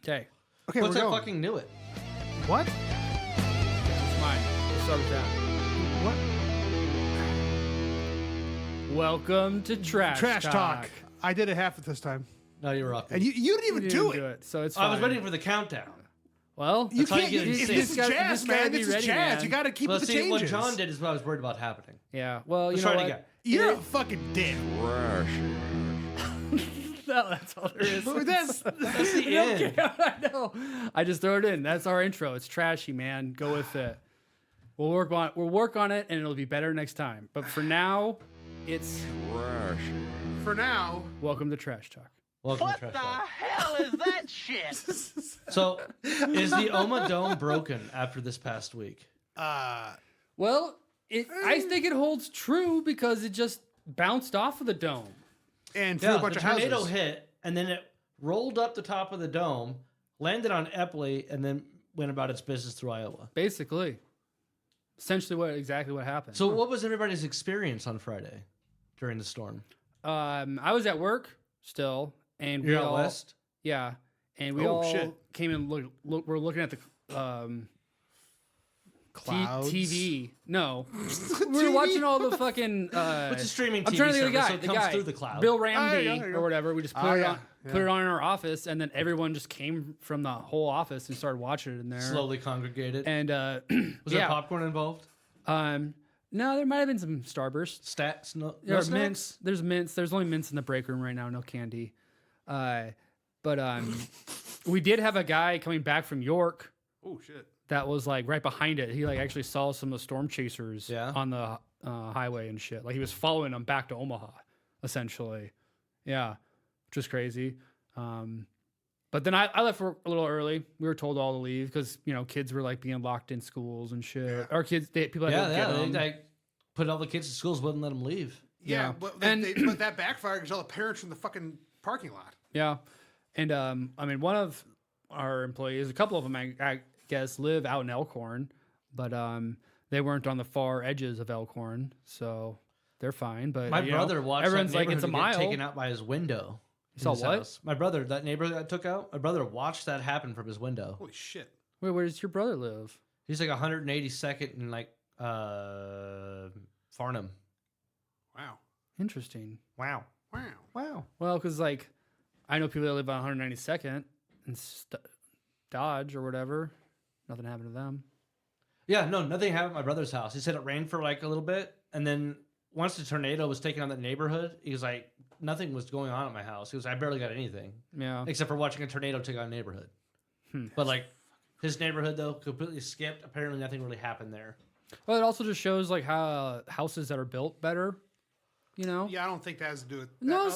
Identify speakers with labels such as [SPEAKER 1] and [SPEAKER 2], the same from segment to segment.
[SPEAKER 1] Okay.
[SPEAKER 2] Okay,
[SPEAKER 3] Once
[SPEAKER 2] we're
[SPEAKER 3] I
[SPEAKER 2] going.
[SPEAKER 3] fucking knew it.
[SPEAKER 2] What?
[SPEAKER 1] It's mine. We'll start with that.
[SPEAKER 2] What?
[SPEAKER 1] Welcome to Trash
[SPEAKER 2] Talk. I did it half of this time.
[SPEAKER 3] No, you're rocking.
[SPEAKER 2] And you didn't even
[SPEAKER 1] You
[SPEAKER 2] do
[SPEAKER 1] didn't
[SPEAKER 2] it.
[SPEAKER 1] So it's fine.
[SPEAKER 3] I was waiting for the countdown.
[SPEAKER 1] Well,
[SPEAKER 2] You
[SPEAKER 3] That's how you
[SPEAKER 2] can't.
[SPEAKER 3] get it
[SPEAKER 2] This
[SPEAKER 3] safe.
[SPEAKER 2] is jazz, man. This is jazz. You got to keep
[SPEAKER 3] Well,
[SPEAKER 2] with the
[SPEAKER 3] see,
[SPEAKER 2] changes.
[SPEAKER 3] what John did is what I was worried about happening.
[SPEAKER 1] Yeah. Well,
[SPEAKER 3] Let's
[SPEAKER 1] you know
[SPEAKER 3] try it
[SPEAKER 1] what?
[SPEAKER 3] again.
[SPEAKER 2] You're a fucking dick.
[SPEAKER 1] No, that's all there is.
[SPEAKER 2] That's
[SPEAKER 3] the end.
[SPEAKER 1] I know. I just throw it in. That's our intro. It's trashy, man. Go with it. We'll work on it, and it'll be better next time. But for now, it's
[SPEAKER 2] for now.
[SPEAKER 1] welcome to Trash Talk.
[SPEAKER 3] Welcome
[SPEAKER 4] What
[SPEAKER 3] to Trash
[SPEAKER 4] the
[SPEAKER 3] Talk.
[SPEAKER 4] hell is that shit?
[SPEAKER 3] So, is the Oma Dome broken after this past week?
[SPEAKER 1] Well, I think it holds true because it just bounced off of the dome.
[SPEAKER 2] And through
[SPEAKER 3] Yeah,
[SPEAKER 2] a bunch
[SPEAKER 3] the
[SPEAKER 2] of houses.
[SPEAKER 3] tornado hit, and then it rolled up the top of the dome, landed on Epley, and then went about its business through Iowa.
[SPEAKER 1] Basically, essentially, exactly what happened.
[SPEAKER 3] So, what was everybody's experience on Friday during the storm?
[SPEAKER 1] I was at work still, and we
[SPEAKER 3] You're out
[SPEAKER 1] all
[SPEAKER 3] west?
[SPEAKER 1] yeah, and we
[SPEAKER 2] Oh,
[SPEAKER 1] all
[SPEAKER 2] shit.
[SPEAKER 1] came and we're looking at the
[SPEAKER 2] Clouds.
[SPEAKER 1] TV. No, we were watching all the fucking.
[SPEAKER 3] What's a streaming TV
[SPEAKER 1] I'm trying to think of the
[SPEAKER 3] service,
[SPEAKER 1] guy.
[SPEAKER 3] so it
[SPEAKER 1] the
[SPEAKER 3] comes
[SPEAKER 1] guy,
[SPEAKER 3] through the cloud?
[SPEAKER 1] Bill
[SPEAKER 2] there
[SPEAKER 1] Ramsey
[SPEAKER 2] you go.
[SPEAKER 1] or whatever. We just put
[SPEAKER 2] Oh,
[SPEAKER 1] it
[SPEAKER 2] yeah,
[SPEAKER 1] on,
[SPEAKER 2] yeah.
[SPEAKER 1] put it on in our office, and then everyone just came from the whole office and started watching it in there.
[SPEAKER 3] Slowly congregated.
[SPEAKER 1] And
[SPEAKER 3] Was there
[SPEAKER 1] yeah,
[SPEAKER 3] popcorn involved?
[SPEAKER 1] no, there might have been some Starburst.
[SPEAKER 3] Stats? No,
[SPEAKER 1] There
[SPEAKER 3] no
[SPEAKER 1] are
[SPEAKER 3] snacks?
[SPEAKER 1] mints. There's mints. There's only mints in the break room right now. No candy. But we did have a guy coming back from York
[SPEAKER 2] Oh shit.
[SPEAKER 1] that was like right behind it. He like actually saw some of the storm chasers
[SPEAKER 3] Yeah?
[SPEAKER 1] on the highway and shit. Like he was following them back to Omaha, essentially. Yeah, which was crazy. But then I left work a little early. We were told all to leave because kids were like being locked in schools and shit. Our kids, people had to get them.
[SPEAKER 3] They put all the kids in schools, wouldn't let them leave.
[SPEAKER 2] Yeah,
[SPEAKER 1] Yeah.
[SPEAKER 2] but
[SPEAKER 1] And-
[SPEAKER 2] that backfired because all the parents from the fucking parking lot.
[SPEAKER 1] Yeah. And I mean, one of our employees, a couple of them, I guess, live out in Elkhorn, but they weren't on the far edges of Elkhorn, so they're fine. But
[SPEAKER 3] My brother watched
[SPEAKER 1] everyone's
[SPEAKER 3] that
[SPEAKER 1] like, it's a
[SPEAKER 3] neighborhood get
[SPEAKER 1] mile.
[SPEAKER 3] taken out by his window.
[SPEAKER 1] You saw
[SPEAKER 3] in his
[SPEAKER 1] what?
[SPEAKER 3] house. My brother, that neighbor that took out, my brother watched that happen from his window.
[SPEAKER 2] Holy shit.
[SPEAKER 1] Wait, where does your brother live?
[SPEAKER 3] He's like 182nd in like Farnham.
[SPEAKER 2] Wow.
[SPEAKER 1] Interesting.
[SPEAKER 3] Wow.
[SPEAKER 2] Wow.
[SPEAKER 3] Wow.
[SPEAKER 1] Well, because like I know people that live on 192nd and Dodge or whatever. Nothing happened to them.
[SPEAKER 3] Yeah, no, nothing happened at my brother's house. He said it rained for like a little bit, and then once the tornado was taking on the neighborhood, he was like, nothing was going on at my house. He was, I barely got anything
[SPEAKER 1] Yeah.
[SPEAKER 3] except for watching a tornado take on a neighborhood. But like his neighborhood though completely skipped. Apparently, nothing really happened there.
[SPEAKER 1] Well, it also just shows like how houses that are built better.
[SPEAKER 2] Yeah, I don't think that has to do with.
[SPEAKER 1] No,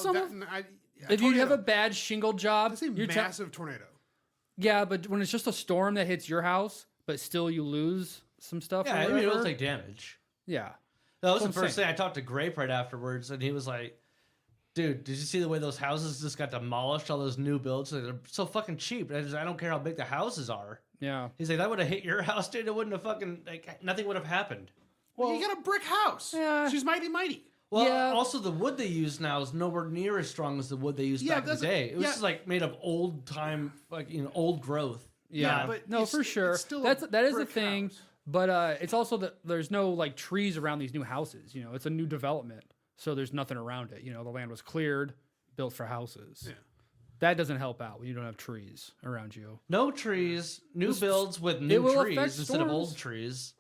[SPEAKER 1] if you have a bad shingle job,
[SPEAKER 2] It's a
[SPEAKER 1] you're
[SPEAKER 2] massive tornado.
[SPEAKER 1] yeah, but when it's just a storm that hits your house, but still you lose some stuff.
[SPEAKER 3] Yeah,
[SPEAKER 1] or
[SPEAKER 3] I mean,
[SPEAKER 1] whatever,
[SPEAKER 3] it'll take damage.
[SPEAKER 1] yeah.
[SPEAKER 3] That was
[SPEAKER 1] That's
[SPEAKER 3] the
[SPEAKER 1] what I'm
[SPEAKER 3] first thing I talked to Grape right afterwards, and he was like, dude, did you see the way those houses just got demolished, all those new builds? They're so fucking cheap. And I don't care how big the houses are.
[SPEAKER 1] Yeah.
[SPEAKER 3] He's like, that would have hit your house, dude. It wouldn't have fucking, like, nothing would have happened.
[SPEAKER 2] Well, you got a brick house.
[SPEAKER 1] Yeah.
[SPEAKER 2] She's mighty.
[SPEAKER 3] Well,
[SPEAKER 1] Yeah.
[SPEAKER 3] also the wood they use now is nowhere near as strong as the wood they used
[SPEAKER 2] Yeah,
[SPEAKER 3] back in the
[SPEAKER 2] that's-
[SPEAKER 3] day. It was
[SPEAKER 2] yeah.
[SPEAKER 3] just like made of old time, like, old growth.
[SPEAKER 1] Yeah.
[SPEAKER 2] but
[SPEAKER 1] No,
[SPEAKER 2] it's-
[SPEAKER 1] for sure.
[SPEAKER 2] it's still a
[SPEAKER 1] That is the
[SPEAKER 2] brick
[SPEAKER 1] thing.
[SPEAKER 2] house.
[SPEAKER 1] But it's also that there's no like trees around these new houses. It's a new development. So there's nothing around it. The land was cleared, built for houses.
[SPEAKER 2] Yeah.
[SPEAKER 1] That doesn't help out when you don't have trees around you.
[SPEAKER 3] No trees, new
[SPEAKER 1] This-
[SPEAKER 3] builds with
[SPEAKER 1] it
[SPEAKER 3] new
[SPEAKER 1] will
[SPEAKER 3] trees
[SPEAKER 1] affect
[SPEAKER 3] instead of
[SPEAKER 1] storms.
[SPEAKER 3] old trees.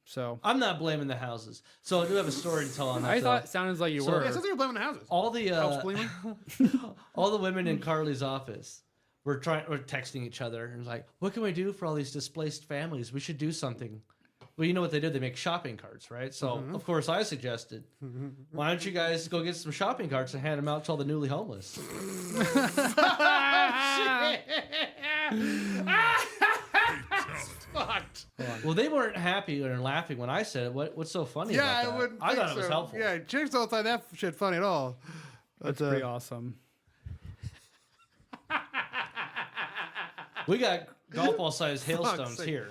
[SPEAKER 1] So
[SPEAKER 3] I'm not blaming the houses. So I do have a story to tell on that.
[SPEAKER 1] I
[SPEAKER 3] though.
[SPEAKER 1] thought it sounded like you
[SPEAKER 3] So-
[SPEAKER 1] were.
[SPEAKER 2] Yeah, it sounds like you're blaming the houses.
[SPEAKER 3] all the
[SPEAKER 2] House cleaning.
[SPEAKER 3] all the women in Carly's office we're texting each other and like, what can we do for all these displaced families? We should do something. Well, you know what they do? They make shopping carts, right? So of course I suggested, why don't you guys go get some shopping carts and hand them out to all the newly homeless?
[SPEAKER 2] Fucked.
[SPEAKER 3] Well, they weren't happy or laughing when I said it. What's so funny
[SPEAKER 2] Yeah,
[SPEAKER 3] about
[SPEAKER 2] I
[SPEAKER 3] that?
[SPEAKER 2] wouldn't.
[SPEAKER 3] I
[SPEAKER 2] think
[SPEAKER 3] thought it was
[SPEAKER 2] so.
[SPEAKER 3] helpful.
[SPEAKER 2] Yeah, chicks don't find that shit funny at all.
[SPEAKER 1] That's
[SPEAKER 2] But,
[SPEAKER 1] pretty awesome.
[SPEAKER 3] We got golf ball sized
[SPEAKER 2] Fuck's
[SPEAKER 3] hailstones
[SPEAKER 2] sake.
[SPEAKER 3] here.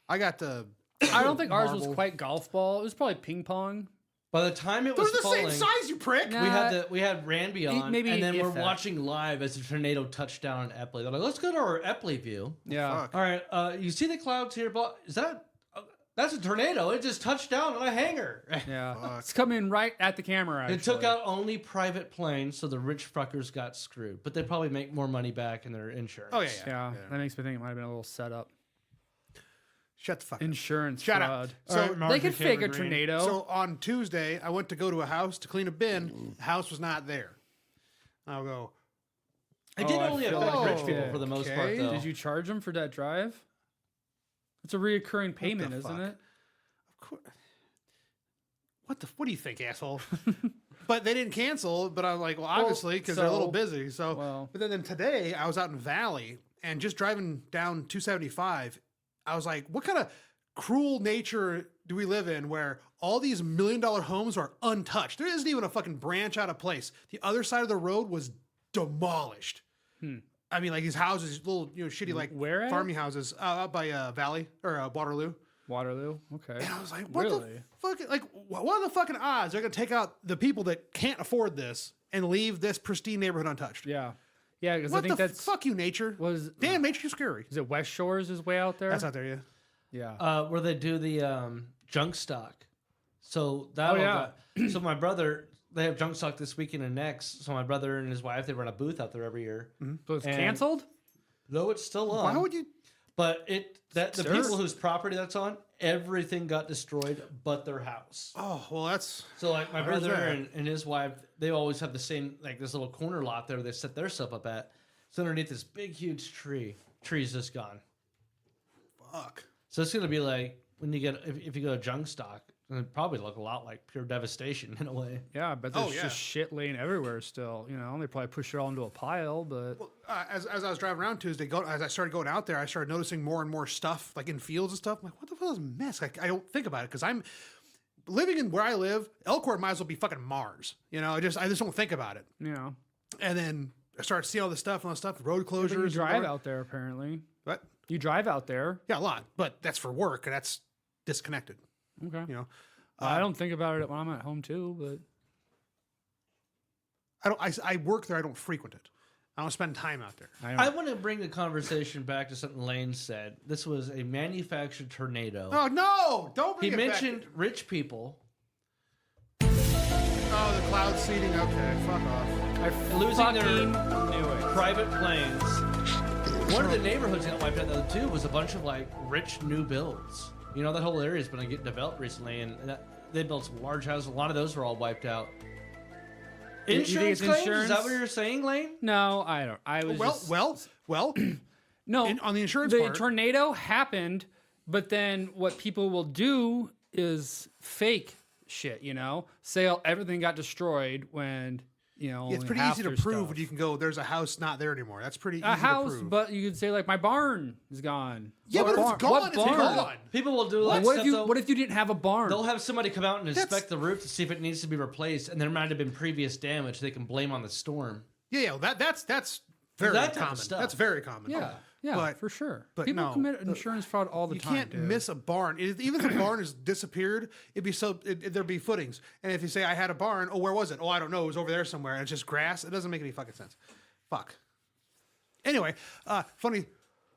[SPEAKER 2] I got the.
[SPEAKER 1] I don't think ours was
[SPEAKER 2] marble.
[SPEAKER 1] quite golf ball. It was probably ping pong.
[SPEAKER 3] By the time it
[SPEAKER 2] They're
[SPEAKER 3] was
[SPEAKER 2] the
[SPEAKER 3] falling,
[SPEAKER 2] same size, you prick.
[SPEAKER 1] Nah.
[SPEAKER 3] we had Ranby on,
[SPEAKER 1] Maybe
[SPEAKER 3] and then
[SPEAKER 1] if
[SPEAKER 3] we're
[SPEAKER 1] that.
[SPEAKER 3] watching live as the tornado touched down in Epley. They're like, let's go to our Epley view.
[SPEAKER 1] Yeah.
[SPEAKER 2] Fuck.
[SPEAKER 3] All right, you see the clouds here, but is that that's a tornado? It just touched down on a hangar.
[SPEAKER 1] Yeah.
[SPEAKER 2] Fuck.
[SPEAKER 1] It's coming right at the camera. Actually.
[SPEAKER 3] It took out only private planes, so the rich fuckers got screwed. But they probably make more money back in their insurance.
[SPEAKER 2] Oh yeah.
[SPEAKER 1] Yeah, that makes me think it might have been a little setup.
[SPEAKER 2] Shut the fuck up.
[SPEAKER 1] Insurance
[SPEAKER 2] Shut up.
[SPEAKER 1] fraud.
[SPEAKER 2] So-
[SPEAKER 4] All right, Mark,
[SPEAKER 1] They
[SPEAKER 4] you
[SPEAKER 1] could
[SPEAKER 4] can't
[SPEAKER 1] fake a
[SPEAKER 4] agree.
[SPEAKER 1] tornado.
[SPEAKER 2] So on Tuesday, I went to go to a house to clean a bin. The house was not there. I'll go.
[SPEAKER 3] It did
[SPEAKER 1] Oh, I
[SPEAKER 3] only
[SPEAKER 1] feel
[SPEAKER 3] affect
[SPEAKER 2] like
[SPEAKER 3] rich
[SPEAKER 2] it
[SPEAKER 3] people
[SPEAKER 2] did.
[SPEAKER 3] for the most
[SPEAKER 2] Okay.
[SPEAKER 3] part, though.
[SPEAKER 1] Did you charge them for that drive? It's a reoccurring payment, isn't
[SPEAKER 2] fuck?
[SPEAKER 1] it?
[SPEAKER 2] Of course. What do you think, asshole? But they didn't cancel. But I'm like, well, obviously, because they're a little
[SPEAKER 1] so-
[SPEAKER 2] busy. So,
[SPEAKER 1] well.
[SPEAKER 2] but then today I was out in Valley and just driving down 275. I was like, what kind of cruel nature do we live in where all these $1 million homes are untouched? There isn't even a fucking branch out of place. The other side of the road was demolished. I mean, like these houses, little shitty like
[SPEAKER 1] Where at?
[SPEAKER 2] farming houses out by Valley or Waterloo.
[SPEAKER 1] Waterloo. Okay.
[SPEAKER 2] And I was like, what
[SPEAKER 1] Really?
[SPEAKER 2] the fucking, like, what are the fucking odds they're going to take out the people that can't afford this and leave this pristine neighborhood untouched?
[SPEAKER 1] Yeah. Yeah, because I
[SPEAKER 2] What
[SPEAKER 1] think
[SPEAKER 2] the
[SPEAKER 1] that's
[SPEAKER 2] fuck you, nature?
[SPEAKER 1] was
[SPEAKER 2] Damn, nature, you scary.
[SPEAKER 1] is it West Shores is way out there?
[SPEAKER 2] That's out there, yeah.
[SPEAKER 1] Yeah.
[SPEAKER 3] Where they do the junk stock. So that
[SPEAKER 1] Oh, yeah.
[SPEAKER 3] so my brother, they have junk stock this weekend and next. So my brother and his wife, they run a booth out there every year.
[SPEAKER 1] So it's
[SPEAKER 3] and-
[SPEAKER 1] canceled?
[SPEAKER 3] Though it's still on.
[SPEAKER 2] Why would you?
[SPEAKER 3] But the
[SPEAKER 1] Sir?
[SPEAKER 3] people whose property that's on, everything got destroyed but their house.
[SPEAKER 2] Oh, well, that's.
[SPEAKER 3] So like my
[SPEAKER 2] Where's
[SPEAKER 3] brother
[SPEAKER 2] that?
[SPEAKER 3] and his wife, they always have the same like this little corner lot there where they set their stuff up at. It's underneath this big huge tree. Tree's just gone.
[SPEAKER 2] Fuck.
[SPEAKER 3] So it's gonna be like when you get if you go to junk stock, it'll probably look a lot like pure devastation in a way.
[SPEAKER 1] Yeah, but there's just shit laying everywhere still. They probably push it all into a pile, but
[SPEAKER 2] Well, as I was driving around Tuesday, as I started going out there, I started noticing more and more stuff, like in fields and stuff. I'm like, what the hell is this mess? Like, I don't think about it because I'm living in where I live. Elkhorn might as well be fucking Mars. I just don't think about it. And then I started seeing all this stuff and all this stuff, road
[SPEAKER 1] you
[SPEAKER 2] closures.
[SPEAKER 1] drive out there apparently.
[SPEAKER 2] What?
[SPEAKER 1] You drive out there.
[SPEAKER 2] Yeah, a lot, but that's for work and that's disconnected.
[SPEAKER 1] Okay. I don't think about it when I'm at home too, but
[SPEAKER 2] I work there. I don't frequent it. I don't spend time out there.
[SPEAKER 3] I want to bring the conversation back to something Lane said. This was a manufactured tornado.
[SPEAKER 2] Oh no! Don't bring
[SPEAKER 3] He
[SPEAKER 2] it
[SPEAKER 3] mentioned rich people
[SPEAKER 2] back. Oh, the cloud seeding. Okay, fuck off.
[SPEAKER 1] I
[SPEAKER 3] losing their
[SPEAKER 1] knew it.
[SPEAKER 3] private planes. One of the neighborhoods that got wiped out though too was a bunch of like rich new builds. That whole area's been getting developed recently, and they built some large houses. A lot of those were all wiped out.
[SPEAKER 1] You think
[SPEAKER 3] Insurance
[SPEAKER 1] it's
[SPEAKER 3] claims?
[SPEAKER 1] insurance?
[SPEAKER 3] Is that what you're saying, Lane?
[SPEAKER 1] No, I don't. I was
[SPEAKER 2] Well.
[SPEAKER 1] no
[SPEAKER 2] on the insurance
[SPEAKER 1] The
[SPEAKER 2] part-
[SPEAKER 1] tornado happened, but then what people will do is fake shit. Say everything got destroyed when
[SPEAKER 2] It's
[SPEAKER 1] only
[SPEAKER 2] pretty
[SPEAKER 1] half
[SPEAKER 2] easy to
[SPEAKER 1] their
[SPEAKER 2] prove
[SPEAKER 1] stuff.
[SPEAKER 2] when you can go. There's a house not there anymore. That's pretty easy
[SPEAKER 1] A house,
[SPEAKER 2] to prove.
[SPEAKER 1] but you could say like my barn is gone.
[SPEAKER 2] Yeah,
[SPEAKER 1] What
[SPEAKER 2] but if
[SPEAKER 1] barn?
[SPEAKER 2] it's gone,
[SPEAKER 1] What
[SPEAKER 2] it's
[SPEAKER 1] barn?
[SPEAKER 2] gone.
[SPEAKER 3] People will do like
[SPEAKER 1] What
[SPEAKER 3] stuff,
[SPEAKER 1] if you?
[SPEAKER 3] though.
[SPEAKER 1] What if you didn't have a barn?
[SPEAKER 3] They'll have somebody come out and
[SPEAKER 2] That's-
[SPEAKER 3] inspect the roof to see if it needs to be replaced, and there might have been previous damage they can blame on the storm.
[SPEAKER 2] Yeah, that's very
[SPEAKER 3] That type of
[SPEAKER 2] common.
[SPEAKER 3] stuff.
[SPEAKER 2] That's very common.
[SPEAKER 1] Yeah,
[SPEAKER 2] But-
[SPEAKER 1] for sure.
[SPEAKER 2] but
[SPEAKER 1] People
[SPEAKER 2] no,
[SPEAKER 1] commit insurance fraud all the
[SPEAKER 2] You
[SPEAKER 1] time.
[SPEAKER 2] can't
[SPEAKER 1] dude.
[SPEAKER 2] miss a barn. Even if the barn has disappeared, there'd be footings. And if you say I had a barn, oh, where was it? Oh, I don't know. It was over there somewhere. And it's just grass. It doesn't make any fucking sense. Fuck. Anyway, funny.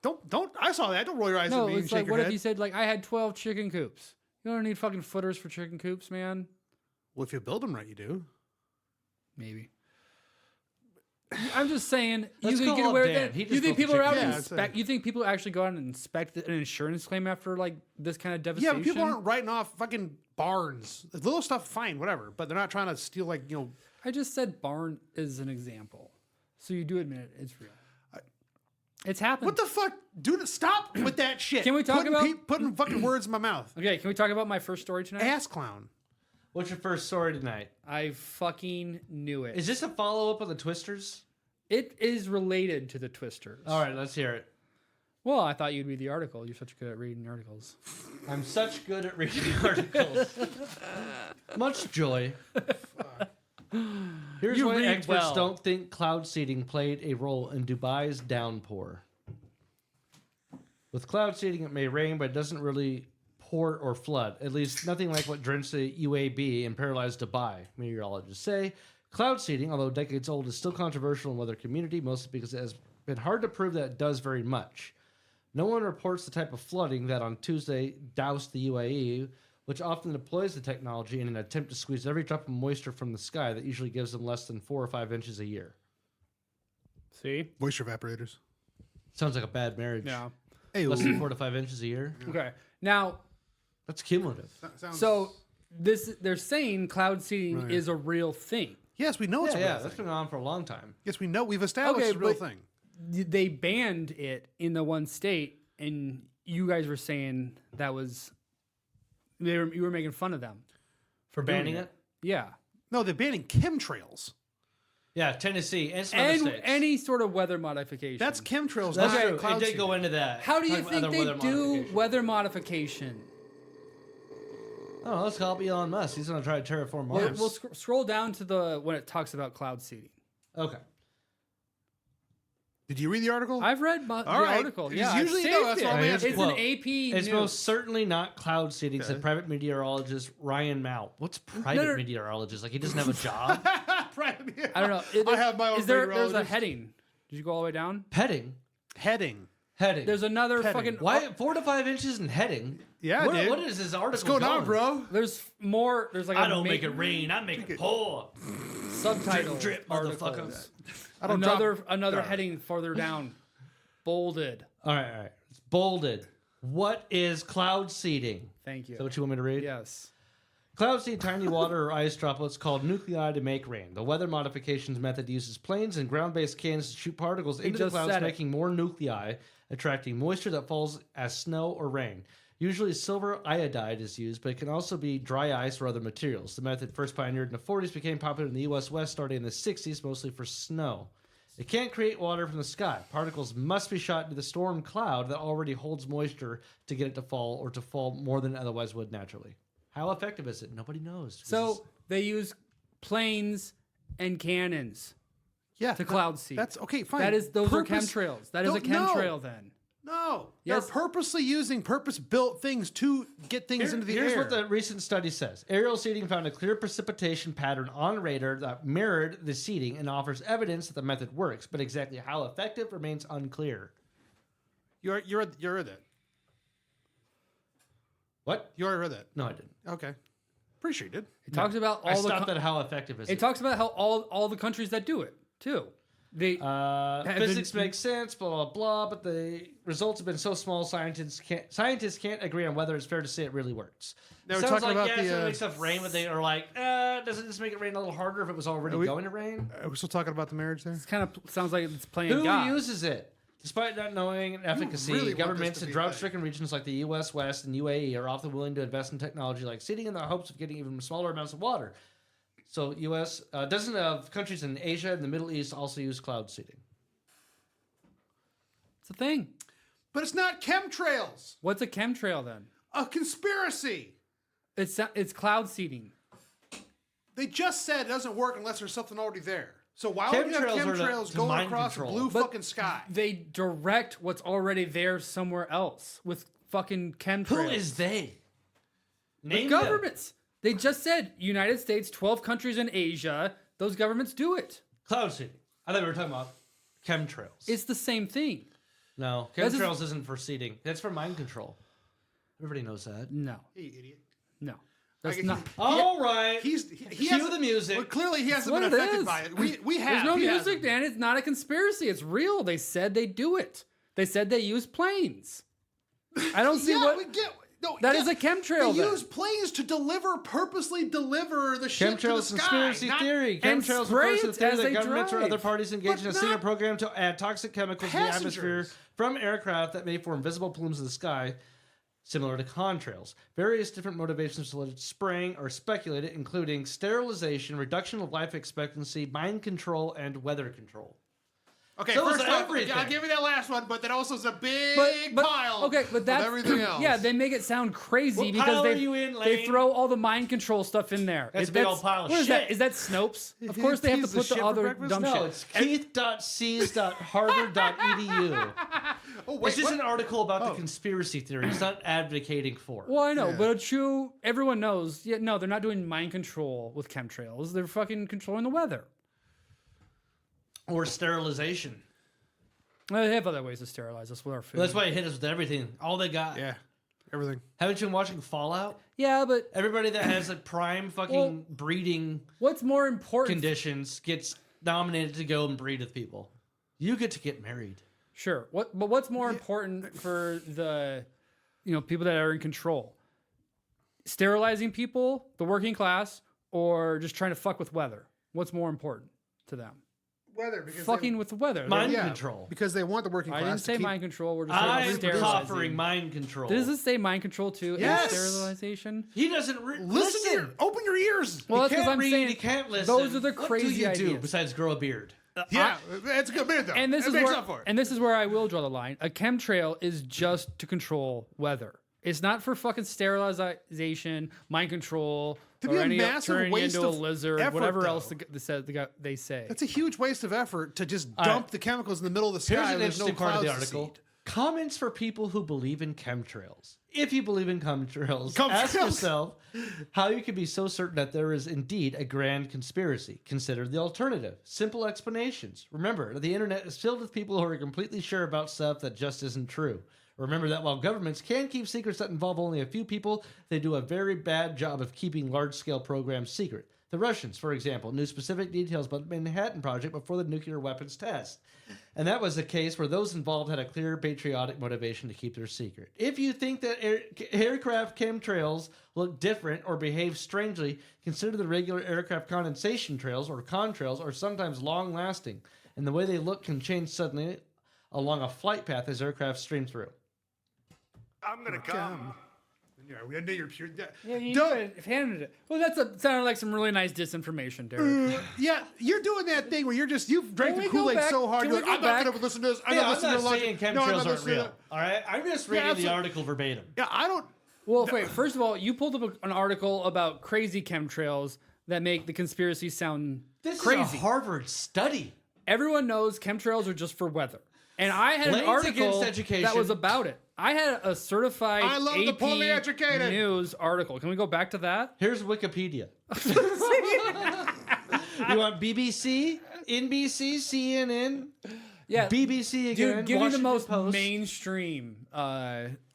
[SPEAKER 2] Don't. I saw that. Don't roll your eyes
[SPEAKER 1] No,
[SPEAKER 2] at me and
[SPEAKER 1] it's
[SPEAKER 2] shake
[SPEAKER 1] like
[SPEAKER 2] your
[SPEAKER 1] what
[SPEAKER 2] head.
[SPEAKER 1] if you said like I had 12 chicken coops? You don't need fucking footers for chicken coops, man.
[SPEAKER 2] Well, if you build them right, you do.
[SPEAKER 1] Maybe. I'm just saying
[SPEAKER 3] Let's
[SPEAKER 1] you
[SPEAKER 3] call
[SPEAKER 1] could get
[SPEAKER 3] up
[SPEAKER 1] away with
[SPEAKER 3] Dan.
[SPEAKER 1] that.
[SPEAKER 3] He
[SPEAKER 1] You
[SPEAKER 3] just
[SPEAKER 1] think
[SPEAKER 3] built the
[SPEAKER 1] people are out
[SPEAKER 2] chicken
[SPEAKER 1] and
[SPEAKER 2] coop.
[SPEAKER 1] inspect? You think people actually go out and inspect an insurance claim after like this kind of
[SPEAKER 2] Yeah,
[SPEAKER 1] devastation?
[SPEAKER 2] but people aren't writing off fucking barns. Little stuff, fine, whatever. But they're not trying to steal
[SPEAKER 1] I just said barn is an example, so you do admit it's real. It's happened.
[SPEAKER 2] What the fuck? Dude, stop with that shit.
[SPEAKER 1] Can we talk
[SPEAKER 2] putting fucking words in my mouth?
[SPEAKER 1] Okay, can we talk about my first story tonight?
[SPEAKER 2] Ass clown.
[SPEAKER 3] What's your first story tonight?
[SPEAKER 1] I fucking knew it.
[SPEAKER 3] Is this a follow up of the Twisters?
[SPEAKER 1] It is related to the Twisters.
[SPEAKER 3] All right, let's hear it.
[SPEAKER 1] Well, I thought you'd read the article. You're such good at reading articles.
[SPEAKER 3] I'm such good at reading articles. Much joy. Here's
[SPEAKER 1] You
[SPEAKER 3] why
[SPEAKER 1] read
[SPEAKER 3] experts
[SPEAKER 1] well.
[SPEAKER 3] don't think cloud seeding played a role in Dubai's downpour. With cloud seeding, it may rain, but it doesn't really port, or flood. At least nothing like what drenched the UAB and paralyzed Dubai, meteorologists say. Cloud seeding, although decades old, is still controversial in the weather community, mostly because it has been hard to prove that it does very much. No one reports the type of flooding that on Tuesday doused the UAE, which often deploys the technology in an attempt to squeeze every drop of moisture from the sky that usually gives them less than 4 or 5 inches a year.
[SPEAKER 1] See?
[SPEAKER 2] Moisture evaporators.
[SPEAKER 3] Sounds like a bad marriage.
[SPEAKER 1] Yeah.
[SPEAKER 2] Hey,
[SPEAKER 3] Less than 4 to 5 inches a year.
[SPEAKER 1] Okay. Now,
[SPEAKER 3] That's cumulative.
[SPEAKER 2] sounds...
[SPEAKER 1] so they're saying cloud seeding
[SPEAKER 2] Right.
[SPEAKER 1] is a real thing.
[SPEAKER 2] Yes, we know it's a real
[SPEAKER 3] Yeah, that's
[SPEAKER 2] thing.
[SPEAKER 3] been on for a long time.
[SPEAKER 2] Yes, we know. We've established it's a real
[SPEAKER 1] but
[SPEAKER 2] thing.
[SPEAKER 1] They banned it in the one state, and you guys were saying that was you were making fun of them
[SPEAKER 3] For banning it?
[SPEAKER 1] Yeah,
[SPEAKER 2] No, they're banning chemtrails.
[SPEAKER 3] Yeah, Tennessee and some other
[SPEAKER 1] and
[SPEAKER 3] states.
[SPEAKER 1] any sort of weather modification.
[SPEAKER 2] That's chemtrails.
[SPEAKER 3] That's
[SPEAKER 2] not
[SPEAKER 3] true.
[SPEAKER 2] cloud
[SPEAKER 3] It did
[SPEAKER 2] seeding.
[SPEAKER 3] go into that.
[SPEAKER 1] How do you
[SPEAKER 3] Talking about
[SPEAKER 1] think
[SPEAKER 3] other
[SPEAKER 1] they do
[SPEAKER 3] modification.
[SPEAKER 1] weather modification?
[SPEAKER 3] Oh, let's call up Elon Musk. He's going to try to terraform
[SPEAKER 1] We'll,
[SPEAKER 3] Mars.
[SPEAKER 1] we'll scroll down to the when it talks about cloud seeding.
[SPEAKER 3] Okay.
[SPEAKER 2] Did you read the article?
[SPEAKER 1] I've read the
[SPEAKER 2] right.
[SPEAKER 1] article.
[SPEAKER 2] It's
[SPEAKER 1] Yeah, I've
[SPEAKER 2] usually- no,
[SPEAKER 1] saved
[SPEAKER 2] that's
[SPEAKER 1] it.
[SPEAKER 2] what I'm asking.
[SPEAKER 1] It's an
[SPEAKER 3] Quote,
[SPEAKER 1] AP
[SPEAKER 3] It's
[SPEAKER 1] news.
[SPEAKER 3] most certainly not cloud seeding, said
[SPEAKER 2] Okay.
[SPEAKER 3] private meteorologist Ryan Mount. What's private
[SPEAKER 1] no.
[SPEAKER 3] meteorologist? Like he doesn't have a job?
[SPEAKER 1] I don't know.
[SPEAKER 2] I have my own
[SPEAKER 1] Is there's a
[SPEAKER 2] meteorologist.
[SPEAKER 1] heading? Did you go all the way down?
[SPEAKER 3] Heading.
[SPEAKER 2] Heading.
[SPEAKER 3] Heading.
[SPEAKER 1] There's another
[SPEAKER 2] Heading.
[SPEAKER 1] fucking.
[SPEAKER 3] Why 4 to 5 inches in heading?
[SPEAKER 2] Yeah, dude.
[SPEAKER 3] What is this article?
[SPEAKER 2] What's going on, bro?
[SPEAKER 1] There's more. There's like
[SPEAKER 3] I
[SPEAKER 1] a
[SPEAKER 3] don't make it rain. I make it pour.
[SPEAKER 1] subtitle
[SPEAKER 3] Drip,
[SPEAKER 1] articles.
[SPEAKER 3] motherfuckers.
[SPEAKER 1] Another heading farther down, bolded.
[SPEAKER 3] All right. It's bolded. What is cloud seeding?
[SPEAKER 1] Thank you.
[SPEAKER 3] Is that what you want me to read?
[SPEAKER 1] Yes.
[SPEAKER 3] Clouds seed tiny water or ice droplets called nuclei to make rain. The weather modifications method uses planes and ground-based cannons to shoot particles into the
[SPEAKER 1] just
[SPEAKER 3] clouds,
[SPEAKER 1] said it.
[SPEAKER 3] making more nuclei, attracting moisture that falls as snow or rain. Usually silver iodide is used, but it can also be dry ice or other materials. The method, first pioneered in the 40s, became popular in the U.S. West starting in the 60s, mostly for snow. It can't create water from the sky. Particles must be shot into the storm cloud that already holds moisture to get it to fall or to fall more than it otherwise would naturally. How effective is it? Nobody knows.
[SPEAKER 1] So they use planes and cannons
[SPEAKER 2] Yeah.
[SPEAKER 1] to cloud seed.
[SPEAKER 2] That's okay. Fine.
[SPEAKER 1] Those are
[SPEAKER 2] Purpose-
[SPEAKER 1] chemtrails. That is a
[SPEAKER 2] No,
[SPEAKER 1] chemtrail then.
[SPEAKER 2] No.
[SPEAKER 1] Yes.
[SPEAKER 2] They're purposely using purpose-built things to get things into the
[SPEAKER 3] Here's
[SPEAKER 2] air.
[SPEAKER 3] what the recent study says. Aerial seeding found a clear precipitation pattern on radar that mirrored the seeding and offers evidence that the method works, but exactly how effective remains unclear.
[SPEAKER 2] You read that.
[SPEAKER 3] What?
[SPEAKER 2] You already read that.
[SPEAKER 3] No, I didn't.
[SPEAKER 2] Okay. Pretty sure you did.
[SPEAKER 1] It talks about
[SPEAKER 3] I
[SPEAKER 1] all the.
[SPEAKER 3] stopped at how effective is
[SPEAKER 1] It
[SPEAKER 3] it.
[SPEAKER 1] talks about how all the countries that do it too. They
[SPEAKER 3] Physics makes sense, blah, blah, blah, but the results have been so small, scientists can't agree on whether it's fair to say it really works.
[SPEAKER 2] Now we're
[SPEAKER 3] Sounds
[SPEAKER 2] talking
[SPEAKER 3] like,
[SPEAKER 2] about
[SPEAKER 3] yeah,
[SPEAKER 2] the,
[SPEAKER 3] so it makes stuff rain, but they are like, doesn't this make it rain a little harder if it was already going to rain?
[SPEAKER 2] Are we still talking about the marriage there?
[SPEAKER 1] kind of sounds like it's playing
[SPEAKER 3] Who
[SPEAKER 1] God.
[SPEAKER 3] uses it? Despite not knowing efficacy,
[SPEAKER 2] really want
[SPEAKER 3] governments
[SPEAKER 2] this to
[SPEAKER 3] in
[SPEAKER 2] be
[SPEAKER 3] drought-stricken regions like the U.S. West and UAE are often willing to invest in technology like seeding in the hopes of getting even smaller amounts of water. So U.S. Dozens of countries in Asia and the Middle East also use cloud seeding.
[SPEAKER 1] It's a thing.
[SPEAKER 2] But it's not chemtrails.
[SPEAKER 1] What's a chemtrail then?
[SPEAKER 2] A conspiracy.
[SPEAKER 1] It's cloud seeding.
[SPEAKER 2] They just said it doesn't work unless there's something already there. So why would you have
[SPEAKER 3] Chemtrails are
[SPEAKER 2] chemtrails
[SPEAKER 3] to
[SPEAKER 2] going
[SPEAKER 3] mind
[SPEAKER 2] across
[SPEAKER 3] control.
[SPEAKER 2] the blue
[SPEAKER 1] But
[SPEAKER 2] fucking sky?
[SPEAKER 1] They direct what's already there somewhere else with fucking chemtrails.
[SPEAKER 3] Who is they?
[SPEAKER 1] The
[SPEAKER 3] Name them.
[SPEAKER 1] governments? They just said United States, 12 countries in Asia. Those governments do it.
[SPEAKER 3] Cloud seeding. I thought we were talking about chemtrails.
[SPEAKER 1] It's the same thing.
[SPEAKER 3] No,
[SPEAKER 1] That's just-
[SPEAKER 3] chemtrails isn't for seeding. That's for mind control. Everybody knows that.
[SPEAKER 1] No,
[SPEAKER 2] Hey, you idiot.
[SPEAKER 1] no. That's
[SPEAKER 2] I-
[SPEAKER 1] not.
[SPEAKER 3] All right.
[SPEAKER 2] He
[SPEAKER 3] Cue
[SPEAKER 2] hasn't-
[SPEAKER 3] the music.
[SPEAKER 2] Well, clearly he hasn't
[SPEAKER 1] what
[SPEAKER 2] been
[SPEAKER 1] it
[SPEAKER 2] affected
[SPEAKER 1] is.
[SPEAKER 2] by it. We have.
[SPEAKER 1] There's no
[SPEAKER 2] He
[SPEAKER 1] music,
[SPEAKER 2] hasn't.
[SPEAKER 1] Dan. It's not a conspiracy. It's real. They said they do it. They said they use planes. I don't see
[SPEAKER 2] Yeah,
[SPEAKER 1] what.
[SPEAKER 2] we get. No,
[SPEAKER 1] That
[SPEAKER 2] yeah,
[SPEAKER 1] is a chemtrail,
[SPEAKER 2] They
[SPEAKER 1] then.
[SPEAKER 2] use planes to purposely deliver the shit to the
[SPEAKER 3] Chemtrails
[SPEAKER 2] sky.
[SPEAKER 3] conspiracy
[SPEAKER 2] not
[SPEAKER 3] theory.
[SPEAKER 1] and
[SPEAKER 3] Chemtrails
[SPEAKER 1] spray
[SPEAKER 3] refers to the
[SPEAKER 1] it
[SPEAKER 3] theory
[SPEAKER 1] as
[SPEAKER 3] that
[SPEAKER 1] they
[SPEAKER 3] governments or
[SPEAKER 1] drive.
[SPEAKER 3] other parties engage in a
[SPEAKER 2] But
[SPEAKER 3] secret
[SPEAKER 2] not
[SPEAKER 3] program to add toxic chemicals to the atmosphere
[SPEAKER 2] passengers.
[SPEAKER 3] from aircraft that may form visible plumes in the sky, similar to contrails. Various different motivations for spraying are speculated, including sterilization, reduction of life expectancy, mind control, and weather control.
[SPEAKER 2] Okay,
[SPEAKER 3] So
[SPEAKER 2] first
[SPEAKER 3] is
[SPEAKER 2] off,
[SPEAKER 3] everything.
[SPEAKER 2] I'll give you that last one, but that also is a big
[SPEAKER 1] But
[SPEAKER 2] pile.
[SPEAKER 1] okay, but that's
[SPEAKER 2] of everything else.
[SPEAKER 1] Yeah, they make it sound crazy
[SPEAKER 3] What
[SPEAKER 1] because
[SPEAKER 3] pile
[SPEAKER 1] they
[SPEAKER 3] are you in,
[SPEAKER 1] they
[SPEAKER 3] Lane?
[SPEAKER 1] throw all the mind control stuff in there.
[SPEAKER 3] That's a big old pile of
[SPEAKER 1] what is that?
[SPEAKER 3] shit.
[SPEAKER 1] Is that Snopes? Of course they have to
[SPEAKER 2] Piece of
[SPEAKER 1] put the
[SPEAKER 2] shit for
[SPEAKER 1] other
[SPEAKER 2] breakfast?
[SPEAKER 1] dumb
[SPEAKER 3] No,
[SPEAKER 1] shit.
[SPEAKER 3] it's keith.cs.harvard.edu.
[SPEAKER 2] Oh, wait,
[SPEAKER 3] it's just
[SPEAKER 2] what?
[SPEAKER 3] an article about the conspiracy theory. It's not advocating for it.
[SPEAKER 1] Well, I know,
[SPEAKER 2] Yeah.
[SPEAKER 1] but everyone knows. Yeah, no, they're not doing mind control with chemtrails. They're fucking controlling the weather.
[SPEAKER 3] Or sterilization.
[SPEAKER 1] They have other ways to sterilize us with our food.
[SPEAKER 3] Well, that's why it hit us with everything. All they got.
[SPEAKER 2] Yeah, everything.
[SPEAKER 3] Haven't you been watching Fallout?
[SPEAKER 1] Yeah, but
[SPEAKER 3] Everybody that has like prime fucking breeding
[SPEAKER 1] what's more important?
[SPEAKER 3] conditions gets nominated to go and breed with people. You get to get married.
[SPEAKER 1] Sure. But what's more important for the, people that are in control? Sterilizing people, the working class, or just trying to fuck with weather? What's more important to them?
[SPEAKER 2] Weather, because
[SPEAKER 1] Fucking with the weather.
[SPEAKER 3] Mind
[SPEAKER 2] yeah,
[SPEAKER 3] control.
[SPEAKER 2] because they want the working
[SPEAKER 1] I
[SPEAKER 2] class.
[SPEAKER 1] didn't say
[SPEAKER 2] to keep,
[SPEAKER 1] mind control. We're just talking about
[SPEAKER 3] I'm
[SPEAKER 1] sterilizing.
[SPEAKER 3] offering mind control.
[SPEAKER 1] Does it say mind control too?
[SPEAKER 2] Yes!
[SPEAKER 1] And sterilization?
[SPEAKER 3] He doesn't
[SPEAKER 2] Listen, open your ears.
[SPEAKER 1] Well,
[SPEAKER 3] He
[SPEAKER 1] that's because
[SPEAKER 3] can't
[SPEAKER 1] I'm
[SPEAKER 3] read,
[SPEAKER 1] saying
[SPEAKER 3] he can't listen.
[SPEAKER 1] those are the
[SPEAKER 3] What
[SPEAKER 1] crazy
[SPEAKER 3] do you do
[SPEAKER 1] ideas.
[SPEAKER 3] besides grow a beard?
[SPEAKER 2] Yeah, it's a good beard though.
[SPEAKER 1] And this
[SPEAKER 2] it
[SPEAKER 1] is
[SPEAKER 2] makes
[SPEAKER 1] where,
[SPEAKER 2] up for it.
[SPEAKER 1] and this is where I will draw the line. A chemtrail is just to control weather. It's not for fucking sterilization, mind control,
[SPEAKER 2] To be
[SPEAKER 1] or
[SPEAKER 2] a
[SPEAKER 1] any
[SPEAKER 2] massive
[SPEAKER 1] turning
[SPEAKER 2] waste
[SPEAKER 1] into a
[SPEAKER 2] of
[SPEAKER 1] lizard,
[SPEAKER 2] effort,
[SPEAKER 1] whatever
[SPEAKER 2] though.
[SPEAKER 1] else they say.
[SPEAKER 2] That's a huge waste of effort to just
[SPEAKER 3] All
[SPEAKER 2] dump
[SPEAKER 3] right.
[SPEAKER 2] the chemicals in the middle of the sky.
[SPEAKER 3] Here's an
[SPEAKER 2] and there's no
[SPEAKER 3] interesting part of the
[SPEAKER 2] clouds to
[SPEAKER 3] article.
[SPEAKER 2] see.
[SPEAKER 3] Comments for people who believe in chemtrails. If you believe in chemtrails,
[SPEAKER 2] Chemtrails.
[SPEAKER 3] ask yourself how you can be so certain that there is indeed a grand conspiracy. Consider the alternative. Simple explanations. Remember, the internet is filled with people who are completely sure about stuff that just isn't true. Remember that while governments can keep secrets that involve only a few people, they do a very bad job of keeping large-scale programs secret. The Russians, for example, knew specific details about the Manhattan Project before the nuclear weapons test. And that was a case where those involved had a clear patriotic motivation to keep their secret. If you think that aircraft chemtrails look different or behave strangely, consider the regular aircraft condensation trails, or contrails, are sometimes long-lasting, and the way they look can change suddenly along a flight path as aircraft stream through.
[SPEAKER 4] I'm gonna come.
[SPEAKER 2] Yeah, we know you're pure.
[SPEAKER 1] Yeah, you
[SPEAKER 2] Don't-
[SPEAKER 1] handed it. Well, sounded like some really nice disinformation, Derek.
[SPEAKER 2] Yeah, you're doing that thing where you've drank
[SPEAKER 1] Can
[SPEAKER 2] the
[SPEAKER 1] we go
[SPEAKER 2] Kool-Aid
[SPEAKER 1] back?
[SPEAKER 2] so hard.
[SPEAKER 1] Can
[SPEAKER 2] You're
[SPEAKER 1] we
[SPEAKER 2] like,
[SPEAKER 1] go
[SPEAKER 2] I'm not
[SPEAKER 1] back?
[SPEAKER 2] going to listen to this. I'm
[SPEAKER 3] Yeah,
[SPEAKER 2] not
[SPEAKER 3] I'm
[SPEAKER 2] listening
[SPEAKER 3] not
[SPEAKER 2] to logic.
[SPEAKER 3] saying
[SPEAKER 2] No, I'm
[SPEAKER 3] chemtrails
[SPEAKER 2] not
[SPEAKER 3] aren't
[SPEAKER 2] listening to
[SPEAKER 3] real.
[SPEAKER 2] that.
[SPEAKER 3] All right, I'm just reading the
[SPEAKER 2] absolutely.
[SPEAKER 3] article verbatim.
[SPEAKER 2] Yeah, I don't.
[SPEAKER 1] Well, wait. First of all, you pulled up an article about crazy chemtrails that make the conspiracy sound
[SPEAKER 3] This
[SPEAKER 1] crazy.
[SPEAKER 3] is a Harvard study.
[SPEAKER 1] Everyone knows chemtrails are just for weather. And I had an
[SPEAKER 3] Blades
[SPEAKER 1] article
[SPEAKER 3] against education.
[SPEAKER 1] that was about it. I had a certified
[SPEAKER 2] I love the
[SPEAKER 1] AP
[SPEAKER 2] poorly educated.
[SPEAKER 1] news article. Can we go back to that?
[SPEAKER 3] Here's Wikipedia. You want BBC, NBC, CNN,
[SPEAKER 1] Yeah.
[SPEAKER 3] BBC again,
[SPEAKER 1] Dude, give me the
[SPEAKER 3] Washington
[SPEAKER 1] most
[SPEAKER 3] Post.
[SPEAKER 1] mainstream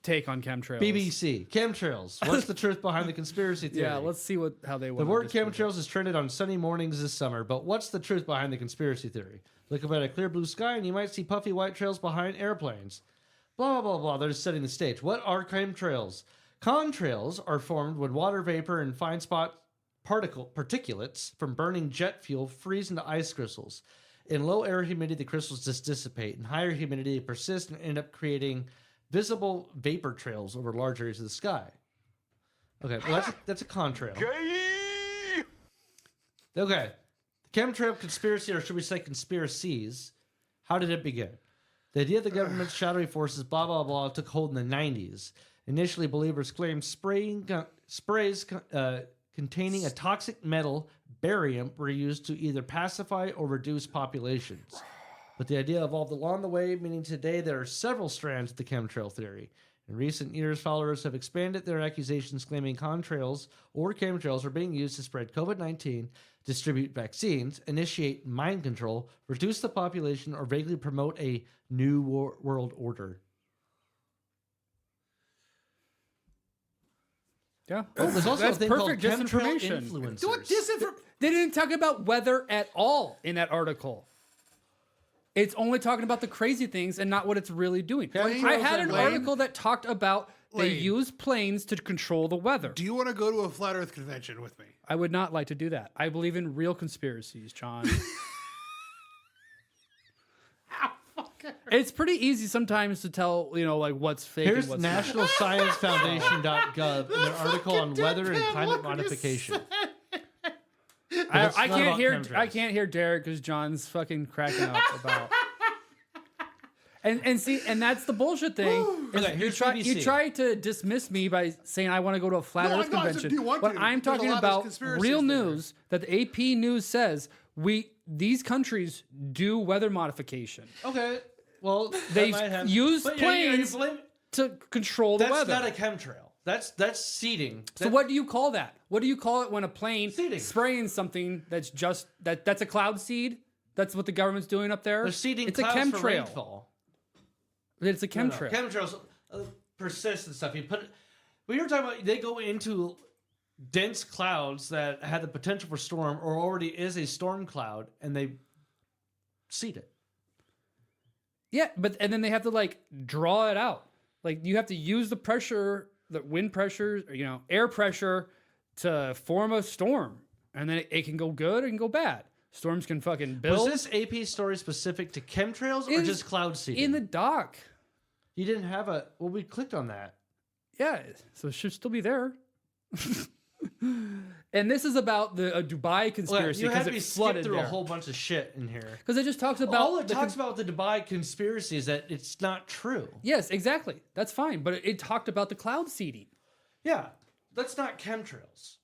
[SPEAKER 1] take on chemtrails.
[SPEAKER 3] BBC, chemtrails. What's the truth behind the conspiracy theory?
[SPEAKER 1] Yeah, let's see how they
[SPEAKER 3] The
[SPEAKER 1] want
[SPEAKER 3] word chemtrails is trended on sunny mornings this summer, but what's the truth behind the conspiracy theory? Look up at a clear blue sky and you might see puffy white trails behind airplanes. Blah, blah, blah. They're just setting the stage. What are chemtrails? Contrails are formed when water vapor and fine spot particulates from burning jet fuel freeze into ice crystals. In low air humidity, the crystals just dissipate. In higher humidity, they persist and end up creating visible vapor trails over large areas of the sky. Okay, well, that's a contrail. Okay. The chemtrail conspiracy, or should we say conspiracies, how did it begin? The idea of the government's shadowy forces, blah, blah, blah, took hold in the 90s. Initially, believers claimed sprays containing a toxic metal, barium, were used to either pacify or reduce populations. But the idea evolved along the way, meaning today there are several strands of the chemtrail theory. In recent years, followers have expanded their accusations claiming contrails or chemtrails are being used to spread COVID-19, distribute vaccines, initiate mind control, reduce the population, or vaguely promote a new world order.
[SPEAKER 1] Yeah.
[SPEAKER 3] There's also
[SPEAKER 1] That's
[SPEAKER 3] a thing
[SPEAKER 1] perfect
[SPEAKER 3] called chemtrail
[SPEAKER 1] disinformation.
[SPEAKER 3] influencers.
[SPEAKER 2] What
[SPEAKER 1] They didn't talk about weather at all in that article. It's only talking about the crazy things and not what it's really doing.
[SPEAKER 3] Planes
[SPEAKER 1] I had an
[SPEAKER 3] and
[SPEAKER 1] article that talked about they
[SPEAKER 2] Lane.
[SPEAKER 1] use planes to control the weather.
[SPEAKER 2] Do you want to go to a flat Earth convention with me?
[SPEAKER 1] I would not like to do that. I believe in real conspiracies, John. It's pretty easy sometimes to tell, like what's fake
[SPEAKER 3] Here's
[SPEAKER 1] and what's not.
[SPEAKER 3] nationalsciencefoundation.gov and an article on weather and climate modification.
[SPEAKER 1] I
[SPEAKER 3] It's not
[SPEAKER 1] can't
[SPEAKER 3] about
[SPEAKER 1] hear.
[SPEAKER 3] chemtrails.
[SPEAKER 1] I can't hear Derek because John's fucking cracking up about. And see, and that's the bullshit thing. is
[SPEAKER 3] Okay,
[SPEAKER 1] you
[SPEAKER 3] here's
[SPEAKER 1] try
[SPEAKER 3] BBC.
[SPEAKER 1] to dismiss me by saying I want to go to a flat
[SPEAKER 2] No,
[SPEAKER 1] Earth
[SPEAKER 2] no, I said,
[SPEAKER 1] convention.
[SPEAKER 2] do you want
[SPEAKER 1] But
[SPEAKER 2] to?
[SPEAKER 1] I'm
[SPEAKER 2] There's a
[SPEAKER 1] talking
[SPEAKER 2] lot of
[SPEAKER 1] about
[SPEAKER 2] conspiracies
[SPEAKER 1] real
[SPEAKER 2] there.
[SPEAKER 1] news that the AP news says these countries do weather modification.
[SPEAKER 3] Okay. Well,
[SPEAKER 1] They
[SPEAKER 3] that might have-
[SPEAKER 1] use
[SPEAKER 3] but are you
[SPEAKER 1] planes to control the
[SPEAKER 3] That's
[SPEAKER 1] weather.
[SPEAKER 3] not a chemtrail. That's seeding.
[SPEAKER 1] So what do you call that? What do you call it when a plane
[SPEAKER 3] Seeding.
[SPEAKER 1] spraying something that's just that's a cloud seed? That's what the government's doing up there.
[SPEAKER 3] They're seeding
[SPEAKER 1] It's a
[SPEAKER 3] clouds for
[SPEAKER 1] chemtrail.
[SPEAKER 3] rainfall.
[SPEAKER 1] It's a
[SPEAKER 3] No, no.
[SPEAKER 1] chemtrail.
[SPEAKER 3] Chemtrails persist and stuff. We were talking about they go into dense clouds that had the potential for storm or already is a storm cloud, and they seed it.
[SPEAKER 1] Yeah, and then they have to like draw it out. Like you have to use the pressure, the wind pressure, or, air pressure to form a storm, and then it can go good and go bad. Storms can fucking build.
[SPEAKER 3] Was this AP story specific to chemtrails or
[SPEAKER 1] It's
[SPEAKER 3] just cloud seeding?
[SPEAKER 1] in the dock?
[SPEAKER 3] You didn't have a. Well, we clicked on that.
[SPEAKER 1] Yeah, so it should still be there. And this is about the Dubai conspiracy
[SPEAKER 3] you
[SPEAKER 1] because
[SPEAKER 3] had me
[SPEAKER 1] it
[SPEAKER 3] skip
[SPEAKER 1] flooded
[SPEAKER 3] through
[SPEAKER 1] there.
[SPEAKER 3] a whole bunch of shit in here.
[SPEAKER 1] Because it just talks about
[SPEAKER 3] All it talks about the Dubai conspiracy is that it's not true.
[SPEAKER 1] Yes, exactly. That's fine. But it talked about the cloud seeding.
[SPEAKER 3] Yeah, that's not chemtrails.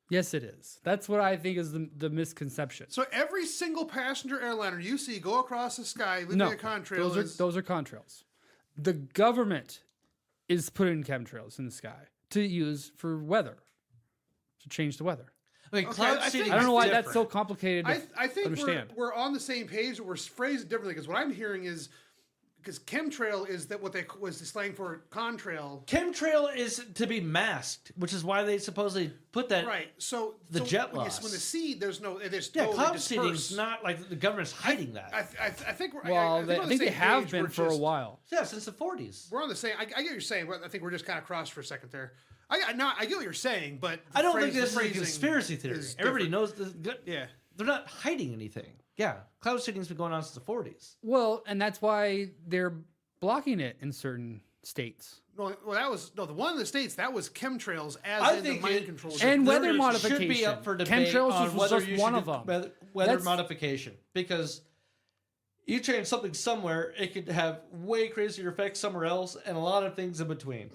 [SPEAKER 1] Yes, it is. That's what I think is the misconception.
[SPEAKER 2] So every single passenger airliner you see go across the sky leaving
[SPEAKER 1] No,
[SPEAKER 2] a contrail
[SPEAKER 1] those are contrails. The government is putting chemtrails in the sky to use for weather, to change the weather.
[SPEAKER 3] Okay, cloud
[SPEAKER 2] I think-
[SPEAKER 3] seeding.
[SPEAKER 1] I don't know
[SPEAKER 3] is
[SPEAKER 1] why that's so
[SPEAKER 3] different.
[SPEAKER 1] complicated to
[SPEAKER 2] I think
[SPEAKER 1] understand.
[SPEAKER 2] we're on the same page, but we're phrased it differently. Because what I'm hearing is, because chemtrail is that what they was the slang for contrail.
[SPEAKER 3] Chemtrail is to be masked, which is why they supposedly put that.
[SPEAKER 2] Right. So
[SPEAKER 3] The jet
[SPEAKER 2] when,
[SPEAKER 3] loss.
[SPEAKER 2] when the seed, there's
[SPEAKER 3] Yeah,
[SPEAKER 2] totally
[SPEAKER 3] cloud seeding is
[SPEAKER 2] dispersed.
[SPEAKER 3] not like the government's hiding that.
[SPEAKER 2] I think we're.
[SPEAKER 1] Well,
[SPEAKER 2] I
[SPEAKER 1] I
[SPEAKER 2] on
[SPEAKER 1] think
[SPEAKER 2] the
[SPEAKER 1] they
[SPEAKER 2] same
[SPEAKER 1] have
[SPEAKER 2] page,
[SPEAKER 1] been
[SPEAKER 2] we're
[SPEAKER 1] for a
[SPEAKER 2] just-
[SPEAKER 1] while.
[SPEAKER 3] Yeah, since the 40s.
[SPEAKER 2] We're on the same. I get what you're saying. But I think we're just kind of crossed for a second there. I get what you're saying, but the
[SPEAKER 3] I don't
[SPEAKER 2] phrase-
[SPEAKER 3] think this
[SPEAKER 2] the
[SPEAKER 3] is a
[SPEAKER 2] phrasing
[SPEAKER 3] conspiracy theory.
[SPEAKER 2] is
[SPEAKER 3] Everybody
[SPEAKER 2] different.
[SPEAKER 3] knows this.
[SPEAKER 2] Yeah.
[SPEAKER 3] They're not hiding anything. Yeah, cloud seeding's been going on since the 40s.
[SPEAKER 1] Well, and that's why they're blocking it in certain states.
[SPEAKER 2] Well, that was the one in the States. That was chemtrails, as
[SPEAKER 3] I
[SPEAKER 2] in
[SPEAKER 3] think
[SPEAKER 2] the mind
[SPEAKER 3] it
[SPEAKER 2] control.
[SPEAKER 3] should-
[SPEAKER 1] And
[SPEAKER 3] there
[SPEAKER 1] weather
[SPEAKER 3] should
[SPEAKER 1] modification.
[SPEAKER 3] be up for debate
[SPEAKER 1] Chemtrails
[SPEAKER 3] on
[SPEAKER 1] was
[SPEAKER 3] whether
[SPEAKER 1] just
[SPEAKER 3] you
[SPEAKER 1] one
[SPEAKER 3] should
[SPEAKER 1] of
[SPEAKER 3] do
[SPEAKER 1] them.
[SPEAKER 3] Weather
[SPEAKER 1] That's-
[SPEAKER 3] modification, because you change something somewhere, it could have way crazier effects somewhere else, and a lot of things in between.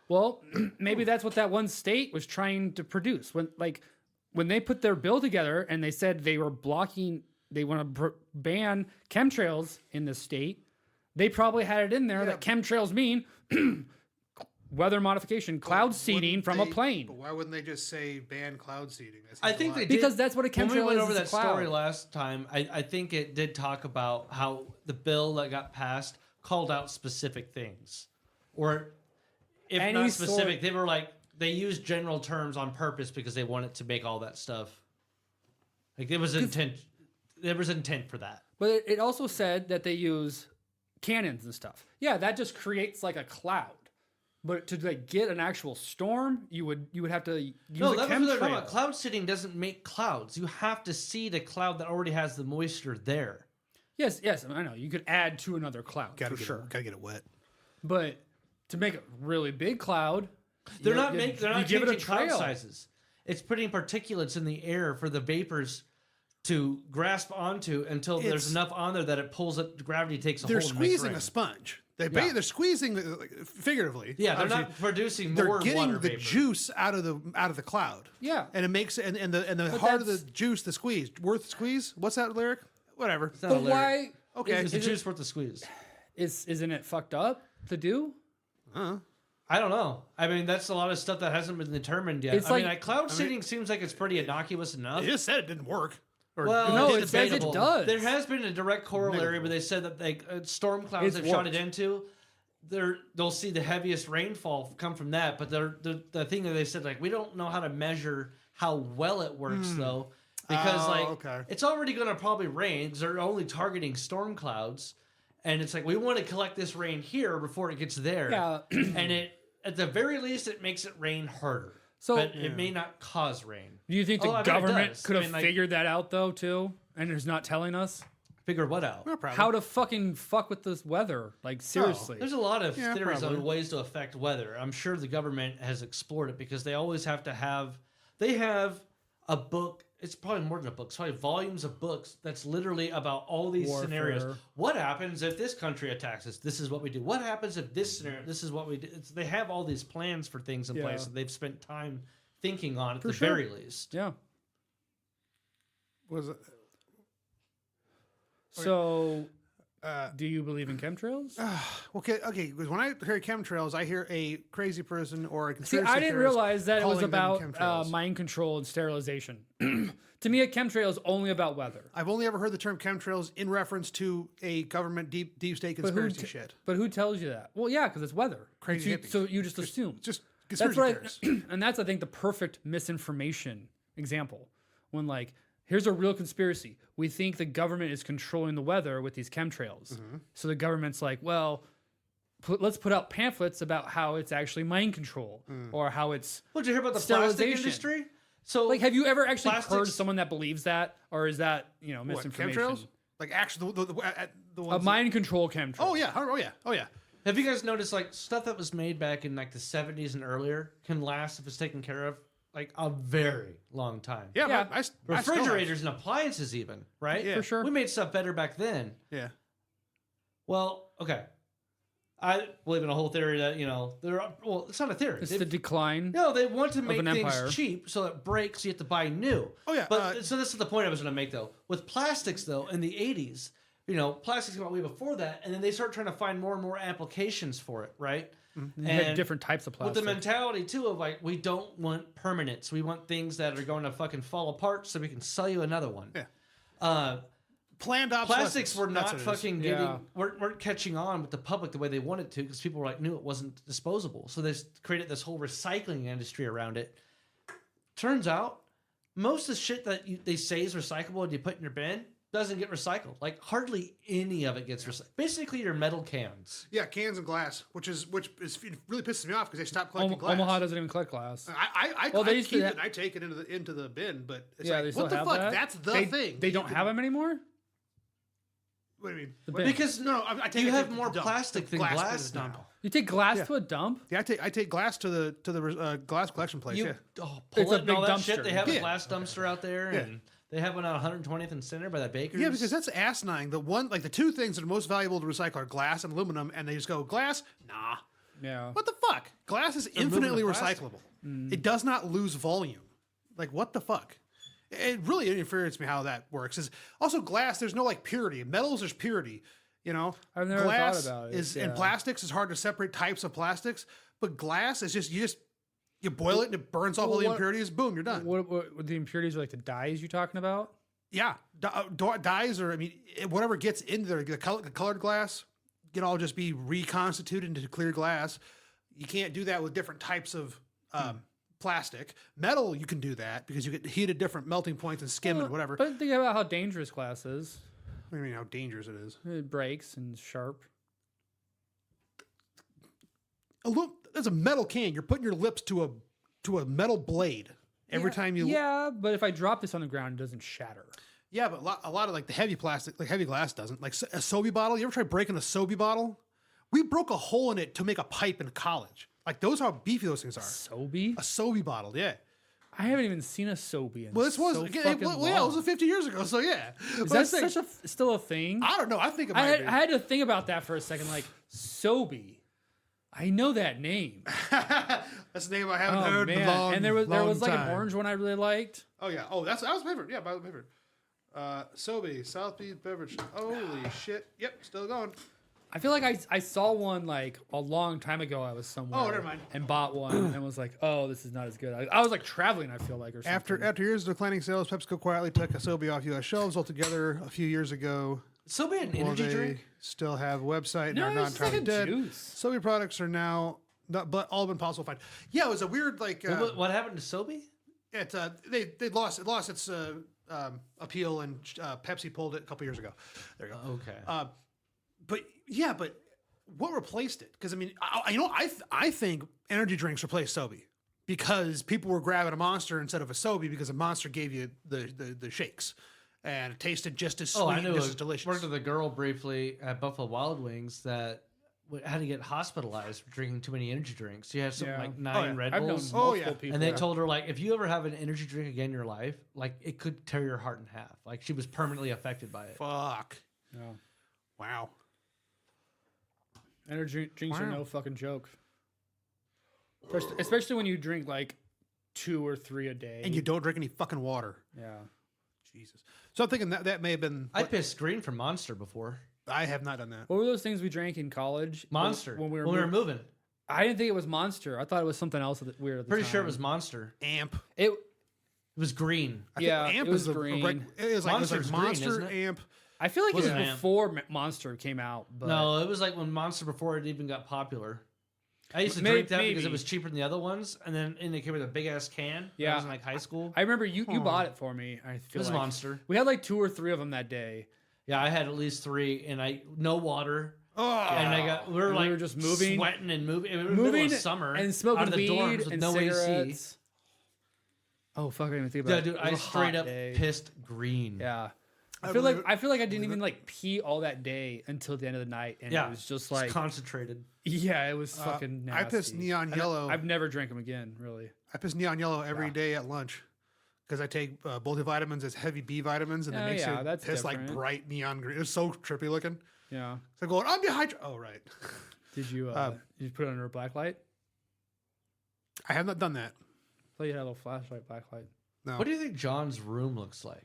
[SPEAKER 1] Well, maybe that's what that one state was trying to produce. When they put their bill together and they said they were blocking, they want to ban chemtrails in the state, they probably had it in there that chemtrails mean weather modification, cloud seeding from a plane.
[SPEAKER 2] But why wouldn't they just say ban cloud seeding? That
[SPEAKER 3] I
[SPEAKER 2] seems
[SPEAKER 3] think
[SPEAKER 2] a
[SPEAKER 3] they
[SPEAKER 2] lot.
[SPEAKER 3] did.
[SPEAKER 1] Because that's what a
[SPEAKER 3] When we
[SPEAKER 1] chemtrail
[SPEAKER 3] went
[SPEAKER 1] is.
[SPEAKER 3] over
[SPEAKER 1] is a
[SPEAKER 3] that story
[SPEAKER 1] cloud.
[SPEAKER 3] last time, I think it did talk about how the bill that got passed called out specific things. Or if
[SPEAKER 1] Any
[SPEAKER 3] not specific,
[SPEAKER 1] sort-
[SPEAKER 3] they were like, they used general terms on purpose because they wanted to make all that stuff. Like there was intent for that.
[SPEAKER 1] But it also said that they use cannons and stuff. Yeah, that just creates like a cloud. But to get an actual storm, you would have to use
[SPEAKER 3] No,
[SPEAKER 1] a
[SPEAKER 3] that's what they're talking
[SPEAKER 1] chemtrail.
[SPEAKER 3] about. Cloud seeding doesn't make clouds. You have to seed a cloud that already has the moisture there.
[SPEAKER 1] Yes, I know. You could add to another cloud
[SPEAKER 2] Gotta
[SPEAKER 1] for
[SPEAKER 2] get
[SPEAKER 1] sure.
[SPEAKER 2] it, gotta get it wet.
[SPEAKER 1] But to make a really big cloud,
[SPEAKER 3] They're
[SPEAKER 1] you
[SPEAKER 3] not
[SPEAKER 1] give it a
[SPEAKER 3] changing cloud
[SPEAKER 1] trail.
[SPEAKER 3] sizes. It's putting particulates in the air for the vapors to grasp onto until there's
[SPEAKER 2] It's-
[SPEAKER 3] enough on there that it pulls it. Gravity takes a
[SPEAKER 2] They're
[SPEAKER 3] hold. and makes
[SPEAKER 2] squeezing
[SPEAKER 3] rain.
[SPEAKER 2] a sponge.
[SPEAKER 3] Yeah.
[SPEAKER 2] They're squeezing figuratively.
[SPEAKER 3] Yeah, they're
[SPEAKER 2] obviously.
[SPEAKER 3] not producing
[SPEAKER 2] They're
[SPEAKER 3] more
[SPEAKER 2] getting
[SPEAKER 3] water
[SPEAKER 2] the
[SPEAKER 3] vapor.
[SPEAKER 2] juice out of the cloud.
[SPEAKER 1] Yeah.
[SPEAKER 2] and it makes and the
[SPEAKER 1] But
[SPEAKER 2] heart of the
[SPEAKER 1] that's-
[SPEAKER 2] juice, the squeeze, worth the squeeze. What's that lyric? Whatever.
[SPEAKER 3] It's not a
[SPEAKER 1] but
[SPEAKER 3] lyric.
[SPEAKER 1] why?
[SPEAKER 2] Okay.
[SPEAKER 3] Is the juice worth the squeeze?
[SPEAKER 1] Isn't it fucked up to do?
[SPEAKER 3] I don't know. I mean, that's a lot of stuff that hasn't been determined yet.
[SPEAKER 1] It's
[SPEAKER 3] I mean,
[SPEAKER 1] like-
[SPEAKER 3] cloud seeding seems like it's pretty innocuous enough.
[SPEAKER 2] They just said it didn't work. Or,
[SPEAKER 3] Well,
[SPEAKER 1] No,
[SPEAKER 3] it's
[SPEAKER 1] it says it
[SPEAKER 3] debatable.
[SPEAKER 1] does.
[SPEAKER 3] There has been a direct corollary where they said that storm clouds
[SPEAKER 1] It's
[SPEAKER 3] they've shot it
[SPEAKER 1] worked.
[SPEAKER 3] into, they'll see the heaviest rainfall come from that. But the thing that they said, like, we don't know how to measure how well it works though, because
[SPEAKER 2] okay.
[SPEAKER 3] it's already going to probably rain because they're only targeting storm clouds, and it's like we want to collect this rain here before it gets there.
[SPEAKER 1] Yeah.
[SPEAKER 3] And it at the very least it makes it rain harder.
[SPEAKER 1] So-
[SPEAKER 3] but it may not cause rain.
[SPEAKER 1] Do you think the
[SPEAKER 3] Oh, I bet it
[SPEAKER 1] government
[SPEAKER 3] does.
[SPEAKER 1] could
[SPEAKER 3] I
[SPEAKER 1] have
[SPEAKER 3] mean, like-
[SPEAKER 1] figured that out though too, and is not telling us
[SPEAKER 3] Figure what out?
[SPEAKER 2] No problem.
[SPEAKER 1] how to fucking fuck with this weather? Like seriously.
[SPEAKER 3] There's a lot of
[SPEAKER 2] Yeah,
[SPEAKER 3] theories
[SPEAKER 2] probably.
[SPEAKER 3] on ways to affect weather. I'm sure the government has explored it because they always have to have. They have a book. It's probably more than a book. It's probably volumes of books that's literally about all these
[SPEAKER 1] Warfare.
[SPEAKER 3] scenarios. What happens if this country attacks us? This is what we do. What happens if this scenario? This is what we do. They have all these plans for things in
[SPEAKER 1] Yeah.
[SPEAKER 3] place that they've spent time thinking on at
[SPEAKER 1] For
[SPEAKER 3] the
[SPEAKER 1] sure.
[SPEAKER 3] very least.
[SPEAKER 1] Yeah.
[SPEAKER 2] Was it?
[SPEAKER 1] So Do you believe in chemtrails?
[SPEAKER 2] Okay, because when I hear chemtrails, I hear a crazy person or a
[SPEAKER 1] See,
[SPEAKER 2] conspiracy
[SPEAKER 1] I didn't
[SPEAKER 2] theorist
[SPEAKER 1] realize that it was
[SPEAKER 2] calling them
[SPEAKER 1] about
[SPEAKER 2] chemtrails.
[SPEAKER 1] mind control and sterilization. To me, a chemtrail is only about weather.
[SPEAKER 2] I've only ever heard the term chemtrails in reference to a government deep state conspiracy shit.
[SPEAKER 1] But who tells you that? Well, yeah, because it's weather.
[SPEAKER 2] Crazy
[SPEAKER 1] It's
[SPEAKER 2] hippies.
[SPEAKER 1] so you just assume.
[SPEAKER 2] Just
[SPEAKER 1] That's
[SPEAKER 2] conspiracy
[SPEAKER 1] what
[SPEAKER 2] theorists.
[SPEAKER 1] and that's I think the perfect misinformation example. When like, here's a real conspiracy. We think the government is controlling the weather with these chemtrails. So the government's like, well, let's put out pamphlets about how it's actually mind control or how it's
[SPEAKER 3] Well, did you hear about the plastic
[SPEAKER 1] sterilization.
[SPEAKER 3] industry? So
[SPEAKER 1] like. Have you ever actually heard
[SPEAKER 3] Plastics-
[SPEAKER 1] someone that believes that, or is that
[SPEAKER 2] What,
[SPEAKER 1] misinformation?
[SPEAKER 2] chemtrails? Like actually the
[SPEAKER 1] A
[SPEAKER 2] ones.
[SPEAKER 1] mind control chemtrail.
[SPEAKER 2] Oh yeah. Oh yeah.
[SPEAKER 3] have you guys noticed like stuff that was made back in like the 70s and earlier can last if it's taken care of like a very long time?
[SPEAKER 2] Yeah.
[SPEAKER 1] Yeah.
[SPEAKER 2] But I still have-
[SPEAKER 3] Refrigerators and appliances even, right?
[SPEAKER 2] Yeah.
[SPEAKER 1] for sure.
[SPEAKER 3] We made stuff better back then.
[SPEAKER 2] Yeah.
[SPEAKER 3] Well, okay. I believe in a whole theory that, well, it's not a theory.
[SPEAKER 1] It's
[SPEAKER 3] They-
[SPEAKER 1] the decline.
[SPEAKER 3] No, they want to make
[SPEAKER 1] an
[SPEAKER 3] things
[SPEAKER 1] empire.
[SPEAKER 3] cheap so it breaks, you have to buy new.
[SPEAKER 2] Oh, yeah,
[SPEAKER 3] But so this is the point I was going to make though. With plastics though, in the 80s, plastics came out way before that, and then they start trying to find more and more applications for it, right?
[SPEAKER 1] You had different types of
[SPEAKER 3] With
[SPEAKER 1] plastic.
[SPEAKER 3] the mentality too of like, we don't want permanence. We want things that are going to fucking fall apart so we can sell you another one.
[SPEAKER 2] Yeah. Planned
[SPEAKER 3] Plastics
[SPEAKER 2] obsolescence.
[SPEAKER 3] were not
[SPEAKER 2] That's what it is.
[SPEAKER 3] fucking
[SPEAKER 1] Yeah.
[SPEAKER 3] weren't catching on with the public the way they wanted to because people were like knew it wasn't disposable. So they created this whole recycling industry around it. Turns out, most of the shit that they say is recyclable and you put in your bin doesn't get recycled. Like hardly any of it gets recycled. Basically, your metal cans.
[SPEAKER 2] Yeah, cans and glass, which is it really pisses me off because they stopped collecting glass.
[SPEAKER 1] Omaha doesn't even collect glass.
[SPEAKER 2] I
[SPEAKER 1] Well, they
[SPEAKER 2] I
[SPEAKER 1] used to
[SPEAKER 2] keep
[SPEAKER 1] ha-
[SPEAKER 2] it. And I take it into the bin, but it's
[SPEAKER 1] Yeah,
[SPEAKER 2] like,
[SPEAKER 1] they still
[SPEAKER 2] what the
[SPEAKER 1] have
[SPEAKER 2] fuck?
[SPEAKER 1] that?
[SPEAKER 2] That's the
[SPEAKER 1] They-
[SPEAKER 2] thing.
[SPEAKER 1] They don't have them anymore.
[SPEAKER 2] What do you mean?
[SPEAKER 1] The bin.
[SPEAKER 3] Because
[SPEAKER 2] No, I take
[SPEAKER 3] you
[SPEAKER 2] it
[SPEAKER 3] have
[SPEAKER 2] to
[SPEAKER 3] more
[SPEAKER 2] the dump.
[SPEAKER 3] plastic
[SPEAKER 2] The
[SPEAKER 3] than
[SPEAKER 2] glass
[SPEAKER 3] glass
[SPEAKER 2] to the dump.
[SPEAKER 3] now.
[SPEAKER 1] You take glass to a dump.
[SPEAKER 2] Yeah, I take glass to the glass collection place.
[SPEAKER 3] You
[SPEAKER 2] Yeah.
[SPEAKER 3] pull
[SPEAKER 1] It's a
[SPEAKER 3] it and all
[SPEAKER 1] big
[SPEAKER 3] that shit.
[SPEAKER 1] dumpster.
[SPEAKER 3] They have a
[SPEAKER 2] Yeah.
[SPEAKER 3] glass dumpster out there,
[SPEAKER 2] Yeah.
[SPEAKER 3] and they have one on 120th and Center by that baker's.
[SPEAKER 2] Yeah, because that's asinine. The two things that are most valuable to recycle are glass and aluminum, and they just go glass. Nah.
[SPEAKER 1] Yeah.
[SPEAKER 2] What the fuck? Glass is infinitely
[SPEAKER 3] aluminum plastic.
[SPEAKER 2] recyclable. It does not lose volume. Like what the fuck? It really infuriates me how that works. Is also glass. There's no like purity. Metals, there's purity.
[SPEAKER 1] I've never
[SPEAKER 2] glass
[SPEAKER 1] thought about it.
[SPEAKER 2] is
[SPEAKER 1] Yeah.
[SPEAKER 2] and plastics is hard to separate types of plastics, but glass is you boil it and it burns off all the
[SPEAKER 1] what-
[SPEAKER 2] impurities. Boom, you're done.
[SPEAKER 1] What the impurities are like the dyes you talking about?
[SPEAKER 2] Yeah, dyes or whatever gets into there, the colored glass can all just be reconstituted into clear glass. You can't do that with different types of plastic. Metal, you can do that because you get heat at different melting points and skim and whatever.
[SPEAKER 1] But think about how dangerous glass is.
[SPEAKER 2] What do you mean how dangerous it is?
[SPEAKER 1] It breaks and sharp.
[SPEAKER 2] That's a metal can. You're putting your lips to a metal blade every time you.
[SPEAKER 1] Yeah, but if I drop this on the ground, it doesn't shatter.
[SPEAKER 2] Yeah, but a lot of like the heavy plastic, like heavy glass doesn't. Like a Sobe bottle. You ever try breaking a Sobe bottle? We broke a hole in it to make a pipe in college. Like those are how beefy those things are.
[SPEAKER 1] Sobe?
[SPEAKER 2] A Sobe bottle, yeah.
[SPEAKER 1] I haven't even seen a Sobe in
[SPEAKER 2] Well, this was
[SPEAKER 1] so
[SPEAKER 2] yeah,
[SPEAKER 1] fucking
[SPEAKER 2] well, yeah, it
[SPEAKER 1] long.
[SPEAKER 2] was 50 years ago, so yeah.
[SPEAKER 1] Is
[SPEAKER 2] But
[SPEAKER 1] that
[SPEAKER 2] I'm saying-
[SPEAKER 1] still a thing?
[SPEAKER 2] I don't know. I think it might
[SPEAKER 1] I
[SPEAKER 2] be.
[SPEAKER 1] had to think about that for a second. Like Sobe, I know that name.
[SPEAKER 2] That's the name I haven't
[SPEAKER 1] Oh
[SPEAKER 2] heard in a
[SPEAKER 1] man!
[SPEAKER 2] long,
[SPEAKER 1] And there was
[SPEAKER 2] long
[SPEAKER 1] like
[SPEAKER 2] time.
[SPEAKER 1] an orange one I really liked.
[SPEAKER 2] Oh yeah. Oh, that was my favorite. Yeah, my favorite. Sobe South Beach beverage. Holy shit! Yep, still going.
[SPEAKER 1] I feel like I saw one like a long time ago. I was somewhere.
[SPEAKER 2] Oh, never mind.
[SPEAKER 1] And bought one and was like, oh, this is not as good. I was like traveling. I feel like or something.
[SPEAKER 2] After years of declining sales, PepsiCo quietly took a Sobe off U.S. shelves altogether a few years ago.
[SPEAKER 3] Sobe an
[SPEAKER 2] While
[SPEAKER 3] energy
[SPEAKER 2] they
[SPEAKER 3] drink?
[SPEAKER 2] still have a website and
[SPEAKER 1] No,
[SPEAKER 2] are not
[SPEAKER 1] it's like a
[SPEAKER 2] entirely dead.
[SPEAKER 1] juice.
[SPEAKER 2] Sobe products are now, but all been possible to find. Yeah, it was a weird like.
[SPEAKER 3] What happened to Sobe?
[SPEAKER 2] They lost its appeal and Pepsi pulled it a couple years ago. There you go.
[SPEAKER 3] Okay.
[SPEAKER 2] But what replaced it? Because I mean, I think energy drinks replaced Sobe because people were grabbing a Monster instead of a Sobe because a Monster gave you the shakes and it tasted just as sweet,
[SPEAKER 3] I
[SPEAKER 2] and
[SPEAKER 3] knew.
[SPEAKER 2] just as
[SPEAKER 3] I
[SPEAKER 2] delicious.
[SPEAKER 3] worked with a girl briefly at Buffalo Wild Wings that had to get hospitalized for drinking too many energy drinks. She had something
[SPEAKER 1] Yeah.
[SPEAKER 3] like 9
[SPEAKER 2] yeah.
[SPEAKER 3] Red
[SPEAKER 1] I've known
[SPEAKER 3] Bulls.
[SPEAKER 1] multiple
[SPEAKER 2] yeah.
[SPEAKER 1] people.
[SPEAKER 3] And they told her, like, if you ever have an energy drink again in your life, like, it could tear your heart in half. Like, she was permanently affected by it.
[SPEAKER 2] Fuck.
[SPEAKER 1] Yeah.
[SPEAKER 2] Wow.
[SPEAKER 1] Energy drinks are
[SPEAKER 2] Wow.
[SPEAKER 1] no fucking joke. Especially when you drink like 2 or 3 a day.
[SPEAKER 2] And you don't drink any fucking water.
[SPEAKER 1] Yeah.
[SPEAKER 2] Jesus. So I'm thinking that may have been.
[SPEAKER 3] I pissed green for Monster before.
[SPEAKER 2] I have not done that.
[SPEAKER 1] What were those things we drank in college?
[SPEAKER 3] Monster.
[SPEAKER 1] When we were
[SPEAKER 3] moving.
[SPEAKER 1] I didn't think it was Monster. I thought it was something else weird at the
[SPEAKER 3] Pretty
[SPEAKER 1] time.
[SPEAKER 3] sure it was Monster.
[SPEAKER 2] Amp.
[SPEAKER 1] It.
[SPEAKER 3] It was green.
[SPEAKER 2] I think
[SPEAKER 1] Yeah,
[SPEAKER 2] Amp
[SPEAKER 1] it was
[SPEAKER 2] is
[SPEAKER 1] green.
[SPEAKER 2] It was like
[SPEAKER 3] Monster's green,
[SPEAKER 2] Monster,
[SPEAKER 3] isn't it?
[SPEAKER 2] Amp.
[SPEAKER 1] I feel like it was
[SPEAKER 3] Wasn't Amp.
[SPEAKER 1] before Monster came out. But
[SPEAKER 3] No, it was like when Monster before it even got popular. I used to
[SPEAKER 1] Maybe-
[SPEAKER 3] drink that because it
[SPEAKER 1] maybe.
[SPEAKER 3] was cheaper than the other ones, and then it came with a big ass can. when I
[SPEAKER 1] Yeah.
[SPEAKER 3] was in like high school.
[SPEAKER 1] I remember you bought it for me. I
[SPEAKER 3] It
[SPEAKER 1] feel
[SPEAKER 3] was
[SPEAKER 1] like
[SPEAKER 3] Monster.
[SPEAKER 1] we had like 2 or 3 of them that day.
[SPEAKER 3] Yeah, I had at least 3, and no water.
[SPEAKER 2] Oh,
[SPEAKER 3] And we were
[SPEAKER 1] And we
[SPEAKER 3] like
[SPEAKER 1] were just moving-
[SPEAKER 3] sweating and moving. It was
[SPEAKER 1] Moving
[SPEAKER 3] middle of summer
[SPEAKER 1] and smoking
[SPEAKER 3] out of the
[SPEAKER 1] weed
[SPEAKER 3] dorms with
[SPEAKER 1] and
[SPEAKER 3] no AC.
[SPEAKER 1] cigarettes. Oh fuck! I didn't even think about
[SPEAKER 3] Yeah,
[SPEAKER 1] it.
[SPEAKER 3] dude,
[SPEAKER 1] It
[SPEAKER 3] I
[SPEAKER 1] was a
[SPEAKER 3] straight
[SPEAKER 1] hot
[SPEAKER 3] up
[SPEAKER 1] day.
[SPEAKER 3] pissed green.
[SPEAKER 1] Yeah. I
[SPEAKER 2] I
[SPEAKER 1] feel like
[SPEAKER 2] believe
[SPEAKER 1] I didn't even like pee all that day until the end of the night, and
[SPEAKER 3] Yeah,
[SPEAKER 1] it was just
[SPEAKER 3] It's
[SPEAKER 1] like
[SPEAKER 3] concentrated.
[SPEAKER 1] yeah, it was fucking nasty.
[SPEAKER 2] I pissed neon
[SPEAKER 1] And
[SPEAKER 2] yellow.
[SPEAKER 1] I've never drank them again, really.
[SPEAKER 2] I piss neon yellow every day at lunch because I take multivitamins as heavy B vitamins, and
[SPEAKER 1] Oh,
[SPEAKER 2] it makes
[SPEAKER 1] yeah,
[SPEAKER 2] you
[SPEAKER 1] that's
[SPEAKER 2] piss like
[SPEAKER 1] different.
[SPEAKER 2] bright neon green. It was so trippy looking.
[SPEAKER 1] Yeah.
[SPEAKER 2] So I'm going, I'm dehydrated. Oh, right.
[SPEAKER 1] Did you put it under a black light?
[SPEAKER 2] I have not done that.
[SPEAKER 1] I thought you had a little flashlight, black light.
[SPEAKER 2] No.
[SPEAKER 3] What do you think John's room looks like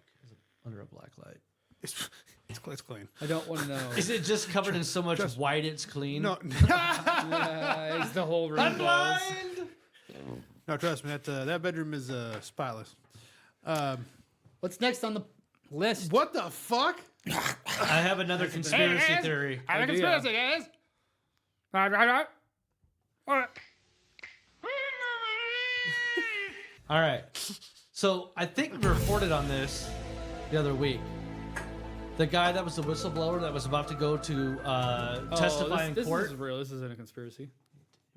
[SPEAKER 3] under a black light?
[SPEAKER 2] It's clean.
[SPEAKER 1] I don't want to know.
[SPEAKER 3] Is it just covered in so much white it's clean?
[SPEAKER 2] No,
[SPEAKER 1] Yeah, it's the whole room.
[SPEAKER 3] I'm
[SPEAKER 1] glows.
[SPEAKER 3] blind.
[SPEAKER 2] no, trust me. That bedroom is spotless.
[SPEAKER 1] What's next on the list?
[SPEAKER 2] What the fuck?
[SPEAKER 3] I have another conspiracy theory.
[SPEAKER 2] I have a
[SPEAKER 1] Oh, yeah.
[SPEAKER 2] conspiracy, guys.
[SPEAKER 3] All right. So I think we reported on this the other week. The guy that was the whistleblower that was about to go to testify in
[SPEAKER 1] this
[SPEAKER 3] court.
[SPEAKER 1] is real. This isn't a conspiracy.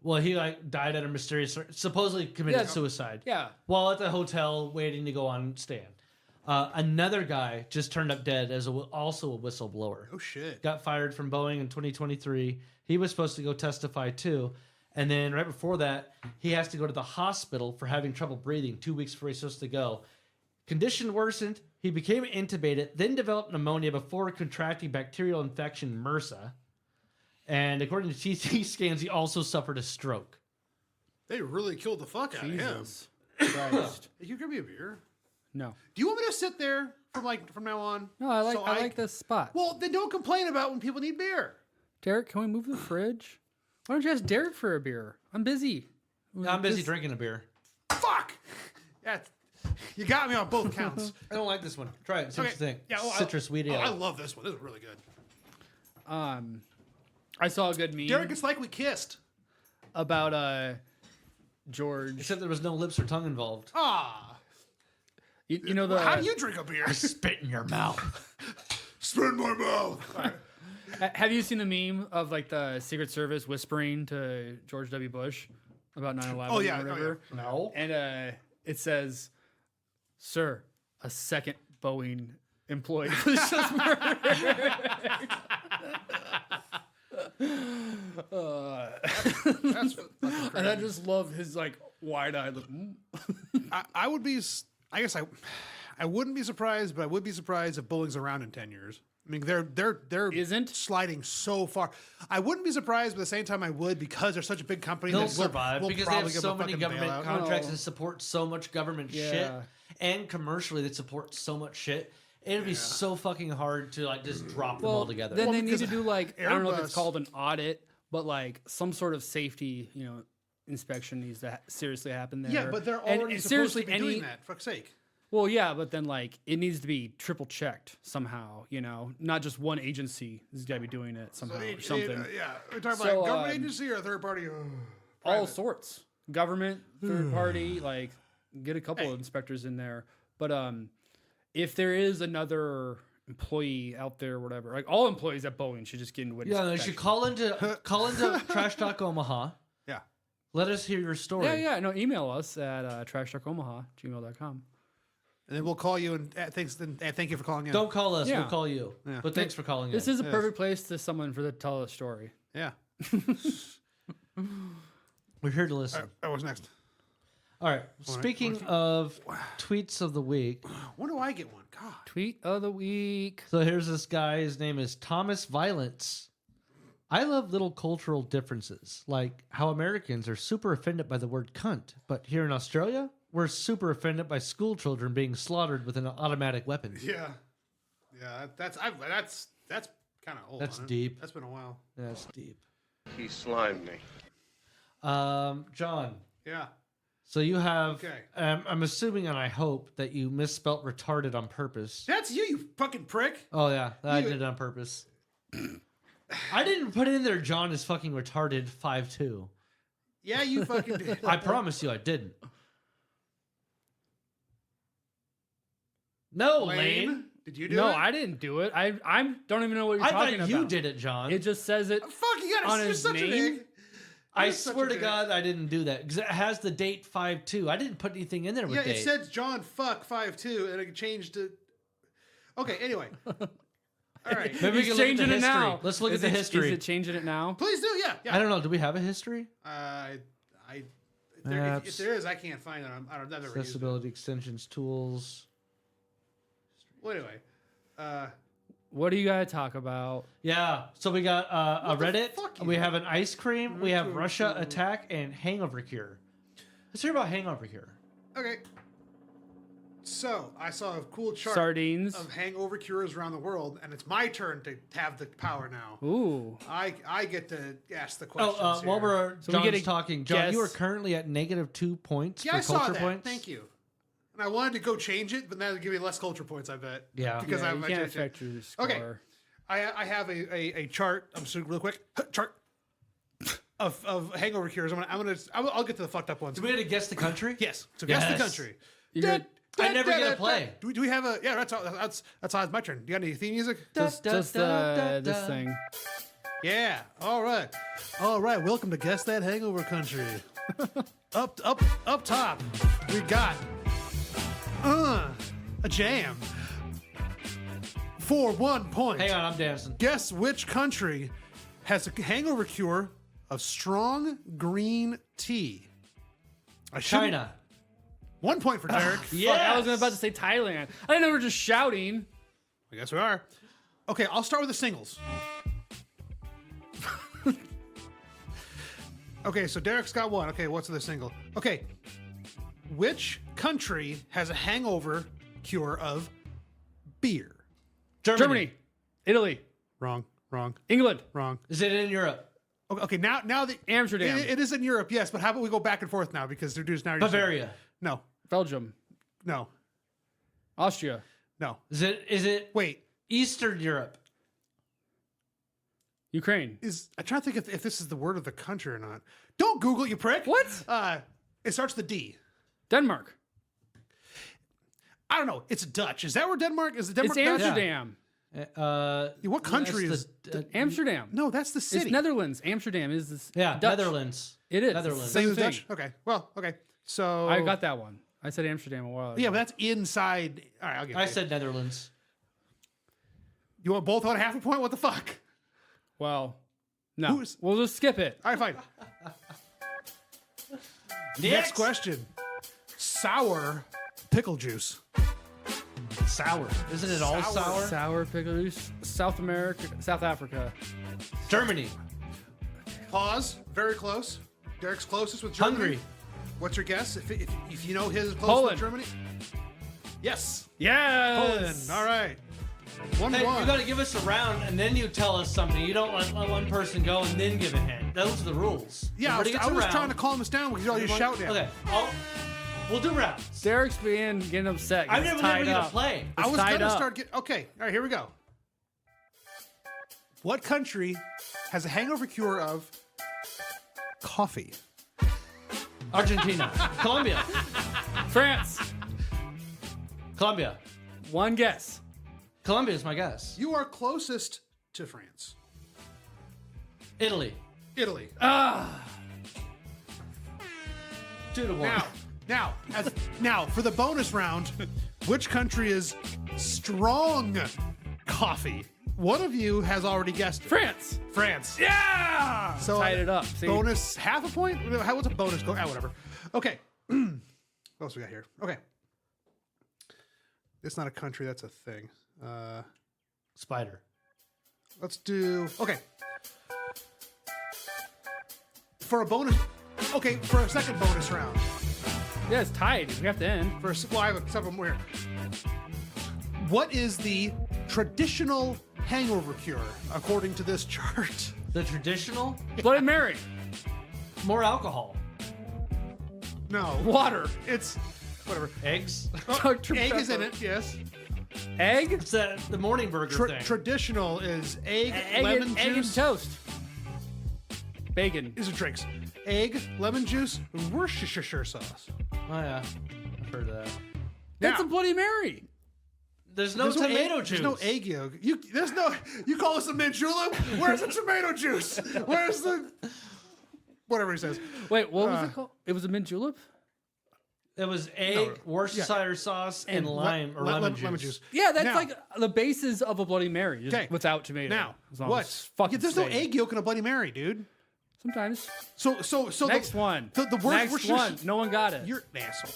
[SPEAKER 3] Well, he died at a mysterious, supposedly committed
[SPEAKER 1] Yeah.
[SPEAKER 3] suicide.
[SPEAKER 1] Yeah.
[SPEAKER 3] While at the hotel waiting to go on stand. Another guy just turned up dead as also a whistleblower.
[SPEAKER 2] Oh shit.
[SPEAKER 3] Got fired from Boeing in 2023. He was supposed to go testify too. And then right before that, he has to go to the hospital for having trouble breathing 2 weeks before he's supposed to go. Condition worsened. He became intubated, then developed pneumonia before contracting bacterial infection MRSA. And according to CT scans, he also suffered a stroke.
[SPEAKER 2] They really killed the fuck out of him.
[SPEAKER 1] Jesus Christ.
[SPEAKER 2] Hey, you grab me a beer?
[SPEAKER 1] No.
[SPEAKER 2] Do you want me to sit there from now on?
[SPEAKER 1] No, I like
[SPEAKER 2] So
[SPEAKER 1] I like this spot.
[SPEAKER 2] Well, then don't complain about when people need beer.
[SPEAKER 1] Derek, can we move the fridge? Why don't you ask Derek for a beer? I'm busy.
[SPEAKER 3] I'm busy
[SPEAKER 1] This-
[SPEAKER 3] drinking a beer.
[SPEAKER 2] Fuck. That's you got me on both counts.
[SPEAKER 3] I don't like this one. Try it. See what you think.
[SPEAKER 2] Yeah, well,
[SPEAKER 3] Citrus wheat ale.
[SPEAKER 2] I love this one. This is really good.
[SPEAKER 1] I saw a good meme
[SPEAKER 2] Derek, it's like we kissed.
[SPEAKER 1] about George.
[SPEAKER 3] Except there was no lips or tongue involved.
[SPEAKER 2] Ah.
[SPEAKER 1] You know the
[SPEAKER 2] How do you drink a beer?
[SPEAKER 3] Spit in your mouth.
[SPEAKER 2] Spit in my mouth.
[SPEAKER 1] have you seen the meme of like the Secret Service whispering to George W. Bush about 9/11
[SPEAKER 2] Oh, yeah,
[SPEAKER 1] or whatever?
[SPEAKER 3] No.
[SPEAKER 1] And it says, "Sir, a second Boeing employee was just murdered."
[SPEAKER 2] That's fucking
[SPEAKER 1] And I just love his like wide-eyed look.
[SPEAKER 2] I would be. I guess I wouldn't be surprised, but I would be surprised if Boeing's around in 10 years. I mean, they're
[SPEAKER 1] Isn't?
[SPEAKER 2] sliding so far. I wouldn't be surprised, but at the same time, I would because they're such a big company.
[SPEAKER 3] They'll
[SPEAKER 2] that we'll-
[SPEAKER 3] survive
[SPEAKER 2] we'll
[SPEAKER 3] because they
[SPEAKER 2] probably
[SPEAKER 3] have
[SPEAKER 2] give
[SPEAKER 3] so
[SPEAKER 2] a
[SPEAKER 3] many
[SPEAKER 2] fucking
[SPEAKER 3] government
[SPEAKER 2] bailout.
[SPEAKER 3] contracts
[SPEAKER 1] Oh.
[SPEAKER 3] and support so much government shit,
[SPEAKER 1] Yeah.
[SPEAKER 3] and commercially they support so much shit. It'd be so fucking hard to like just drop them all together.
[SPEAKER 1] Then
[SPEAKER 2] Well,
[SPEAKER 1] they need
[SPEAKER 2] because
[SPEAKER 1] to do like I don't know if
[SPEAKER 2] Airbus-
[SPEAKER 1] it's called an audit, but like some sort of safety, inspection needs to seriously happen there.
[SPEAKER 2] Yeah, but they're
[SPEAKER 1] And
[SPEAKER 2] already supposed
[SPEAKER 1] seriously
[SPEAKER 2] to be doing that. For fuck's sake.
[SPEAKER 1] Well, yeah, but then like it needs to be triple checked somehow. Not just one agency has got to be doing it somehow or something.
[SPEAKER 2] Yeah, we're talking
[SPEAKER 1] So,
[SPEAKER 2] about government agency or a third party.
[SPEAKER 1] All
[SPEAKER 2] private.
[SPEAKER 1] sorts, government, third party, like get a couple of inspectors in there. But if there is another employee out there, or whatever, like all employees at Boeing should just get in witness.
[SPEAKER 3] yeah, they should
[SPEAKER 1] protection.
[SPEAKER 3] call into Trash Talk Omaha.
[SPEAKER 2] Yeah.
[SPEAKER 3] Let us hear your story.
[SPEAKER 1] Yeah. No, email us at trashtalkomaha@gmail.com.
[SPEAKER 2] And then we'll call you and thank you for calling in.
[SPEAKER 3] Don't call us.
[SPEAKER 1] Yeah.
[SPEAKER 3] We'll call you.
[SPEAKER 2] Yeah.
[SPEAKER 3] But thanks for calling
[SPEAKER 1] This
[SPEAKER 3] in.
[SPEAKER 1] is a perfect place to someone for to tell a story.
[SPEAKER 2] Yeah.
[SPEAKER 3] We're here to listen.
[SPEAKER 2] What's next?
[SPEAKER 3] All right. Speaking of tweets of the week,
[SPEAKER 2] When do I get one? God.
[SPEAKER 1] Tweet of the week.
[SPEAKER 3] so here's this guy. His name is Thomas Violence. I love little cultural differences, like how Americans are super offended by the word cunt, but here in Australia, we're super offended by school children being slaughtered with an automatic weapon.
[SPEAKER 2] Yeah. Yeah. That's kind kind of old.
[SPEAKER 3] That's
[SPEAKER 2] huh?
[SPEAKER 3] deep.
[SPEAKER 2] That's been a while.
[SPEAKER 3] That's deep.
[SPEAKER 4] He slimed me.
[SPEAKER 3] John.
[SPEAKER 2] Yeah.
[SPEAKER 3] So you have.
[SPEAKER 2] Okay.
[SPEAKER 3] I'm assuming, and I hope that you misspelt retarded on purpose.
[SPEAKER 2] That's you fucking prick.
[SPEAKER 3] Oh yeah, I
[SPEAKER 2] You-
[SPEAKER 3] did it on purpose. I didn't put in there. John is fucking retarded. 5'2".
[SPEAKER 2] Yeah, you fucking did.
[SPEAKER 3] I promise you, I didn't. No, Lane.
[SPEAKER 2] Did you do
[SPEAKER 1] No,
[SPEAKER 2] it?
[SPEAKER 1] I didn't do it. I don't even know what you're
[SPEAKER 3] I
[SPEAKER 1] talking
[SPEAKER 3] thought
[SPEAKER 1] about.
[SPEAKER 3] you did it, John.
[SPEAKER 1] It just says it.
[SPEAKER 2] Fuck, you gotta.
[SPEAKER 1] On
[SPEAKER 2] You're
[SPEAKER 1] his
[SPEAKER 2] such a
[SPEAKER 1] name?
[SPEAKER 2] dick.
[SPEAKER 3] I
[SPEAKER 2] You're such
[SPEAKER 3] swear
[SPEAKER 2] a
[SPEAKER 3] to
[SPEAKER 2] dick.
[SPEAKER 3] God, I didn't do that because it has the date 5'2". I didn't put anything in there with
[SPEAKER 2] Yeah,
[SPEAKER 3] date.
[SPEAKER 2] it said John fuck 5'2", and it changed to. Okay, anyway. All right.
[SPEAKER 3] Maybe we
[SPEAKER 1] He's
[SPEAKER 3] can look at the
[SPEAKER 1] changing it
[SPEAKER 3] history.
[SPEAKER 1] now.
[SPEAKER 3] Let's look
[SPEAKER 1] Is
[SPEAKER 3] at the
[SPEAKER 1] it-
[SPEAKER 3] history.
[SPEAKER 1] Is it changing it now?
[SPEAKER 2] Please do, yeah.
[SPEAKER 3] I don't know. Do we have a history?
[SPEAKER 2] If there is, I can't find it. I don't know.
[SPEAKER 3] Accessibility extensions, tools.
[SPEAKER 2] Well, anyway.
[SPEAKER 1] What do you gotta talk about?
[SPEAKER 3] Yeah. So we got a
[SPEAKER 2] What the
[SPEAKER 3] Reddit.
[SPEAKER 2] fuck, you
[SPEAKER 3] We
[SPEAKER 2] know?
[SPEAKER 3] have an ice cream. We have Russia attack and hangover cure. Let's hear about hangover cure.
[SPEAKER 2] Okay. So I saw a cool chart
[SPEAKER 1] Sardines.
[SPEAKER 2] of hangover cures around the world, and it's my turn to have the power now.
[SPEAKER 1] Ooh.
[SPEAKER 2] I get to ask the
[SPEAKER 3] Oh,
[SPEAKER 2] questions.
[SPEAKER 3] while
[SPEAKER 2] here.
[SPEAKER 3] we're
[SPEAKER 1] So we
[SPEAKER 3] John's
[SPEAKER 1] get a
[SPEAKER 3] talking, John,
[SPEAKER 1] guess.
[SPEAKER 3] you are currently at -2 points
[SPEAKER 2] Yeah,
[SPEAKER 3] for
[SPEAKER 2] I saw
[SPEAKER 3] culture
[SPEAKER 2] that.
[SPEAKER 3] points.
[SPEAKER 2] Thank you. And I wanted to go change it, but now they give me less culture points. I bet.
[SPEAKER 3] Yeah.
[SPEAKER 2] Because
[SPEAKER 1] Yeah,
[SPEAKER 2] I
[SPEAKER 1] you can't affect your score.
[SPEAKER 2] Okay. I have a chart. I'm just gonna real quick chart of hangover cures. I'll get to the fucked up ones.
[SPEAKER 3] Do we have to guess the country?
[SPEAKER 2] Yes. So guess the
[SPEAKER 3] Yes.
[SPEAKER 2] country.
[SPEAKER 1] You got-
[SPEAKER 3] I never get to play.
[SPEAKER 2] Do we have a? Yeah, that's how it's my turn. Do you got any theme music?
[SPEAKER 1] Just this thing.
[SPEAKER 2] Yeah. All right. Welcome to Guess That Hangover Country. up top, we got a jam for 1 point.
[SPEAKER 3] Hang on, I'm dancing.
[SPEAKER 2] Guess which country has a hangover cure of strong green tea?
[SPEAKER 3] China.
[SPEAKER 2] 1 point for Derek.
[SPEAKER 1] Fuck, I was about to say Thailand. I didn't know we were just shouting.
[SPEAKER 2] I guess we are. Okay, I'll start with the singles. Okay, so Derek's got one. Okay, what's the single? Okay, which country has a hangover cure of beer?
[SPEAKER 1] Germany. Italy.
[SPEAKER 2] Wrong.
[SPEAKER 1] England.
[SPEAKER 3] Is it in Europe?
[SPEAKER 2] Okay, now the
[SPEAKER 1] Amsterdam.
[SPEAKER 2] It is in Europe, yes, but how about we go back and forth now because they're just now.
[SPEAKER 3] Bavaria.
[SPEAKER 2] No.
[SPEAKER 1] Belgium. Austria.
[SPEAKER 2] No.
[SPEAKER 3] Is it
[SPEAKER 2] Wait.
[SPEAKER 3] Eastern Europe?
[SPEAKER 1] Ukraine.
[SPEAKER 2] I'm trying to think if this is the word of the country or not. Don't Google it, you prick.
[SPEAKER 1] What?
[SPEAKER 2] It starts with a D.
[SPEAKER 1] Denmark.
[SPEAKER 2] I don't know. It's Dutch. Is that where Denmark is? Denmark
[SPEAKER 1] It's
[SPEAKER 2] Dutch?
[SPEAKER 1] Amsterdam.
[SPEAKER 2] What country
[SPEAKER 3] that's
[SPEAKER 2] is?
[SPEAKER 1] Amsterdam.
[SPEAKER 2] No, that's the city.
[SPEAKER 1] It's Netherlands. Amsterdam is this.
[SPEAKER 3] Yeah,
[SPEAKER 1] Dutch.
[SPEAKER 3] Netherlands.
[SPEAKER 1] It is.
[SPEAKER 3] Netherlands.
[SPEAKER 1] Same
[SPEAKER 2] Same
[SPEAKER 1] thing.
[SPEAKER 2] Dutch. Okay. Well, okay. So
[SPEAKER 1] I got that one. I said Amsterdam a while ago.
[SPEAKER 2] Yeah, but that's inside. All right, I'll give it
[SPEAKER 3] I
[SPEAKER 2] to you.
[SPEAKER 3] said Netherlands.
[SPEAKER 2] You want both on half a point? What the fuck?
[SPEAKER 1] Well, no.
[SPEAKER 2] Who's-
[SPEAKER 1] We'll just skip it.
[SPEAKER 2] All right, fine. Next question. Sour pickle juice.
[SPEAKER 3] Sour. Isn't it all sour?
[SPEAKER 1] Sour pickle juice. South America. South Africa.
[SPEAKER 3] Germany.
[SPEAKER 2] Pause. Very close. Derek's closest with Germany.
[SPEAKER 3] Hungary.
[SPEAKER 2] What's your guess? If you know his close
[SPEAKER 1] Poland.
[SPEAKER 2] with Germany. Yes.
[SPEAKER 1] Yes.
[SPEAKER 2] Poland. All right. 1-1.
[SPEAKER 3] Hey, you got to give us a round and then you tell us something. You don't let one person go and then give a hint. Those are the rules.
[SPEAKER 2] Yeah, I
[SPEAKER 3] Everybody
[SPEAKER 2] was
[SPEAKER 3] gets a round.
[SPEAKER 2] trying to calm us down because you're all just shouting at me.
[SPEAKER 3] Okay, we'll do rounds.
[SPEAKER 1] Derek's getting upset.
[SPEAKER 3] I'm
[SPEAKER 1] It's
[SPEAKER 3] never
[SPEAKER 1] tied
[SPEAKER 3] going to
[SPEAKER 1] up.
[SPEAKER 3] play.
[SPEAKER 2] I was
[SPEAKER 1] tied
[SPEAKER 2] gonna
[SPEAKER 1] up.
[SPEAKER 2] start. Okay, all right, here we go. What country has a hangover cure of coffee?
[SPEAKER 3] Argentina. Colombia.
[SPEAKER 1] France.
[SPEAKER 3] Colombia.
[SPEAKER 1] One guess.
[SPEAKER 3] Colombia is my guess.
[SPEAKER 2] You are closest to France.
[SPEAKER 3] Italy.
[SPEAKER 2] Italy.
[SPEAKER 3] 2-1.
[SPEAKER 2] Now, for the bonus round, which country is strong coffee? One of you has already guessed it.
[SPEAKER 1] France.
[SPEAKER 2] France.
[SPEAKER 1] Yeah.
[SPEAKER 2] So
[SPEAKER 1] tied it up. See?
[SPEAKER 2] Bonus half a point? What's a bonus go? Whatever. Okay. What else we got here? Okay. It's not a country, that's a thing.
[SPEAKER 3] Spider.
[SPEAKER 2] Let's do. Okay. For a second bonus round.
[SPEAKER 1] Yeah, it's tied. We have to end.
[SPEAKER 2] Well, I have several more here. What is the traditional hangover cure, according to this chart?
[SPEAKER 3] The traditional,
[SPEAKER 1] Bloody Mary.
[SPEAKER 3] more alcohol,
[SPEAKER 2] No.
[SPEAKER 1] Water.
[SPEAKER 2] It's whatever.
[SPEAKER 3] eggs.
[SPEAKER 1] Dr.
[SPEAKER 2] Egg is in
[SPEAKER 1] Pepper.
[SPEAKER 2] it, yes.
[SPEAKER 1] Egg?
[SPEAKER 3] It's the morning burger thing.
[SPEAKER 2] Traditional is egg,
[SPEAKER 1] Egg,
[SPEAKER 2] lemon
[SPEAKER 1] and, egg and
[SPEAKER 2] juice.
[SPEAKER 1] toast. Bacon.
[SPEAKER 2] These are drinks. Egg, lemon juice, Worcestershire sauce.
[SPEAKER 3] Oh yeah, I've heard of that.
[SPEAKER 1] That's
[SPEAKER 2] Now-
[SPEAKER 1] a Bloody Mary.
[SPEAKER 3] There's no tomato
[SPEAKER 2] egg,
[SPEAKER 3] juice.
[SPEAKER 2] There's no egg yolk. You call this a mint julep? Where's the tomato juice? Where's the whatever he says?
[SPEAKER 1] Wait, what was it called? It was a mint julep?
[SPEAKER 3] It was egg, Worcestershire sauce, and lime or lemon juice.
[SPEAKER 1] Yeah, that's
[SPEAKER 2] Now-
[SPEAKER 1] like the basis of a Bloody Mary, just
[SPEAKER 2] Okay.
[SPEAKER 1] without tomato.
[SPEAKER 2] Now,
[SPEAKER 1] as long as
[SPEAKER 2] what?
[SPEAKER 1] it's fucking
[SPEAKER 2] Yeah, there's no
[SPEAKER 1] safe.
[SPEAKER 2] egg yolk in a Bloody Mary, dude.
[SPEAKER 1] Sometimes.
[SPEAKER 2] So
[SPEAKER 1] Next one.
[SPEAKER 2] The word
[SPEAKER 1] Next
[SPEAKER 2] Worcestershire-
[SPEAKER 1] one. No one got it.
[SPEAKER 2] You're an asshole.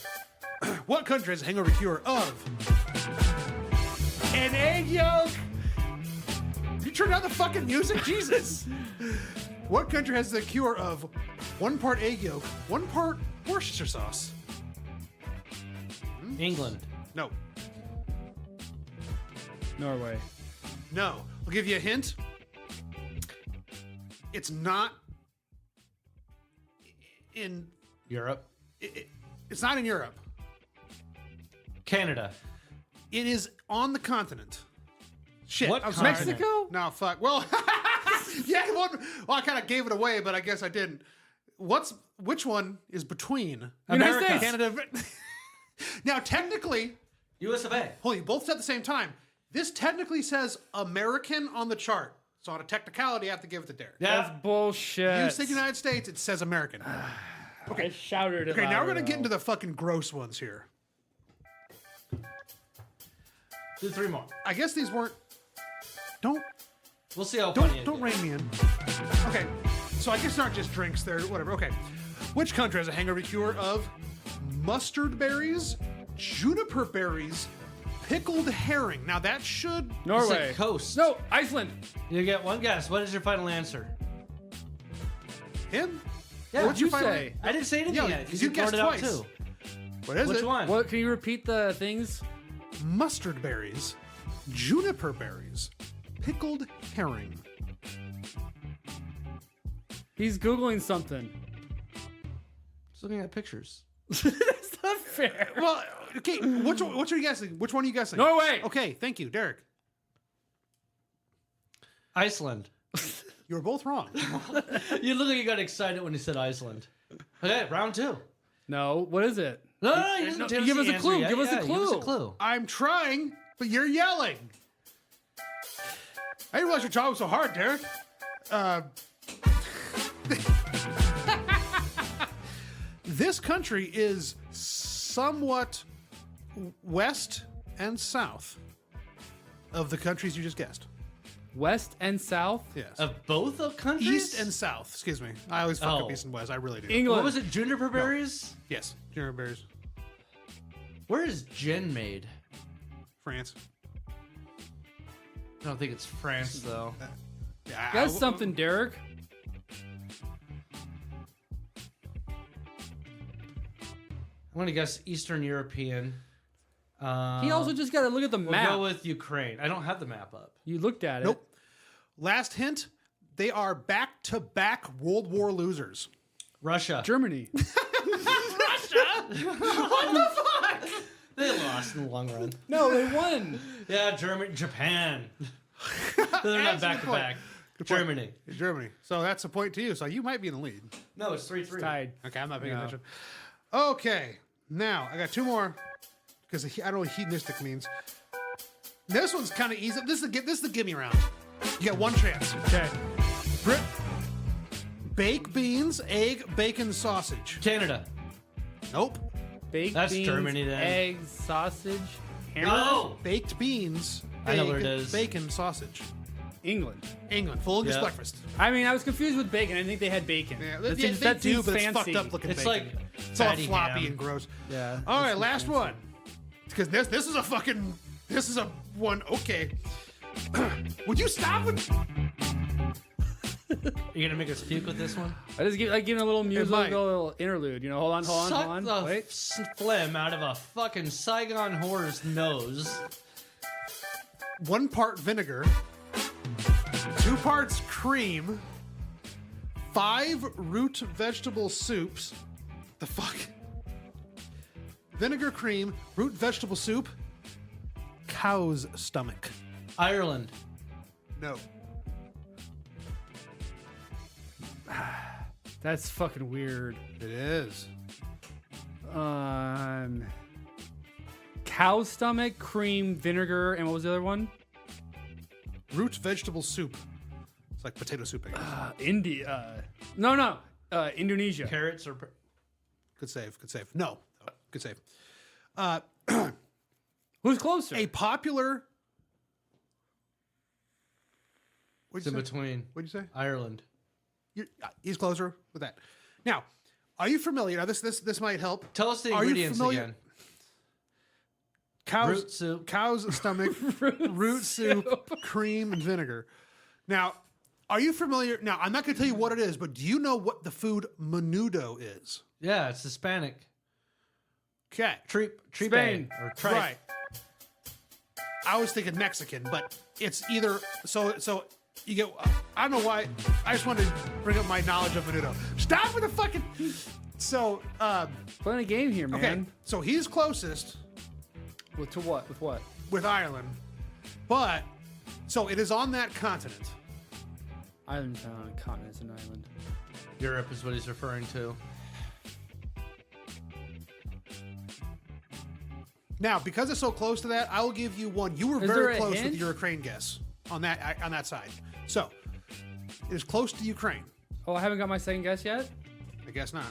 [SPEAKER 2] What country has a hangover cure of an egg yolk? You turned down the fucking music, Jesus. What country has the cure of 1 part egg yolk, 1 part Worcestershire sauce?
[SPEAKER 3] England.
[SPEAKER 2] No.
[SPEAKER 1] Norway.
[SPEAKER 2] No. I'll give you a hint. It's not in.
[SPEAKER 3] Europe.
[SPEAKER 2] It's not in Europe.
[SPEAKER 3] Canada.
[SPEAKER 2] It is on the continent. Shit.
[SPEAKER 3] What
[SPEAKER 2] I'm sorry.
[SPEAKER 3] continent?
[SPEAKER 1] Mexico?
[SPEAKER 2] No, fuck. Well, yeah. Well, I kind of gave it away, but I guess I didn't. Which one is between
[SPEAKER 1] United
[SPEAKER 3] America.
[SPEAKER 1] States.
[SPEAKER 2] Canada? Now, technically,
[SPEAKER 3] US of A.
[SPEAKER 2] hold on, you both said at the same time. This technically says American on the chart. So on a technicality, I have to give it to Derek.
[SPEAKER 3] Yeah.
[SPEAKER 1] That's bullshit.
[SPEAKER 2] You said United States, it says American.
[SPEAKER 1] I shouted it.
[SPEAKER 2] Okay, now we're
[SPEAKER 1] louder,
[SPEAKER 2] gonna get
[SPEAKER 1] though.
[SPEAKER 2] into the fucking gross ones here.
[SPEAKER 3] Do 3 more.
[SPEAKER 2] I guess these weren't. Don't
[SPEAKER 3] We'll see how funny it
[SPEAKER 2] don't
[SPEAKER 3] gets.
[SPEAKER 2] rein me in. Okay, so I guess not just drinks. They're whatever. Okay, which country has a hangover cure of mustard berries, juniper berries, pickled herring? Now that should.
[SPEAKER 1] Norway.
[SPEAKER 3] It's a coast.
[SPEAKER 1] No, Iceland.
[SPEAKER 3] You get one guess. What is your final answer?
[SPEAKER 2] Him?
[SPEAKER 3] Yeah,
[SPEAKER 2] What's your
[SPEAKER 1] you
[SPEAKER 2] final?
[SPEAKER 1] say?
[SPEAKER 3] I didn't say anything
[SPEAKER 2] Yeah,
[SPEAKER 3] yet. 'cause
[SPEAKER 2] you
[SPEAKER 3] you
[SPEAKER 2] guessed
[SPEAKER 3] blurted it out
[SPEAKER 2] twice.
[SPEAKER 3] too.
[SPEAKER 2] What is
[SPEAKER 3] Which
[SPEAKER 2] it?
[SPEAKER 3] one?
[SPEAKER 1] What? Can you repeat the things?
[SPEAKER 2] Mustard berries, juniper berries, pickled herring.
[SPEAKER 1] He's googling something.
[SPEAKER 3] Just looking at pictures.
[SPEAKER 1] That's not fair.
[SPEAKER 2] Well, okay. Which are you guessing? Which one are you guessing?
[SPEAKER 1] Norway.
[SPEAKER 2] Okay, thank you, Derek.
[SPEAKER 3] Iceland.
[SPEAKER 2] You were both wrong.
[SPEAKER 3] You look like you got excited when you said Iceland. Okay, round 2.
[SPEAKER 1] No. What is it?
[SPEAKER 3] No, you
[SPEAKER 1] No,
[SPEAKER 3] didn't
[SPEAKER 1] give us
[SPEAKER 3] the
[SPEAKER 1] a clue.
[SPEAKER 3] answer yet.
[SPEAKER 1] Give us a
[SPEAKER 3] Yeah, Give us a
[SPEAKER 1] clue.
[SPEAKER 3] clue.
[SPEAKER 2] I'm trying, but you're yelling. I didn't realize your job was so hard, Derek. This country is somewhat west and south of the countries you just guessed.
[SPEAKER 1] West and South.
[SPEAKER 2] Yes.
[SPEAKER 3] Of both of countries?
[SPEAKER 2] East and south. Excuse me. I always fuck
[SPEAKER 3] Oh.
[SPEAKER 2] up east and west. I really do.
[SPEAKER 1] England.
[SPEAKER 3] What was it? Juniper berries?
[SPEAKER 2] Yes. Juniper berries.
[SPEAKER 3] Where is gin made?
[SPEAKER 2] France.
[SPEAKER 3] I don't think it's France though.
[SPEAKER 2] Yeah.
[SPEAKER 1] Guess something, Derek.
[SPEAKER 3] I'm gonna guess Eastern European.
[SPEAKER 1] He also just got to look at the
[SPEAKER 3] We'll
[SPEAKER 1] map.
[SPEAKER 3] go with Ukraine. I don't have the map up.
[SPEAKER 1] You looked at it.
[SPEAKER 2] Nope. Last hint. They are back-to-back World War losers.
[SPEAKER 3] Russia.
[SPEAKER 1] Germany.
[SPEAKER 3] They lost in the long run.
[SPEAKER 1] No, they won.
[SPEAKER 3] Yeah, Germany, Japan. They're not back to back. Germany.
[SPEAKER 2] Germany. So that's a point to you. So you might be in the lead.
[SPEAKER 3] No, it's 3-3.
[SPEAKER 1] Tied.
[SPEAKER 2] Okay, I'm not paying
[SPEAKER 1] No.
[SPEAKER 2] attention. Okay, now I got 2 more because I don't know what hedonistic means. This one's kind of easy. This is the gimme round. You got 1 chance.
[SPEAKER 1] Okay.
[SPEAKER 2] Baked beans, egg, bacon, sausage.
[SPEAKER 3] Canada.
[SPEAKER 2] Nope.
[SPEAKER 1] Baked
[SPEAKER 3] That's
[SPEAKER 1] beans,
[SPEAKER 3] Germany then.
[SPEAKER 1] eggs, sausage, hammer.
[SPEAKER 3] No!
[SPEAKER 2] Baked beans,
[SPEAKER 3] I know
[SPEAKER 2] egg,
[SPEAKER 3] where it is.
[SPEAKER 2] bacon, sausage.
[SPEAKER 1] England.
[SPEAKER 2] England, full English
[SPEAKER 3] Yeah.
[SPEAKER 2] breakfast.
[SPEAKER 1] I mean, I was confused with bacon. I didn't think they had bacon.
[SPEAKER 2] Yeah,
[SPEAKER 1] That
[SPEAKER 2] they
[SPEAKER 1] seems,
[SPEAKER 2] do,
[SPEAKER 1] that seems
[SPEAKER 2] but
[SPEAKER 1] fancy.
[SPEAKER 2] it's fucked up looking
[SPEAKER 3] It's
[SPEAKER 2] bacon.
[SPEAKER 3] like
[SPEAKER 2] It's all
[SPEAKER 3] fatty
[SPEAKER 2] floppy
[SPEAKER 3] ham.
[SPEAKER 2] and gross.
[SPEAKER 1] Yeah.
[SPEAKER 2] All
[SPEAKER 1] that
[SPEAKER 2] right,
[SPEAKER 1] seems
[SPEAKER 2] last
[SPEAKER 1] fancy.
[SPEAKER 2] one. Because this is a fucking one. Okay. Would you stop with?
[SPEAKER 3] You gonna make us puke with this one?
[SPEAKER 1] I just give a little music,
[SPEAKER 2] might.
[SPEAKER 1] a little interlude. You know, hold on.
[SPEAKER 3] Suck the
[SPEAKER 1] Wait.
[SPEAKER 3] phlegm out of a fucking Saigon whore's nose.
[SPEAKER 2] 1 part vinegar, parts cream, 5 root vegetable soups. The fuck? Vinegar cream, root vegetable soup, cow's stomach.
[SPEAKER 3] Ireland.
[SPEAKER 2] No.
[SPEAKER 1] That's fucking weird.
[SPEAKER 2] It is.
[SPEAKER 1] Cow's stomach, cream, vinegar, and what was the other one?
[SPEAKER 2] Root vegetable soup. It's like potato soup, I guess.
[SPEAKER 1] India. Indonesia.
[SPEAKER 3] Carrots or...
[SPEAKER 2] Good save. Good save. No. Good save.
[SPEAKER 1] Who's closer?
[SPEAKER 2] A popular...
[SPEAKER 3] It's
[SPEAKER 2] What'd
[SPEAKER 3] in
[SPEAKER 2] you say?
[SPEAKER 3] between.
[SPEAKER 2] What'd you say?
[SPEAKER 3] Ireland.
[SPEAKER 2] He's closer with that. Now, are you familiar? Now, this might help.
[SPEAKER 3] Tell us the
[SPEAKER 2] Are you
[SPEAKER 3] ingredients
[SPEAKER 2] familiar-
[SPEAKER 3] again.
[SPEAKER 2] Cow's
[SPEAKER 3] Root soup.
[SPEAKER 2] Cow's stomach, root soup, cream, and vinegar. Now, are you familiar? Now, I'm not going to tell you what it is, but do you know what the food menudo is?
[SPEAKER 3] Yeah, it's Hispanic.
[SPEAKER 2] Okay.
[SPEAKER 3] Spain. Or tripe.
[SPEAKER 2] Right. I was thinking Mexican, but it's either so you get. I don't know why. I just wanted to bring up my knowledge of menudo. Stop with the fucking. So
[SPEAKER 1] Playing a game here, man.
[SPEAKER 2] okay. So he's closest
[SPEAKER 1] To what? With what?
[SPEAKER 2] with Ireland, but so it is on that continent.
[SPEAKER 1] Island's not on a continent, it's an island.
[SPEAKER 3] Europe is what he's referring to.
[SPEAKER 2] Now, because it's so close to that, I will give you one. You were
[SPEAKER 1] Is there
[SPEAKER 2] very
[SPEAKER 1] a
[SPEAKER 2] close
[SPEAKER 1] hint?
[SPEAKER 2] with your Ukraine guess on that side. So it is close to Ukraine.
[SPEAKER 1] Oh, I haven't got my second guess yet?
[SPEAKER 2] I guess not.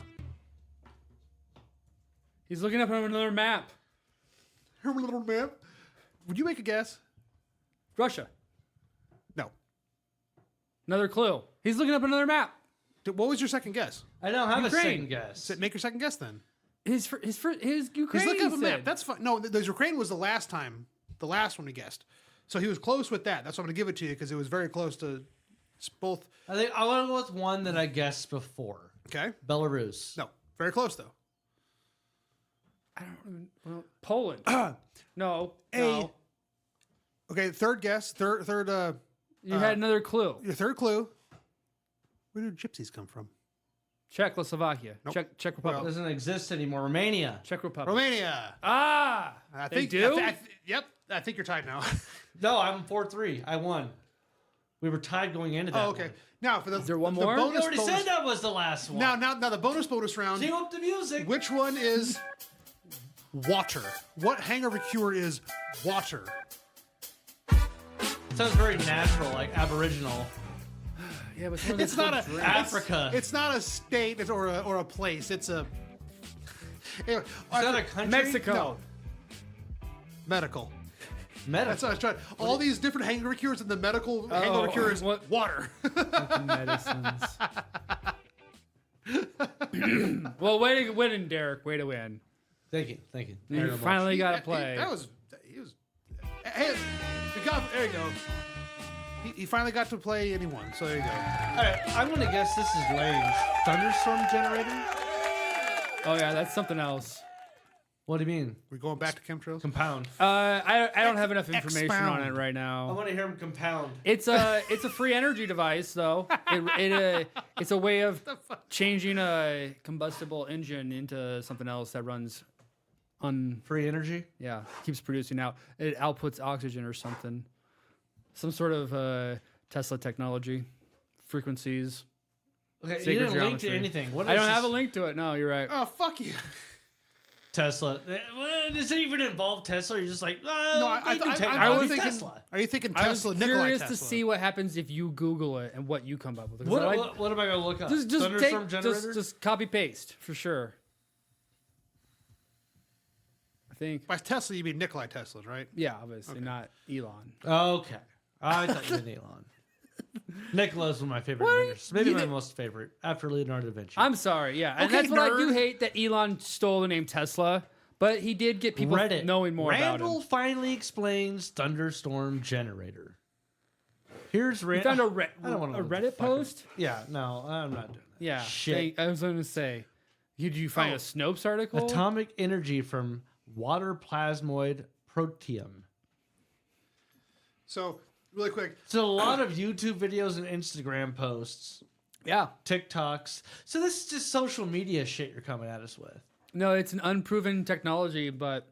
[SPEAKER 1] He's looking up on another map.
[SPEAKER 2] Her little map. Would you make a guess?
[SPEAKER 1] Russia.
[SPEAKER 2] No.
[SPEAKER 1] Another clue. He's looking up another map.
[SPEAKER 2] What was your second guess?
[SPEAKER 3] I don't have
[SPEAKER 1] Ukraine.
[SPEAKER 3] a second guess.
[SPEAKER 2] Make your second guess then.
[SPEAKER 1] His Ukraine.
[SPEAKER 2] He's looking up a
[SPEAKER 1] he
[SPEAKER 2] map.
[SPEAKER 1] said.
[SPEAKER 2] That's fine. No, the Ukraine was the last one he guessed. So he was close with that. That's why I'm going to give it to you because it was very close to both.
[SPEAKER 3] I think I want to go with one that I guessed before.
[SPEAKER 2] Okay.
[SPEAKER 3] Belarus.
[SPEAKER 2] No, very close though.
[SPEAKER 1] I don't even. Well, Poland. No.
[SPEAKER 2] Okay, third guess. Third.
[SPEAKER 1] You had another clue.
[SPEAKER 2] Your third clue. Where do gypsies come from?
[SPEAKER 1] Czechoslovakia.
[SPEAKER 2] Nope.
[SPEAKER 1] Czech Republic.
[SPEAKER 3] Doesn't exist anymore. Romania.
[SPEAKER 1] Czech Republic.
[SPEAKER 2] Romania.
[SPEAKER 1] Ah. They do?
[SPEAKER 2] Yep. I think you're tied now.
[SPEAKER 3] No, I'm 4-3. I won. We were tied going into that.
[SPEAKER 2] Oh, okay.
[SPEAKER 3] one.
[SPEAKER 2] Now for the
[SPEAKER 1] Is there one
[SPEAKER 2] the
[SPEAKER 1] more?
[SPEAKER 3] You
[SPEAKER 2] bonus,
[SPEAKER 3] already said that was the last one.
[SPEAKER 2] Now the bonus round.
[SPEAKER 3] Cue up the music.
[SPEAKER 2] Which one is water? What hangover cure is water?
[SPEAKER 3] Sounds very natural, like Aboriginal.
[SPEAKER 1] Yeah, but
[SPEAKER 2] It's not a
[SPEAKER 3] Africa.
[SPEAKER 2] It's not a state or a place. It's a. Anyway,
[SPEAKER 3] Is that a country?
[SPEAKER 1] Mexico.
[SPEAKER 2] No. Medical.
[SPEAKER 3] Medical.
[SPEAKER 2] That's what I was trying. All these different hangover cures and the medical hangover cure is
[SPEAKER 1] what-
[SPEAKER 2] water.
[SPEAKER 1] medicines. Well, way to win, Derek. Way to win.
[SPEAKER 3] Thank you. Thank you.
[SPEAKER 1] You
[SPEAKER 3] Very much.
[SPEAKER 1] finally got to play.
[SPEAKER 2] He was. Hey, there you go. He finally got to play anyone. So there you go.
[SPEAKER 3] All right, I'm going to guess this is Lange. Thunderstorm generator?
[SPEAKER 1] Oh yeah, that's something else.
[SPEAKER 3] What do you mean?
[SPEAKER 2] We're going back to chemtrails.
[SPEAKER 3] Compound.
[SPEAKER 1] I don't have enough information on
[SPEAKER 2] Expound.
[SPEAKER 1] it right
[SPEAKER 3] I
[SPEAKER 1] now.
[SPEAKER 3] want to hear him compound.
[SPEAKER 1] It's a free energy device though. It's a way of changing a combustible engine into something else that runs
[SPEAKER 3] Free energy?
[SPEAKER 1] keeps producing out. It outputs oxygen or something. Some sort of Tesla technology, frequencies.
[SPEAKER 3] Okay,
[SPEAKER 1] Sacred
[SPEAKER 3] you didn't link
[SPEAKER 1] geometry.
[SPEAKER 3] to anything. What
[SPEAKER 1] I
[SPEAKER 3] is
[SPEAKER 1] don't have a
[SPEAKER 3] this?
[SPEAKER 1] link to it. No, you're right.
[SPEAKER 2] Oh fuck you!
[SPEAKER 3] Tesla. Does it even involve Tesla? Or you're just like,
[SPEAKER 2] No,
[SPEAKER 3] I
[SPEAKER 2] I
[SPEAKER 3] technology
[SPEAKER 2] was thinking.
[SPEAKER 3] Tesla.
[SPEAKER 2] Are you thinking
[SPEAKER 1] I was
[SPEAKER 2] Tesla? Nikolai
[SPEAKER 1] curious
[SPEAKER 2] Tesla.
[SPEAKER 1] to see what happens if you Google it and what you come up with. 'Cause I like-
[SPEAKER 3] What am I going to look up?
[SPEAKER 1] just
[SPEAKER 3] Thunderstorm
[SPEAKER 1] take,
[SPEAKER 3] generator?
[SPEAKER 1] just copy paste for sure. I think.
[SPEAKER 2] By Tesla, you mean Nikolai Tesla, right?
[SPEAKER 1] Yeah, obviously not Elon.
[SPEAKER 3] Okay. I thought you meant Elon. Nikola's one of my favorite inventors. Maybe
[SPEAKER 1] You
[SPEAKER 3] my
[SPEAKER 1] did-
[SPEAKER 3] most favorite after Leonardo da Vinci.
[SPEAKER 1] I'm sorry, yeah, and
[SPEAKER 2] Okay,
[SPEAKER 1] that's what I do
[SPEAKER 2] nerd.
[SPEAKER 1] hate that Elon stole the name Tesla, but he did get people
[SPEAKER 3] Reddit.
[SPEAKER 1] knowing more
[SPEAKER 3] Randall
[SPEAKER 1] about him.
[SPEAKER 3] finally explains thunderstorm generator. Here's
[SPEAKER 1] You
[SPEAKER 3] Randall.
[SPEAKER 1] found a,
[SPEAKER 3] I don't wanna
[SPEAKER 1] a
[SPEAKER 3] look the
[SPEAKER 1] Reddit
[SPEAKER 3] fucking-
[SPEAKER 1] post?
[SPEAKER 3] Yeah, no, I'm not doing that.
[SPEAKER 1] Yeah,
[SPEAKER 3] Shit.
[SPEAKER 1] I was going to say, did you find
[SPEAKER 2] Oh.
[SPEAKER 1] a Snopes article?
[SPEAKER 3] Atomic energy from water plasmoid proteum.
[SPEAKER 2] So really quick.
[SPEAKER 3] So a lot of YouTube videos and Instagram posts,
[SPEAKER 1] Yeah.
[SPEAKER 3] TikToks. So this is just social media shit you're coming at us with.
[SPEAKER 1] No, it's an unproven technology, but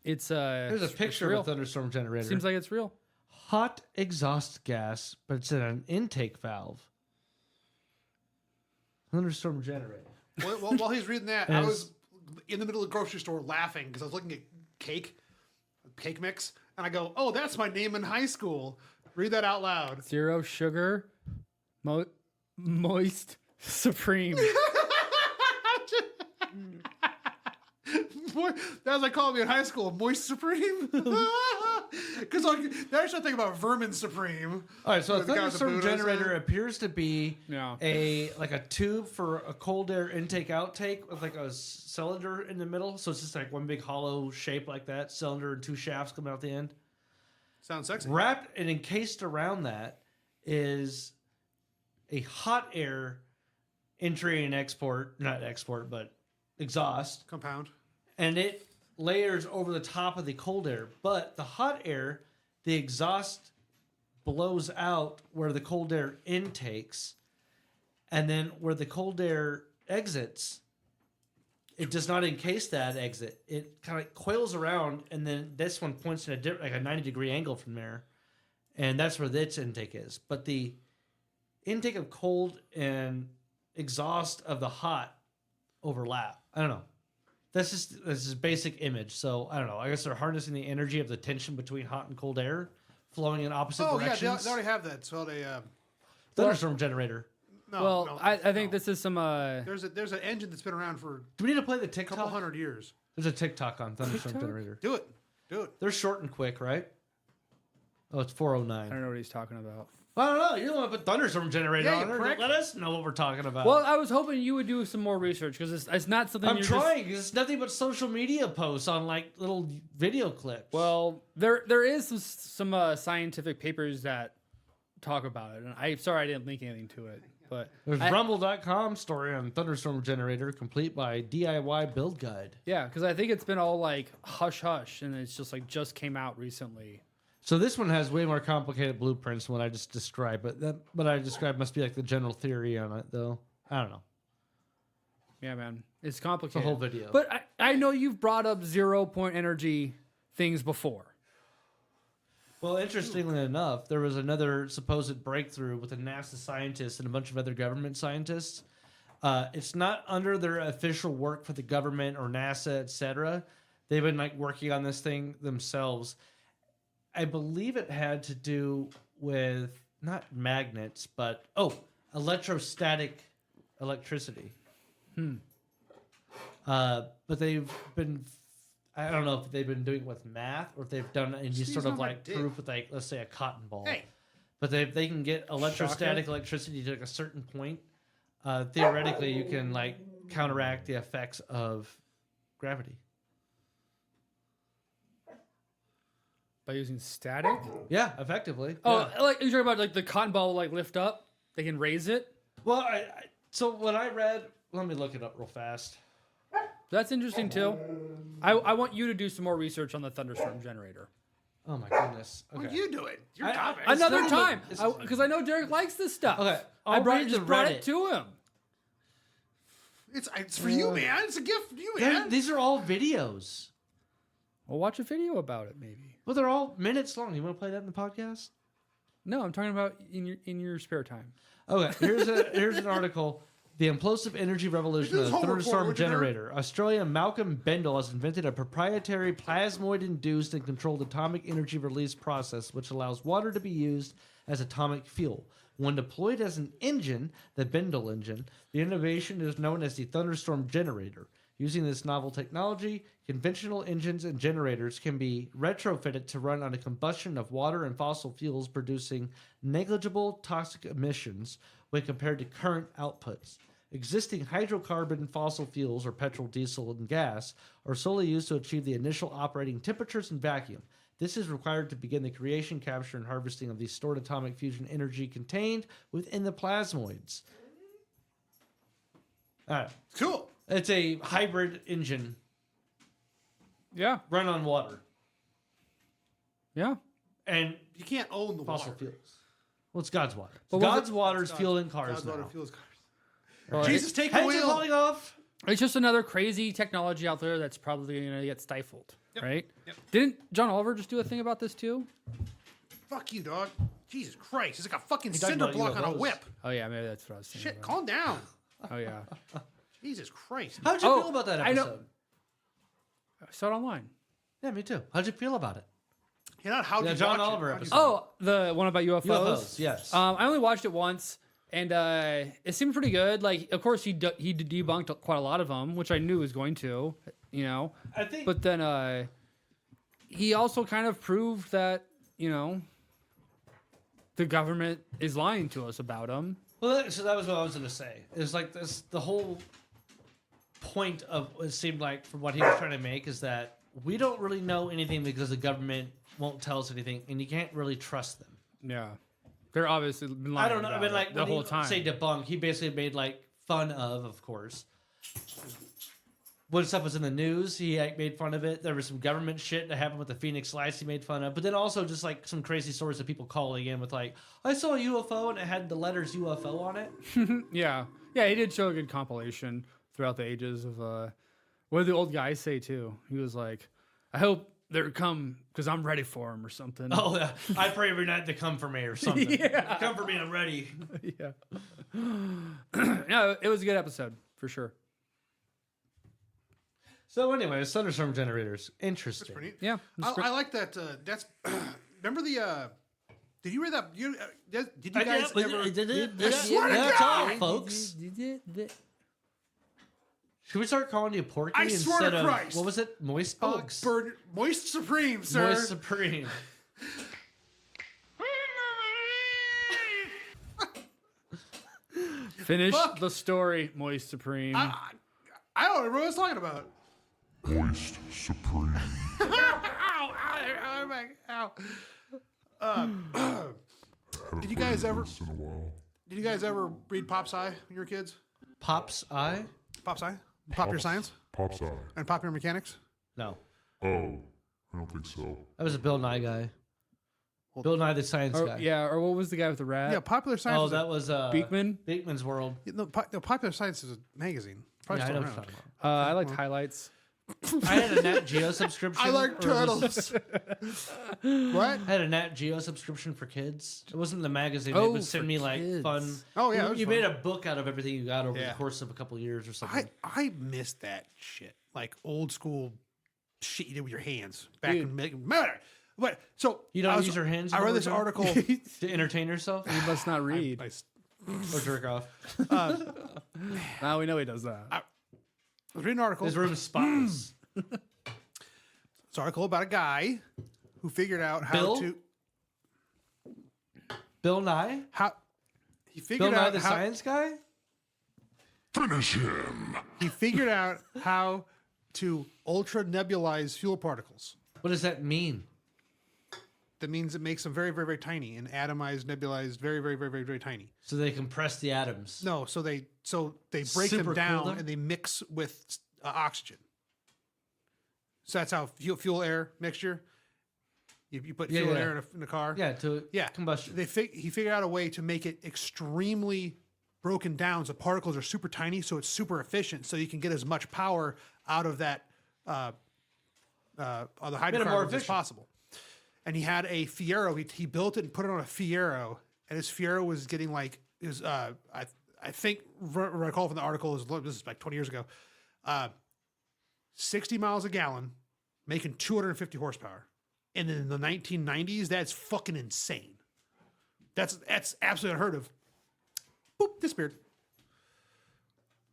[SPEAKER 1] it's
[SPEAKER 3] There's a
[SPEAKER 1] it's
[SPEAKER 3] picture
[SPEAKER 1] real.
[SPEAKER 3] of a thunderstorm generator.
[SPEAKER 1] Seems like it's real.
[SPEAKER 3] Hot exhaust gas, but it's in an intake valve. Thunderstorm generator.
[SPEAKER 2] While he's reading that, I was in the middle of the grocery store laughing because I was looking at cake mix, and I go, "Oh, that's my name in high school." Read that out loud.
[SPEAKER 1] Zero sugar, moist, supreme.
[SPEAKER 2] That's like calling me in high school, Moist Supreme. Because they're actually thinking about Vermin Supreme.
[SPEAKER 3] All right, so a
[SPEAKER 2] The guy with the
[SPEAKER 3] thunderstorm
[SPEAKER 2] boot or
[SPEAKER 3] generator
[SPEAKER 2] something.
[SPEAKER 3] appears to be
[SPEAKER 1] Yeah.
[SPEAKER 3] a tube for a cold air intake outtake with like a cylinder in the middle. So it's just like one big hollow shape like that, cylinder and two shafts coming out the end.
[SPEAKER 2] Sounds sexy.
[SPEAKER 3] Wrapped and encased around that is a hot air entry and export, not export, but exhaust.
[SPEAKER 2] Compound.
[SPEAKER 3] And it layers over the top of the cold air. But the hot air, the exhaust blows out where the cold air intakes, and then where the cold air exits, it does not encase that exit. It kind of coils around, and then this one points in like a 90-degree angle from there, and that's where its intake is. But the intake of cold and exhaust of the hot overlap. I don't know. This is basic image. So I don't know. I guess they're harnessing the energy of the tension between hot and cold air flowing in opposite directions.
[SPEAKER 2] Yeah, they already have that. So they
[SPEAKER 3] Thunderstorm generator.
[SPEAKER 2] no.
[SPEAKER 1] I think this is some.
[SPEAKER 2] There's an engine that's been around for
[SPEAKER 3] Do we need to play the
[SPEAKER 2] a couple
[SPEAKER 3] TikTok?
[SPEAKER 2] 100 years.
[SPEAKER 3] There's a TikTok on Thunderstorm
[SPEAKER 1] TikTok?
[SPEAKER 3] generator.
[SPEAKER 2] Do it.
[SPEAKER 3] They're short and quick, right? Oh, it's
[SPEAKER 1] I
[SPEAKER 3] 409.
[SPEAKER 1] don't know what he's talking about.
[SPEAKER 3] I don't know. You want to put Thunderstorm generator
[SPEAKER 2] Yeah,
[SPEAKER 3] on
[SPEAKER 2] you
[SPEAKER 3] there?
[SPEAKER 2] prick.
[SPEAKER 3] Let us know what we're talking about.
[SPEAKER 1] Well, I was hoping you would do some more research because it's not something
[SPEAKER 3] I'm
[SPEAKER 1] you're
[SPEAKER 3] trying. It's nothing but social media posts on like little video clips.
[SPEAKER 1] Well, there is some scientific papers that talk about it, and I didn't link anything to it, but
[SPEAKER 3] there's Rumble.com story on Thunderstorm generator, complete by DIY build guide.
[SPEAKER 1] yeah, because I think it's been all like hush hush, and it's just came out recently.
[SPEAKER 3] So this one has way more complicated blueprints than what I just described, but what I described must be like the general theory on it, though. I don't know.
[SPEAKER 1] Yeah, man, it's complicated.
[SPEAKER 3] It's a whole video.
[SPEAKER 1] But I know you've brought up 0-point energy things before.
[SPEAKER 3] Well, interestingly enough, there was another supposed breakthrough with a NASA scientist and a bunch of other government scientists. It's not under their official work for the government or NASA, etc. They've been like working on this thing themselves. I believe it had to do with not magnets, but electrostatic electricity. But they've been, I don't know if they've been doing it with math or if they've done any
[SPEAKER 2] Sneeze
[SPEAKER 3] sort of
[SPEAKER 2] on my
[SPEAKER 3] like
[SPEAKER 2] dick.
[SPEAKER 3] proof with like, let's say a cotton ball.
[SPEAKER 2] Hey.
[SPEAKER 3] But they can get electrostatic electricity to like a certain point. Theoretically, you can like counteract the effects of gravity.
[SPEAKER 1] By using static?
[SPEAKER 3] Yeah, effectively.
[SPEAKER 1] Oh,
[SPEAKER 3] Yeah.
[SPEAKER 1] like you're talking about like the cotton ball will like lift up? They can raise it?
[SPEAKER 3] Well, so what I read, let me look it up real fast.
[SPEAKER 1] That's interesting too. I want you to do some more research on the thunderstorm generator.
[SPEAKER 3] Oh my goodness. Okay.
[SPEAKER 2] What you doing? Your
[SPEAKER 3] I-
[SPEAKER 2] topic.
[SPEAKER 1] Another
[SPEAKER 3] not
[SPEAKER 1] time,
[SPEAKER 3] even-
[SPEAKER 1] because I know Derek likes this stuff.
[SPEAKER 3] Okay,
[SPEAKER 1] I
[SPEAKER 3] I'll read
[SPEAKER 1] just
[SPEAKER 3] the
[SPEAKER 1] brought
[SPEAKER 3] Reddit.
[SPEAKER 1] it to him.
[SPEAKER 2] It's for you, man. It's a gift for you, man.
[SPEAKER 3] These are all videos.
[SPEAKER 1] Well, watch a video about it, maybe.
[SPEAKER 3] Well, they're all minutes long. You want to play that in the podcast?
[SPEAKER 1] No, I'm talking about in your spare time.
[SPEAKER 3] Okay, here's an article. The implosive energy revolution
[SPEAKER 2] This
[SPEAKER 3] of the
[SPEAKER 2] is homework for
[SPEAKER 3] thunderstorm
[SPEAKER 2] would you do?
[SPEAKER 3] generator. Australian Malcolm Bendel has invented a proprietary plasmoid-induced and controlled atomic energy release process which allows water to be used as atomic fuel. When deployed as an engine, the Bendel engine, the innovation is known as the thunderstorm generator. Using this novel technology, conventional engines and generators can be retrofitted to run on a combustion of water and fossil fuels, producing negligible toxic emissions when compared to current outputs. Existing hydrocarbon fossil fuels, or petrol, diesel, and gas, are solely used to achieve the initial operating temperatures and vacuum. This is required to begin the creation, capture, and harvesting of the stored atomic fusion energy contained within the plasmoids. All right.
[SPEAKER 2] Cool.
[SPEAKER 3] It's a hybrid engine
[SPEAKER 1] Yeah,
[SPEAKER 3] run on water.
[SPEAKER 1] yeah.
[SPEAKER 3] And
[SPEAKER 2] You can't own the
[SPEAKER 3] fossil
[SPEAKER 2] water.
[SPEAKER 3] fuels. Well, it's God's water.
[SPEAKER 1] But was
[SPEAKER 3] God's
[SPEAKER 1] it-
[SPEAKER 3] water is
[SPEAKER 2] God's-
[SPEAKER 3] fueling cars
[SPEAKER 2] God's
[SPEAKER 3] now.
[SPEAKER 2] water fuels cars.
[SPEAKER 1] Well,
[SPEAKER 2] Jesus, take the
[SPEAKER 3] Heads are
[SPEAKER 2] wheel.
[SPEAKER 3] falling off.
[SPEAKER 1] It's just another crazy technology out there that's probably going to get stifled, right?
[SPEAKER 2] Yep.
[SPEAKER 1] Didn't John Oliver just do a thing about this too?
[SPEAKER 2] Fuck you, dog. Jesus Christ. He's like a fucking
[SPEAKER 3] talking
[SPEAKER 2] cinder
[SPEAKER 3] about
[SPEAKER 2] block on a
[SPEAKER 3] UFOs.
[SPEAKER 2] whip.
[SPEAKER 1] Oh yeah, maybe that's what I was thinking.
[SPEAKER 2] Shit,
[SPEAKER 1] about.
[SPEAKER 2] calm down.
[SPEAKER 1] Oh yeah,
[SPEAKER 2] Jesus Christ.
[SPEAKER 3] How'd you
[SPEAKER 1] Oh,
[SPEAKER 3] feel about that
[SPEAKER 1] I know-
[SPEAKER 3] episode?
[SPEAKER 1] I saw it online.
[SPEAKER 3] Yeah, me too. How'd you feel about it?
[SPEAKER 2] You're not how
[SPEAKER 3] Yeah,
[SPEAKER 2] you
[SPEAKER 3] John
[SPEAKER 2] watch
[SPEAKER 3] Oliver
[SPEAKER 2] it.
[SPEAKER 3] episode.
[SPEAKER 1] Oh, the one about UFOs.
[SPEAKER 3] UFOs, yes.
[SPEAKER 1] I only watched it once, and it seemed pretty good. Like, of course, he debunked quite a lot of them, which I knew he was going to, you know.
[SPEAKER 3] I think.
[SPEAKER 1] But then he also kind of proved that, you know, the government is lying to us about him.
[SPEAKER 3] Well, so that was what I was going to say. It's like this. The whole point of it seemed like from what he was trying to make is that we don't really know anything because the government won't tell us anything, and you can't really trust them.
[SPEAKER 1] Yeah, they're obviously been lying.
[SPEAKER 3] I don't know. I
[SPEAKER 1] about
[SPEAKER 3] mean,
[SPEAKER 1] it
[SPEAKER 3] like
[SPEAKER 1] the
[SPEAKER 3] when
[SPEAKER 1] whole
[SPEAKER 3] he
[SPEAKER 1] time.
[SPEAKER 3] say debunk, he basically made like fun of course. When stuff was in the news, he like, made fun of it. There was some government shit that happened with the Phoenix Lights he made fun of. But then also just like some crazy stories of people calling in with like, I saw a UFO and it had the letters UFO on it.
[SPEAKER 1] Yeah, he did show a good compilation throughout the ages of what did the old guys say too? He was like, I hope they come because I'm ready for them or something.
[SPEAKER 3] Oh, yeah. I pray every night to come for me or something.
[SPEAKER 1] Yeah.
[SPEAKER 3] Come for me, I'm ready.
[SPEAKER 1] Yeah. No, it was a good episode for sure.
[SPEAKER 3] So anyways, thunderstorm generators. Interesting.
[SPEAKER 2] Pretty neat.
[SPEAKER 1] Yeah. it's great.
[SPEAKER 2] I like that. That's remember the. Did you read that? Did you guys ever? I swear to
[SPEAKER 3] That's all,
[SPEAKER 2] God!
[SPEAKER 3] folks. Should we start calling you Porky
[SPEAKER 2] I swear to
[SPEAKER 3] instead of
[SPEAKER 2] Christ.
[SPEAKER 3] what was it? Moist
[SPEAKER 2] Oh,
[SPEAKER 3] Box?
[SPEAKER 2] Moist Supreme, sir.
[SPEAKER 3] Moist Supreme.
[SPEAKER 1] Finish
[SPEAKER 2] Fuck.
[SPEAKER 1] the story, Moist Supreme.
[SPEAKER 2] I don't remember what I was talking about.
[SPEAKER 5] Moist Supreme.
[SPEAKER 2] Ow! Ow! Ow! Did you guys ever?
[SPEAKER 5] Once in a while.
[SPEAKER 2] Did you guys ever read Pop Sci when you were kids?
[SPEAKER 3] Pop's Eye?
[SPEAKER 2] Pop Sci, Popular Science,
[SPEAKER 5] Pop's Eye.
[SPEAKER 2] and Popular Mechanics.
[SPEAKER 3] No.
[SPEAKER 5] Oh, I don't think so.
[SPEAKER 3] That was a Bill Nye guy. Bill Nye the Science
[SPEAKER 1] or,
[SPEAKER 3] guy.
[SPEAKER 1] yeah, or what was the guy with the rat?
[SPEAKER 2] Yeah, Popular Science.
[SPEAKER 3] Oh,
[SPEAKER 2] is
[SPEAKER 3] that was
[SPEAKER 1] Beekman?
[SPEAKER 3] Beekman's World.
[SPEAKER 2] no, Popular Science is a magazine. Probably
[SPEAKER 3] Yeah, I
[SPEAKER 2] still
[SPEAKER 3] know what you're
[SPEAKER 2] around.
[SPEAKER 3] talking about.
[SPEAKER 1] I liked highlights.
[SPEAKER 3] I had a Nat Geo subscription.
[SPEAKER 2] I like
[SPEAKER 3] or it was-
[SPEAKER 2] turtles. What?
[SPEAKER 3] I had a Nat Geo subscription for kids. It wasn't the magazine.
[SPEAKER 1] Oh,
[SPEAKER 3] It would send
[SPEAKER 1] for
[SPEAKER 3] me like
[SPEAKER 1] kids.
[SPEAKER 3] fun.
[SPEAKER 2] Oh, yeah, it
[SPEAKER 3] you,
[SPEAKER 2] was
[SPEAKER 3] you
[SPEAKER 2] fun.
[SPEAKER 3] made a book out of everything you got over
[SPEAKER 2] Yeah.
[SPEAKER 3] the course of a couple years or something.
[SPEAKER 2] I missed that shit. Like old school shit you did with your hands back
[SPEAKER 1] Dude.
[SPEAKER 2] in matter. But so
[SPEAKER 3] You don't
[SPEAKER 2] I was-
[SPEAKER 3] use your hands
[SPEAKER 2] I read
[SPEAKER 3] anymore,
[SPEAKER 2] this
[SPEAKER 3] John?
[SPEAKER 2] article.
[SPEAKER 3] To entertain yourself
[SPEAKER 1] He must not read.
[SPEAKER 3] or jerk off.
[SPEAKER 1] Now we know he does that.
[SPEAKER 2] I was reading an article.
[SPEAKER 3] His room is spotless.
[SPEAKER 2] It's an article about a guy who figured out how
[SPEAKER 3] Bill?
[SPEAKER 2] to
[SPEAKER 3] Bill Nye?
[SPEAKER 2] he figured
[SPEAKER 3] Bill Nye
[SPEAKER 2] out
[SPEAKER 3] the
[SPEAKER 2] how
[SPEAKER 3] Science Guy?
[SPEAKER 5] Finish him.
[SPEAKER 2] he figured out how to ultra nebulize fuel particles.
[SPEAKER 3] What does that mean?
[SPEAKER 2] That means it makes them very, very, very tiny and atomized, nebulized, very, very, very, very, very tiny.
[SPEAKER 3] So they compress the atoms.
[SPEAKER 2] No, so they break
[SPEAKER 3] Super
[SPEAKER 2] them
[SPEAKER 3] cool,
[SPEAKER 2] down
[SPEAKER 3] though.
[SPEAKER 2] and they mix with oxygen. So that's how fuel air mixture. You put
[SPEAKER 3] Yeah,
[SPEAKER 2] fuel
[SPEAKER 3] yeah.
[SPEAKER 2] air in a car.
[SPEAKER 3] Yeah, to
[SPEAKER 2] Yeah.
[SPEAKER 3] combustion.
[SPEAKER 2] He figured out a way to make it extremely broken down so particles are super tiny, so it's super efficient, so you can get as much power out of that of the hydrocarbons as
[SPEAKER 3] efficient.
[SPEAKER 2] possible. And he had a Fiero. He built it and put it on a Fiero, and his Fiero was getting like I think what I recall from the article is this is like 20 years ago, 60 miles a gallon, making 250 horsepower. And in the 1990s, that's fucking insane. That's absolutely unheard of. Boop, disappeared.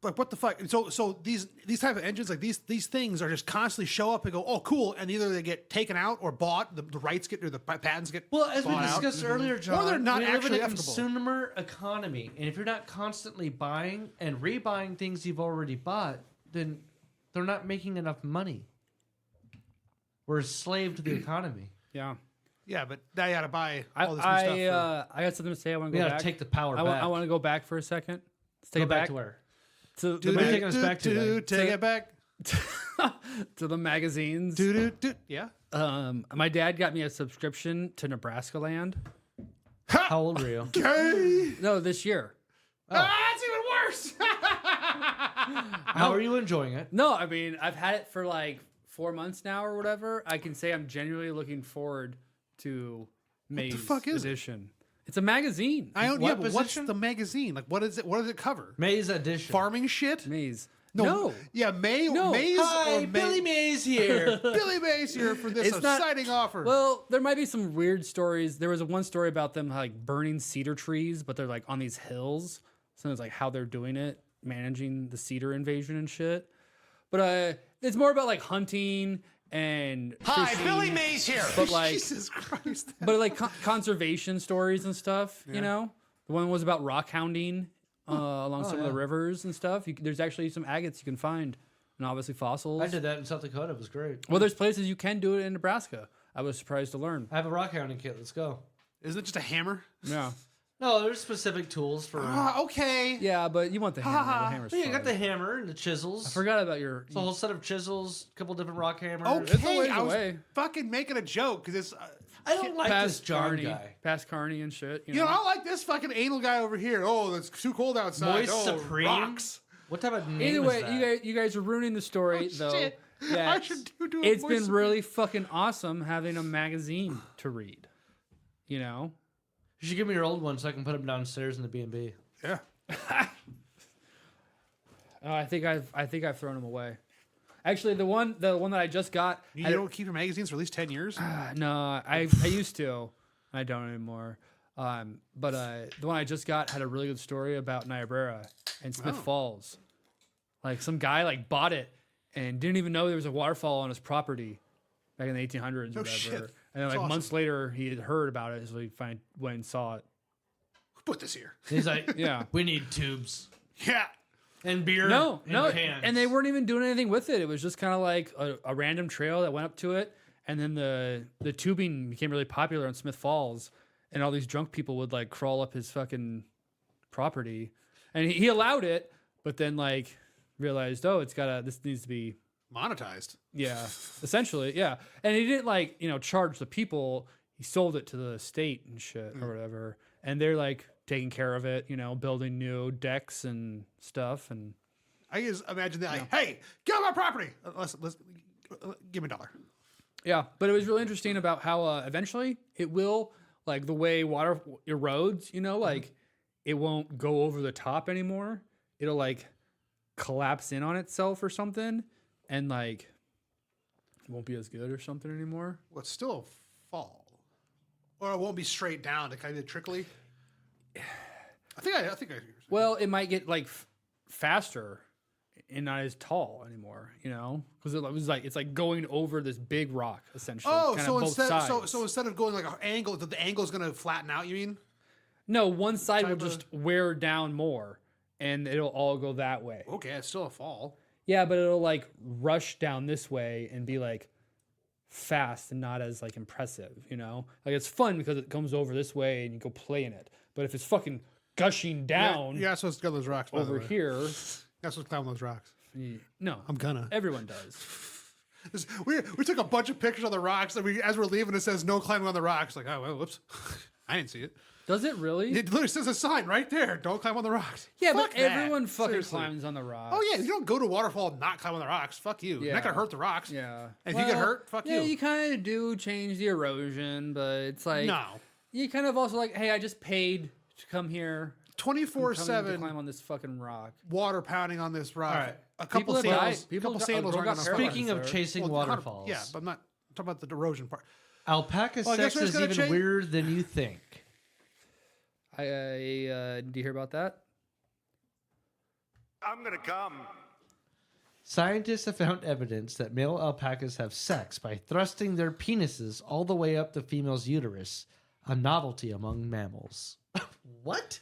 [SPEAKER 2] Like what the fuck? So these type of engines, like these things are just constantly show up and go, oh cool, and either they get taken out or bought, the rights get or the patents get
[SPEAKER 3] Well, as we
[SPEAKER 2] bought out.
[SPEAKER 3] discussed earlier, John,
[SPEAKER 2] Or they're not
[SPEAKER 3] we live in
[SPEAKER 2] actually
[SPEAKER 3] a
[SPEAKER 2] ethical.
[SPEAKER 3] consumer economy, and if you're not constantly buying and rebuying things you've already bought, then they're not making enough money. We're a slave to the economy.
[SPEAKER 1] Yeah.
[SPEAKER 2] Yeah, but now you got to buy
[SPEAKER 1] I
[SPEAKER 2] all this new stuff.
[SPEAKER 1] I got something to say. I want
[SPEAKER 3] We
[SPEAKER 1] to go
[SPEAKER 3] gotta
[SPEAKER 1] back.
[SPEAKER 3] take the power back.
[SPEAKER 1] I want to go back for a second. Let's take
[SPEAKER 3] Go
[SPEAKER 1] it
[SPEAKER 3] back
[SPEAKER 1] back
[SPEAKER 3] to where?
[SPEAKER 1] to
[SPEAKER 2] Do,
[SPEAKER 3] Where are you
[SPEAKER 2] do,
[SPEAKER 3] taking us
[SPEAKER 2] do,
[SPEAKER 3] back to,
[SPEAKER 2] do,
[SPEAKER 3] then?
[SPEAKER 2] take it back.
[SPEAKER 1] to the magazines.
[SPEAKER 2] Yeah.
[SPEAKER 1] My dad got me a subscription to Nebraska Land.
[SPEAKER 3] How old were you?
[SPEAKER 2] Okay.
[SPEAKER 1] No, this year.
[SPEAKER 2] That's even worse.
[SPEAKER 3] How are you enjoying it?
[SPEAKER 1] No, I mean, I've had it for like 4 months now or whatever. I can say I'm genuinely looking forward to May's
[SPEAKER 2] fuck is it?
[SPEAKER 1] edition. It's a magazine.
[SPEAKER 2] I don't.
[SPEAKER 3] What
[SPEAKER 2] Yeah, but what's
[SPEAKER 3] position?
[SPEAKER 2] the magazine? Like, what is it? What does it cover?
[SPEAKER 3] May's edition.
[SPEAKER 2] Farming shit?
[SPEAKER 1] Maze.
[SPEAKER 2] No. Yeah, May.
[SPEAKER 1] No.
[SPEAKER 2] Mays
[SPEAKER 3] Hi,
[SPEAKER 2] or May.
[SPEAKER 3] Billy Mays here.
[SPEAKER 2] Billy Mays here for this
[SPEAKER 1] It's not-
[SPEAKER 2] exciting offer.
[SPEAKER 1] Well, there might be some weird stories. There was one story about them like burning cedar trees, but they're like on these hills. So it's like how they're doing it, managing the cedar invasion and shit. But it's more about like hunting and fishing,
[SPEAKER 4] Billy Mays here.
[SPEAKER 1] but like
[SPEAKER 2] Jesus Christ.
[SPEAKER 1] but like conservation stories and stuff. You know, the one was about rockhounding along some of the rivers and stuff. There's actually some agates you can find, and obviously fossils.
[SPEAKER 3] I did that in South Dakota. It was great.
[SPEAKER 1] Well, there's places you can do it in Nebraska. I was surprised to learn.
[SPEAKER 3] I have a rock hounding kit. Let's go.
[SPEAKER 2] Isn't it just a hammer?
[SPEAKER 1] Yeah,
[SPEAKER 3] No, there's specific tools for.
[SPEAKER 2] Okay.
[SPEAKER 1] yeah, but you want the hammer. The hammer's
[SPEAKER 3] Yeah, you
[SPEAKER 1] fun.
[SPEAKER 3] got the hammer and the chisels.
[SPEAKER 1] I forgot about your.
[SPEAKER 3] It's a whole set of chisels, a couple different rock hammers.
[SPEAKER 2] Okay.
[SPEAKER 1] ways
[SPEAKER 2] I was
[SPEAKER 1] away.
[SPEAKER 2] fucking making a joke because it's.
[SPEAKER 3] I don't like this
[SPEAKER 1] Past
[SPEAKER 3] John
[SPEAKER 1] Carney,
[SPEAKER 3] guy.
[SPEAKER 1] past Carney and shit. You
[SPEAKER 2] You know,
[SPEAKER 1] know,
[SPEAKER 2] I like this fucking anal guy over here. Oh, it's too cold outside.
[SPEAKER 3] Moist
[SPEAKER 2] oh,
[SPEAKER 3] Supreme?
[SPEAKER 2] rocks.
[SPEAKER 3] What type of name
[SPEAKER 1] either
[SPEAKER 3] is
[SPEAKER 1] way,
[SPEAKER 3] that?
[SPEAKER 1] you guys are ruining the story though.
[SPEAKER 2] Shit.
[SPEAKER 1] that
[SPEAKER 2] I should do
[SPEAKER 1] it's
[SPEAKER 2] Moist
[SPEAKER 1] been
[SPEAKER 2] Supreme.
[SPEAKER 1] really fucking awesome having a magazine to read. You know,
[SPEAKER 3] You should give me your old one so I can put them downstairs in the B&B.
[SPEAKER 2] Yeah.
[SPEAKER 1] I think I've thrown them away. Actually, the one that I just got.
[SPEAKER 2] You don't keep your magazines for at least 10 years?
[SPEAKER 1] No, I used to. I don't anymore. But the one I just got had a really good story about Niobrara and Smith Falls. Like some guy like bought it and didn't even know there was a waterfall on his property back in the 1800s or whatever.
[SPEAKER 2] shit.
[SPEAKER 1] And then like
[SPEAKER 2] That's awesome.
[SPEAKER 1] months later, he had heard about it, so he went and saw it.
[SPEAKER 2] Put this here.
[SPEAKER 3] He's like,
[SPEAKER 1] Yeah.
[SPEAKER 3] we need tubes
[SPEAKER 2] Yeah.
[SPEAKER 3] and beer
[SPEAKER 1] No,
[SPEAKER 3] and cans.
[SPEAKER 1] and they weren't even doing anything with it. It was just kind of like a random trail that went up to it, and then the tubing became really popular in Smith Falls, and all these drunk people would like crawl up his fucking property, and he allowed it, but then like realized, oh, this needs to be
[SPEAKER 2] Monetized.
[SPEAKER 1] yeah, essentially yeah, and he didn't like charge the people. He sold it to the state and shit or whatever, and they're like taking care of it, building new decks and stuff, and
[SPEAKER 2] I just imagine that. Like, hey, get on my property. Let's give me $1.
[SPEAKER 1] yeah. But it was really interesting about how eventually it will, like the way water erodes, like it won't go over the top anymore. It'll like collapse in on itself or something, and like it won't be as good or something anymore.
[SPEAKER 2] Well, it's still fall. Or it won't be straight down to kind of trickly. I think I
[SPEAKER 1] Well, it might get like faster and not as tall anymore, because it was like it's like going over this big rock essentially.
[SPEAKER 2] Oh,
[SPEAKER 1] kinda
[SPEAKER 2] so
[SPEAKER 1] both
[SPEAKER 2] instead
[SPEAKER 1] sides.
[SPEAKER 2] so instead of going like an angle, the angle's gonna flatten out, you mean?
[SPEAKER 1] No, one side will
[SPEAKER 2] type of-
[SPEAKER 1] just wear down more, and it'll all go that way.
[SPEAKER 2] Okay, it's still a fall.
[SPEAKER 1] Yeah, but it'll like rush down this way and be like fast and not as like impressive, Like it's fun because it comes over this way and you go play in it. But if it's fucking gushing down
[SPEAKER 2] Yeah, so it's got those rocks by the
[SPEAKER 1] over
[SPEAKER 2] way.
[SPEAKER 1] here,
[SPEAKER 2] You're supposed to climb those rocks.
[SPEAKER 1] no,
[SPEAKER 2] I'm gonna.
[SPEAKER 1] everyone does.
[SPEAKER 2] We took a bunch of pictures of the rocks, and as we're leaving, it says no climbing on the rocks. Like, oh well, whoops, I didn't see it.
[SPEAKER 1] Does it really?
[SPEAKER 2] It literally says a sign right there. Don't climb on the rocks.
[SPEAKER 1] Yeah,
[SPEAKER 2] Fuck
[SPEAKER 1] but
[SPEAKER 2] that.
[SPEAKER 1] everyone fucking
[SPEAKER 2] Seriously.
[SPEAKER 1] climbs on the rock.
[SPEAKER 2] Oh yeah, you don't go to Waterfall and not climb on the rocks. Fuck you. You're not gonna
[SPEAKER 1] Yeah.
[SPEAKER 2] hurt the rocks.
[SPEAKER 1] Yeah.
[SPEAKER 2] And if you get hurt, fuck
[SPEAKER 1] yeah,
[SPEAKER 2] you.
[SPEAKER 1] you kind of do change the erosion, but it's like
[SPEAKER 2] No.
[SPEAKER 1] you kind of also like, hey, I just paid to come here. I'm coming to
[SPEAKER 2] 24/7
[SPEAKER 1] climb on this fucking rock.
[SPEAKER 2] water pounding on this rock.
[SPEAKER 3] All right.
[SPEAKER 2] A couple
[SPEAKER 1] People have died.
[SPEAKER 2] sandals.
[SPEAKER 1] People
[SPEAKER 2] couple
[SPEAKER 1] got-
[SPEAKER 2] sandals
[SPEAKER 1] girl
[SPEAKER 2] aren't
[SPEAKER 1] got
[SPEAKER 2] gonna
[SPEAKER 1] paralyzed.
[SPEAKER 3] Speaking of
[SPEAKER 1] there.
[SPEAKER 3] chasing
[SPEAKER 2] Well,
[SPEAKER 3] waterfalls,
[SPEAKER 2] Yeah, but I'm not talking about the erosion part.
[SPEAKER 3] alpaca
[SPEAKER 2] Well, I guess
[SPEAKER 3] sex
[SPEAKER 2] we're just
[SPEAKER 3] is
[SPEAKER 2] gonna
[SPEAKER 3] even
[SPEAKER 2] change-
[SPEAKER 3] weirder than you think.
[SPEAKER 1] Did you hear about that?
[SPEAKER 4] I'm gonna come.
[SPEAKER 3] Scientists have found evidence that male alpacas have sex by thrusting their penises all the way up the female's uterus, a novelty among mammals. What?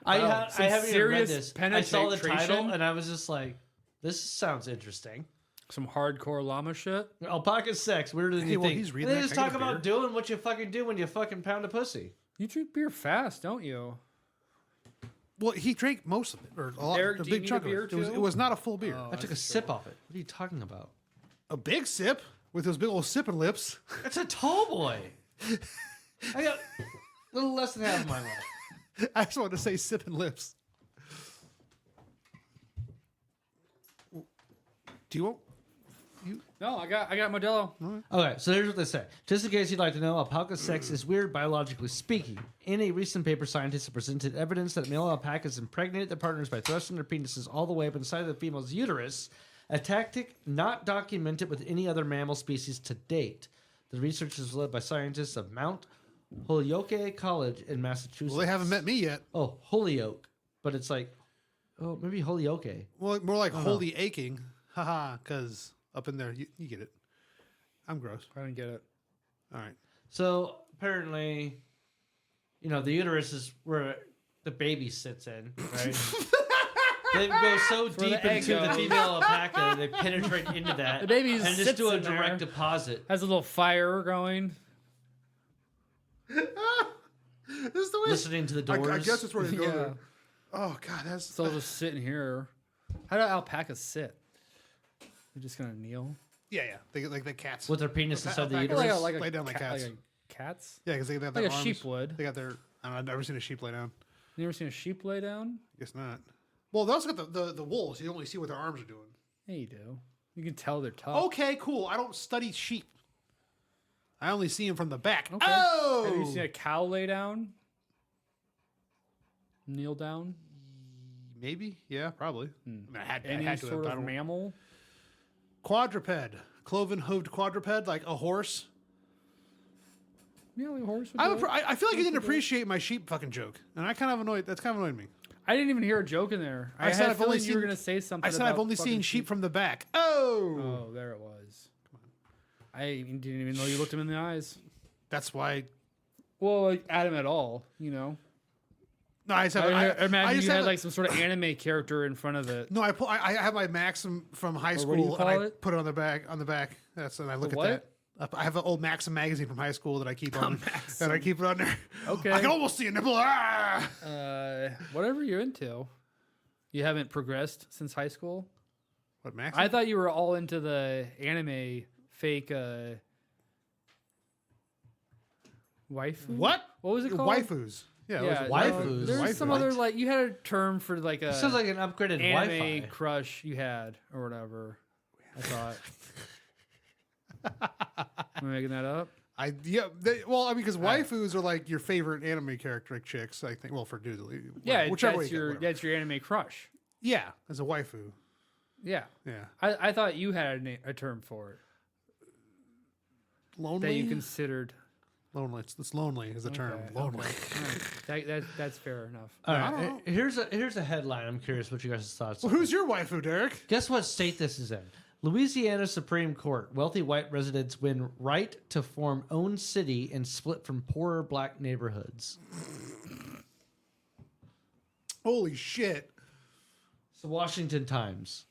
[SPEAKER 3] I
[SPEAKER 1] some
[SPEAKER 3] haven't even read
[SPEAKER 1] serious
[SPEAKER 3] this. I saw the title
[SPEAKER 1] penetration?
[SPEAKER 3] and I was just like, this sounds interesting.
[SPEAKER 1] Some hardcore llama shit.
[SPEAKER 3] Alpaca sex, weirder than
[SPEAKER 2] Hey,
[SPEAKER 3] you
[SPEAKER 2] well,
[SPEAKER 3] think.
[SPEAKER 2] he's reading
[SPEAKER 3] And they
[SPEAKER 2] that
[SPEAKER 3] just
[SPEAKER 2] kind
[SPEAKER 3] talk
[SPEAKER 2] of
[SPEAKER 3] about doing what you fucking do when you fucking pound a pussy.
[SPEAKER 1] You drink beer fast, don't you?
[SPEAKER 2] Well, he drank most of it, or a lot,
[SPEAKER 1] Eric,
[SPEAKER 2] a
[SPEAKER 1] do you
[SPEAKER 2] big
[SPEAKER 1] need
[SPEAKER 2] chunk
[SPEAKER 1] a
[SPEAKER 2] of
[SPEAKER 1] beer
[SPEAKER 2] it. It
[SPEAKER 1] too?
[SPEAKER 2] was not a full beer.
[SPEAKER 3] I took a sip off it. What are you talking about?
[SPEAKER 2] A big sip with those big old sipping lips.
[SPEAKER 3] It's a tall boy. I got a little less than half of mine left.
[SPEAKER 2] I just wanted to say sipping lips. Do you want?
[SPEAKER 1] No, I got Modelo.
[SPEAKER 3] Okay, so here's what they say. Just in case you'd like to know, alpaca sex is weird biologically speaking. In a recent paper, scientists have presented evidence that male alpacas impregnate their partners by thrusting their penises all the way up inside the female's uterus, a tactic not documented with any other mammal species to date. The research is led by scientists of Mount Holyoke College in Massachusetts.
[SPEAKER 2] Well, they haven't met me yet.
[SPEAKER 3] Oh, Holyoke. But it's like, oh, maybe Holyoke.
[SPEAKER 2] Well, more like holy aching. Haha, because up in there, you get it. I'm gross.
[SPEAKER 1] I didn't get it.
[SPEAKER 2] All right.
[SPEAKER 3] So apparently, the uterus is where the baby sits in, right? They go so
[SPEAKER 1] where
[SPEAKER 3] deep
[SPEAKER 1] the egg
[SPEAKER 3] into the
[SPEAKER 1] goes.
[SPEAKER 3] female alpaca, they penetrate into that.
[SPEAKER 1] The baby
[SPEAKER 3] and just
[SPEAKER 1] sits
[SPEAKER 3] do a
[SPEAKER 1] in there.
[SPEAKER 3] direct deposit.
[SPEAKER 1] Has a little fire going.
[SPEAKER 2] This is the way.
[SPEAKER 3] Listening to the doors.
[SPEAKER 2] I guess it's where you go.
[SPEAKER 1] Yeah.
[SPEAKER 2] There. Oh God, that's
[SPEAKER 1] So I'll just sitting here. How do alpacas sit? They're just gonna kneel.
[SPEAKER 2] yeah. They like the cats.
[SPEAKER 3] With their penis inside the
[SPEAKER 2] Alpacas
[SPEAKER 3] uterus.
[SPEAKER 1] Like a
[SPEAKER 2] lay down like cats.
[SPEAKER 1] Like a cats.
[SPEAKER 2] Yeah, because they got
[SPEAKER 1] Like
[SPEAKER 2] their
[SPEAKER 1] a
[SPEAKER 2] arms.
[SPEAKER 1] sheep would.
[SPEAKER 2] They got their. I don't know, I've never seen a sheep lay down.
[SPEAKER 1] You ever seen a sheep lay down?
[SPEAKER 2] Guess not. Well, they also got the wolves. You only see what their arms are doing.
[SPEAKER 1] Yeah, you do. You can tell they're tough.
[SPEAKER 2] Okay, cool. I don't study sheep. I only see them from the back.
[SPEAKER 1] Okay.
[SPEAKER 2] Oh,
[SPEAKER 1] Have you seen a cow lay down? Kneel down?
[SPEAKER 2] maybe. Yeah, probably. I mean, I had
[SPEAKER 1] Any
[SPEAKER 2] to,
[SPEAKER 1] sort
[SPEAKER 2] but I
[SPEAKER 1] of
[SPEAKER 2] don't-
[SPEAKER 1] mammal?
[SPEAKER 2] Quadruped, cloven-hooved quadruped, like a horse.
[SPEAKER 1] Yeah, like a horse would
[SPEAKER 2] I
[SPEAKER 1] do it.
[SPEAKER 2] feel like you didn't appreciate my sheep fucking joke, and I kind of annoyed. That's kind of annoyed me.
[SPEAKER 1] I didn't even hear a joke in there. I
[SPEAKER 2] said
[SPEAKER 1] had a
[SPEAKER 2] I've only
[SPEAKER 1] feeling you were
[SPEAKER 2] seen-
[SPEAKER 1] going to say something
[SPEAKER 2] I said
[SPEAKER 1] about
[SPEAKER 2] I've only
[SPEAKER 1] fucking
[SPEAKER 2] seen sheep from the back. Oh,
[SPEAKER 1] Oh, there it was. I didn't even know you looked him in the eyes.
[SPEAKER 2] that's why.
[SPEAKER 1] Well, like Adam at all,
[SPEAKER 2] No, I said
[SPEAKER 1] I imagine
[SPEAKER 2] I just
[SPEAKER 1] you had
[SPEAKER 2] have
[SPEAKER 1] like some sort of anime character in front of it.
[SPEAKER 2] No, I have my Maxim from high
[SPEAKER 1] Or what do you
[SPEAKER 2] school,
[SPEAKER 1] call
[SPEAKER 2] and I
[SPEAKER 1] it?
[SPEAKER 2] put it on the back. That's and I look
[SPEAKER 1] The
[SPEAKER 2] at
[SPEAKER 1] what?
[SPEAKER 2] that. I have an old Maxim magazine from high school that I keep on,
[SPEAKER 1] Maxim.
[SPEAKER 2] and I keep it on there.
[SPEAKER 1] Okay.
[SPEAKER 2] I can almost see a nipple. Ah!
[SPEAKER 1] Whatever you're into. You haven't progressed since high school?
[SPEAKER 2] What Maxim?
[SPEAKER 1] I thought you were all into the anime fake waifu.
[SPEAKER 2] What?
[SPEAKER 1] What was it called?
[SPEAKER 2] Waifus. Yeah,
[SPEAKER 1] Yeah,
[SPEAKER 2] it was
[SPEAKER 3] waifus.
[SPEAKER 1] There's
[SPEAKER 2] Waifu.
[SPEAKER 1] some other like you had a term for like a
[SPEAKER 3] Sounds like an upgraded
[SPEAKER 1] anime
[SPEAKER 3] Wi-Fi.
[SPEAKER 1] crush you had or whatever. I thought. Am I making that up?
[SPEAKER 2] Because waifus are like your favorite anime character, like chicks. I think. Well, for dudes,
[SPEAKER 1] Yeah,
[SPEAKER 2] whichever way
[SPEAKER 1] that's
[SPEAKER 2] you
[SPEAKER 1] your
[SPEAKER 2] go,
[SPEAKER 1] that's your anime crush.
[SPEAKER 2] yeah, as a waifu.
[SPEAKER 1] Yeah,
[SPEAKER 2] Yeah,
[SPEAKER 1] I thought you had a term for it
[SPEAKER 2] lonely.
[SPEAKER 1] that you considered.
[SPEAKER 2] lonely. It's lonely is the term.
[SPEAKER 1] Okay,
[SPEAKER 2] Lonely.
[SPEAKER 1] That's fair enough.
[SPEAKER 3] All
[SPEAKER 2] I
[SPEAKER 3] right,
[SPEAKER 2] don't
[SPEAKER 3] here's a headline. I'm curious what you guys' thoughts.
[SPEAKER 2] Well,
[SPEAKER 3] are.
[SPEAKER 2] who's your waifu, Derek?
[SPEAKER 3] Guess what state this is in? Louisiana Supreme Court. Wealthy white residents win right to form own city and split from poorer black neighborhoods.
[SPEAKER 2] Holy shit!
[SPEAKER 3] It's the Washington Times.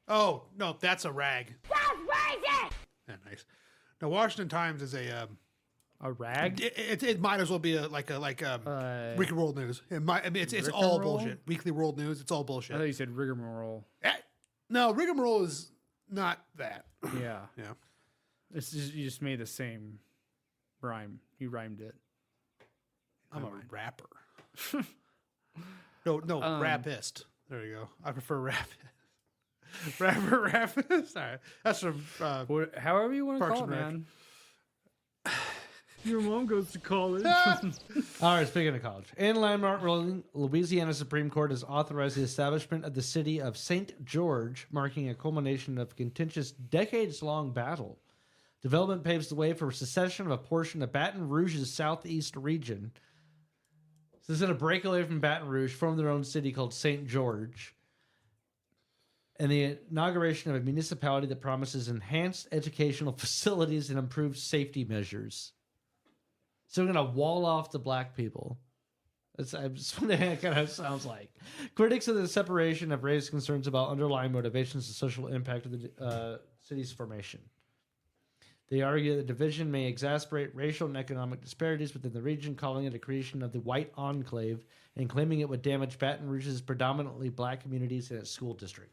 [SPEAKER 2] Oh no, that's a rag. That's racist. Yeah, nice. Now, Washington Times is a.
[SPEAKER 1] A rag?
[SPEAKER 2] It might as well be Weekly World News. It's
[SPEAKER 1] Rick
[SPEAKER 2] all
[SPEAKER 1] and roll?
[SPEAKER 2] bullshit. Weekly World News. It's all
[SPEAKER 1] I
[SPEAKER 2] bullshit.
[SPEAKER 1] thought you said rigmarole.
[SPEAKER 2] No, rigmarole is not that.
[SPEAKER 1] Yeah,
[SPEAKER 2] Yeah.
[SPEAKER 1] it's just, you just made the same rhyme. You rhymed it.
[SPEAKER 2] I'm a rapper. no, rapist. There you go. I prefer rap. Rapist. All right. That's from.
[SPEAKER 1] However you want to
[SPEAKER 2] Parks
[SPEAKER 1] call it,
[SPEAKER 2] and Rec.
[SPEAKER 1] man. Your mom goes to college.
[SPEAKER 3] All right, speaking of college. In landmark ruling, Louisiana Supreme Court has authorized the establishment of the city of St. George, marking a culmination of contentious decades-long battle. Development paves the way for secession of a portion of Baton Rouge's southeast region. So it's going to break away from Baton Rouge, form their own city called St. George, and the inauguration of a municipality that promises enhanced educational facilities and improved safety measures. So we're going to wall off the black people. I'm just wondering what it kind of sounds like. Critics of the separation have raised concerns about underlying motivations and social impact of the city's formation. They argue that division may exacerbate racial and economic disparities within the region, calling it a creation of the white enclave and claiming it would damage Baton Rouge's predominantly black communities in its school district.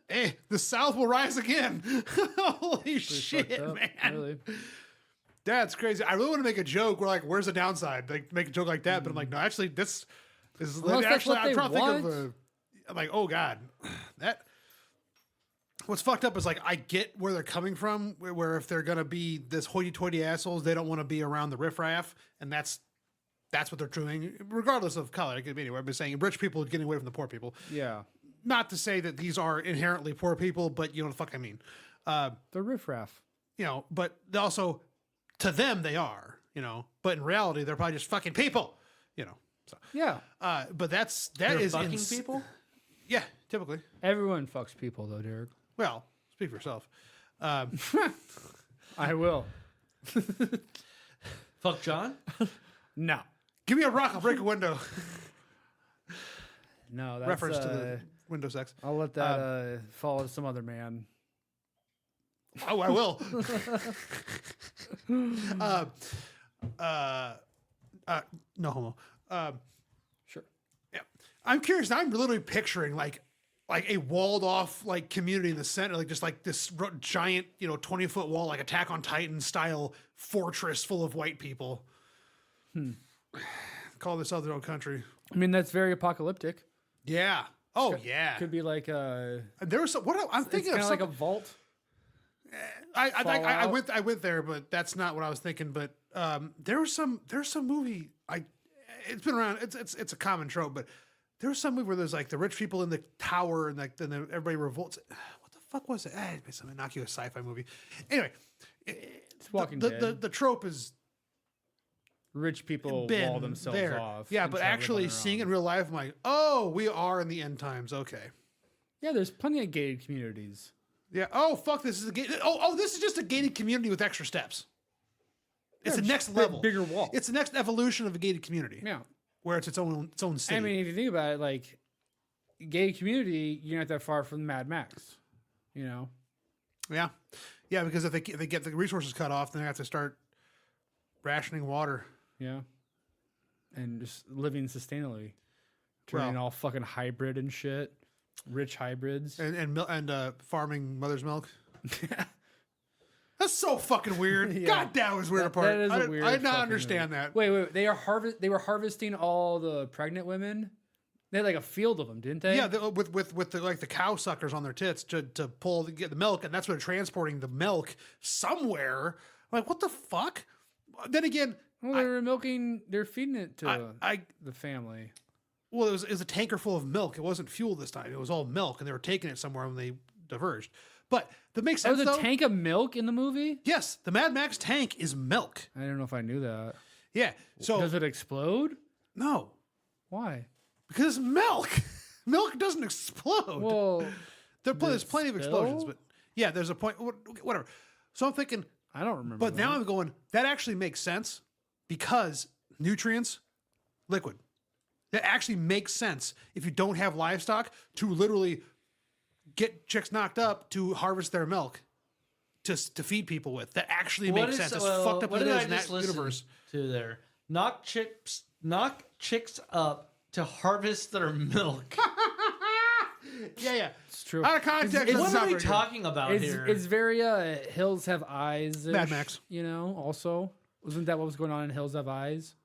[SPEAKER 2] Hey, the South will rise again. Holy shit,
[SPEAKER 1] fucked up,
[SPEAKER 2] man.
[SPEAKER 1] Really.
[SPEAKER 2] That's crazy. I really want to make a joke where like, where's the downside? Like make a joke like that, but I'm like, no, actually, this is
[SPEAKER 1] Unless that's
[SPEAKER 2] actually
[SPEAKER 1] what
[SPEAKER 2] I'm
[SPEAKER 1] they
[SPEAKER 2] trying to think of
[SPEAKER 1] want.
[SPEAKER 2] I'm like, oh God. That what's fucked up is like I get where they're coming from, where if they're gonna be this hoity-toity assholes, they don't want to be around the riffraff, and that's what they're doing, regardless of color. It could be anywhere. I've been saying rich people getting away from the poor people.
[SPEAKER 1] Yeah.
[SPEAKER 2] Not to say that these are inherently poor people, but you know what the fuck I mean.
[SPEAKER 1] The riffraff.
[SPEAKER 2] You know, but also to them they are, you know, but in reality they're probably just fucking people, you know. So
[SPEAKER 1] Yeah.
[SPEAKER 2] but that
[SPEAKER 3] They're
[SPEAKER 2] is
[SPEAKER 3] fucking people?
[SPEAKER 2] Yeah, typically.
[SPEAKER 1] Everyone fucks people though, Derek.
[SPEAKER 2] Well, speak for yourself.
[SPEAKER 1] I will.
[SPEAKER 3] Fuck John?
[SPEAKER 1] No.
[SPEAKER 2] Give me a rock, I'll break a window.
[SPEAKER 1] No, that's
[SPEAKER 2] Reference to the window sex.
[SPEAKER 1] I'll let that fall to some other man.
[SPEAKER 2] Oh, I will. No homo.
[SPEAKER 1] Sure.
[SPEAKER 2] Yeah, I'm curious. I'm literally picturing like a walled off like community in the center, like just like this giant, 20-foot wall, like Attack on Titan style fortress full of white people. Call this other old country.
[SPEAKER 1] I mean, that's very apocalyptic.
[SPEAKER 2] Yeah. Oh yeah.
[SPEAKER 1] Could be like a.
[SPEAKER 2] There was some, I'm thinking
[SPEAKER 1] It's
[SPEAKER 2] of
[SPEAKER 1] kind of like a vault.
[SPEAKER 2] I went there, but that's not what I was thinking. But there's some movie. It's been around. It's a common trope, but there was some movie where there's like the rich people in the tower and like then everybody revolts. What the fuck was it? It's some innocuous sci-fi movie. Anyway,
[SPEAKER 1] It's Walking Dead.
[SPEAKER 2] the trope is
[SPEAKER 1] Rich people
[SPEAKER 2] been
[SPEAKER 1] wall themselves
[SPEAKER 2] there.
[SPEAKER 1] off.
[SPEAKER 2] Yeah,
[SPEAKER 1] and
[SPEAKER 2] but
[SPEAKER 1] try to live
[SPEAKER 2] actually
[SPEAKER 1] on their
[SPEAKER 2] seeing it
[SPEAKER 1] own.
[SPEAKER 2] in real life, I'm like, oh, we are in the end times. Okay.
[SPEAKER 1] Yeah, there's plenty of gated communities.
[SPEAKER 2] Yeah. Oh fuck! This is a gate. Oh, this is just a gated community with extra steps. It's the next level,
[SPEAKER 1] bigger wall.
[SPEAKER 2] It's the next evolution of a gated community.
[SPEAKER 1] Yeah.
[SPEAKER 2] Where it's its own city.
[SPEAKER 1] I mean, if you think about it, like gated community, you're not that far from Mad Max. You know.
[SPEAKER 2] Yeah, because if they get the resources cut off, then they have to start rationing water.
[SPEAKER 1] Yeah. And just living sustainably, turning
[SPEAKER 2] Well-
[SPEAKER 1] all fucking hybrid and shit, rich hybrids.
[SPEAKER 2] And farming mother's milk. That's so fucking weird.
[SPEAKER 1] Yeah.
[SPEAKER 2] God, that was weird apart.
[SPEAKER 1] That is a weird.
[SPEAKER 2] I did not
[SPEAKER 1] fucking
[SPEAKER 2] understand
[SPEAKER 1] movie.
[SPEAKER 2] that.
[SPEAKER 1] Wait. They were harvesting all the pregnant women. They had like a field of them, didn't they?
[SPEAKER 2] Yeah, with the like the cow suckers on their tits to get the milk, and that's where they're transporting the milk somewhere. I'm like, what the fuck? Then again,
[SPEAKER 1] Well, they were milking. They're feeding it to
[SPEAKER 2] I
[SPEAKER 1] the family.
[SPEAKER 2] well, it was a tanker full of milk. It wasn't fuel this time. It was all milk, and they were taking it somewhere when they diverged. But that makes
[SPEAKER 1] Oh,
[SPEAKER 2] sense.
[SPEAKER 1] the
[SPEAKER 2] though.
[SPEAKER 1] tank of milk in the movie?
[SPEAKER 2] Yes, the Mad Max tank is milk.
[SPEAKER 1] I don't know if I knew that.
[SPEAKER 2] Yeah. So
[SPEAKER 1] Does it explode?
[SPEAKER 2] no,
[SPEAKER 1] Why?
[SPEAKER 2] because it's milk. Milk doesn't explode.
[SPEAKER 1] Well,
[SPEAKER 2] There's plenty of explosions,
[SPEAKER 1] spill?
[SPEAKER 2] but yeah, there's a point. Whatever. So I'm thinking,
[SPEAKER 1] I don't remember.
[SPEAKER 2] but now I'm going. That actually makes sense because nutrients, liquid. That actually makes sense if you don't have livestock to literally get chicks knocked up to harvest their milk to feed people with. That actually makes sense. As fucked up
[SPEAKER 3] what
[SPEAKER 2] as it
[SPEAKER 3] did
[SPEAKER 2] is
[SPEAKER 3] I
[SPEAKER 2] in
[SPEAKER 3] just
[SPEAKER 2] that
[SPEAKER 3] listen
[SPEAKER 2] universe.
[SPEAKER 3] to there? Knock chicks up to harvest their milk.
[SPEAKER 2] Yeah.
[SPEAKER 1] it's true.
[SPEAKER 2] Out of context.
[SPEAKER 1] It's-
[SPEAKER 2] that's
[SPEAKER 3] What
[SPEAKER 2] not
[SPEAKER 3] are we
[SPEAKER 2] very good.
[SPEAKER 3] talking about here?
[SPEAKER 1] It's very Hills Have Eyes.
[SPEAKER 2] Mad Max.
[SPEAKER 1] You know, also wasn't that what was going on in Hills Have Eyes?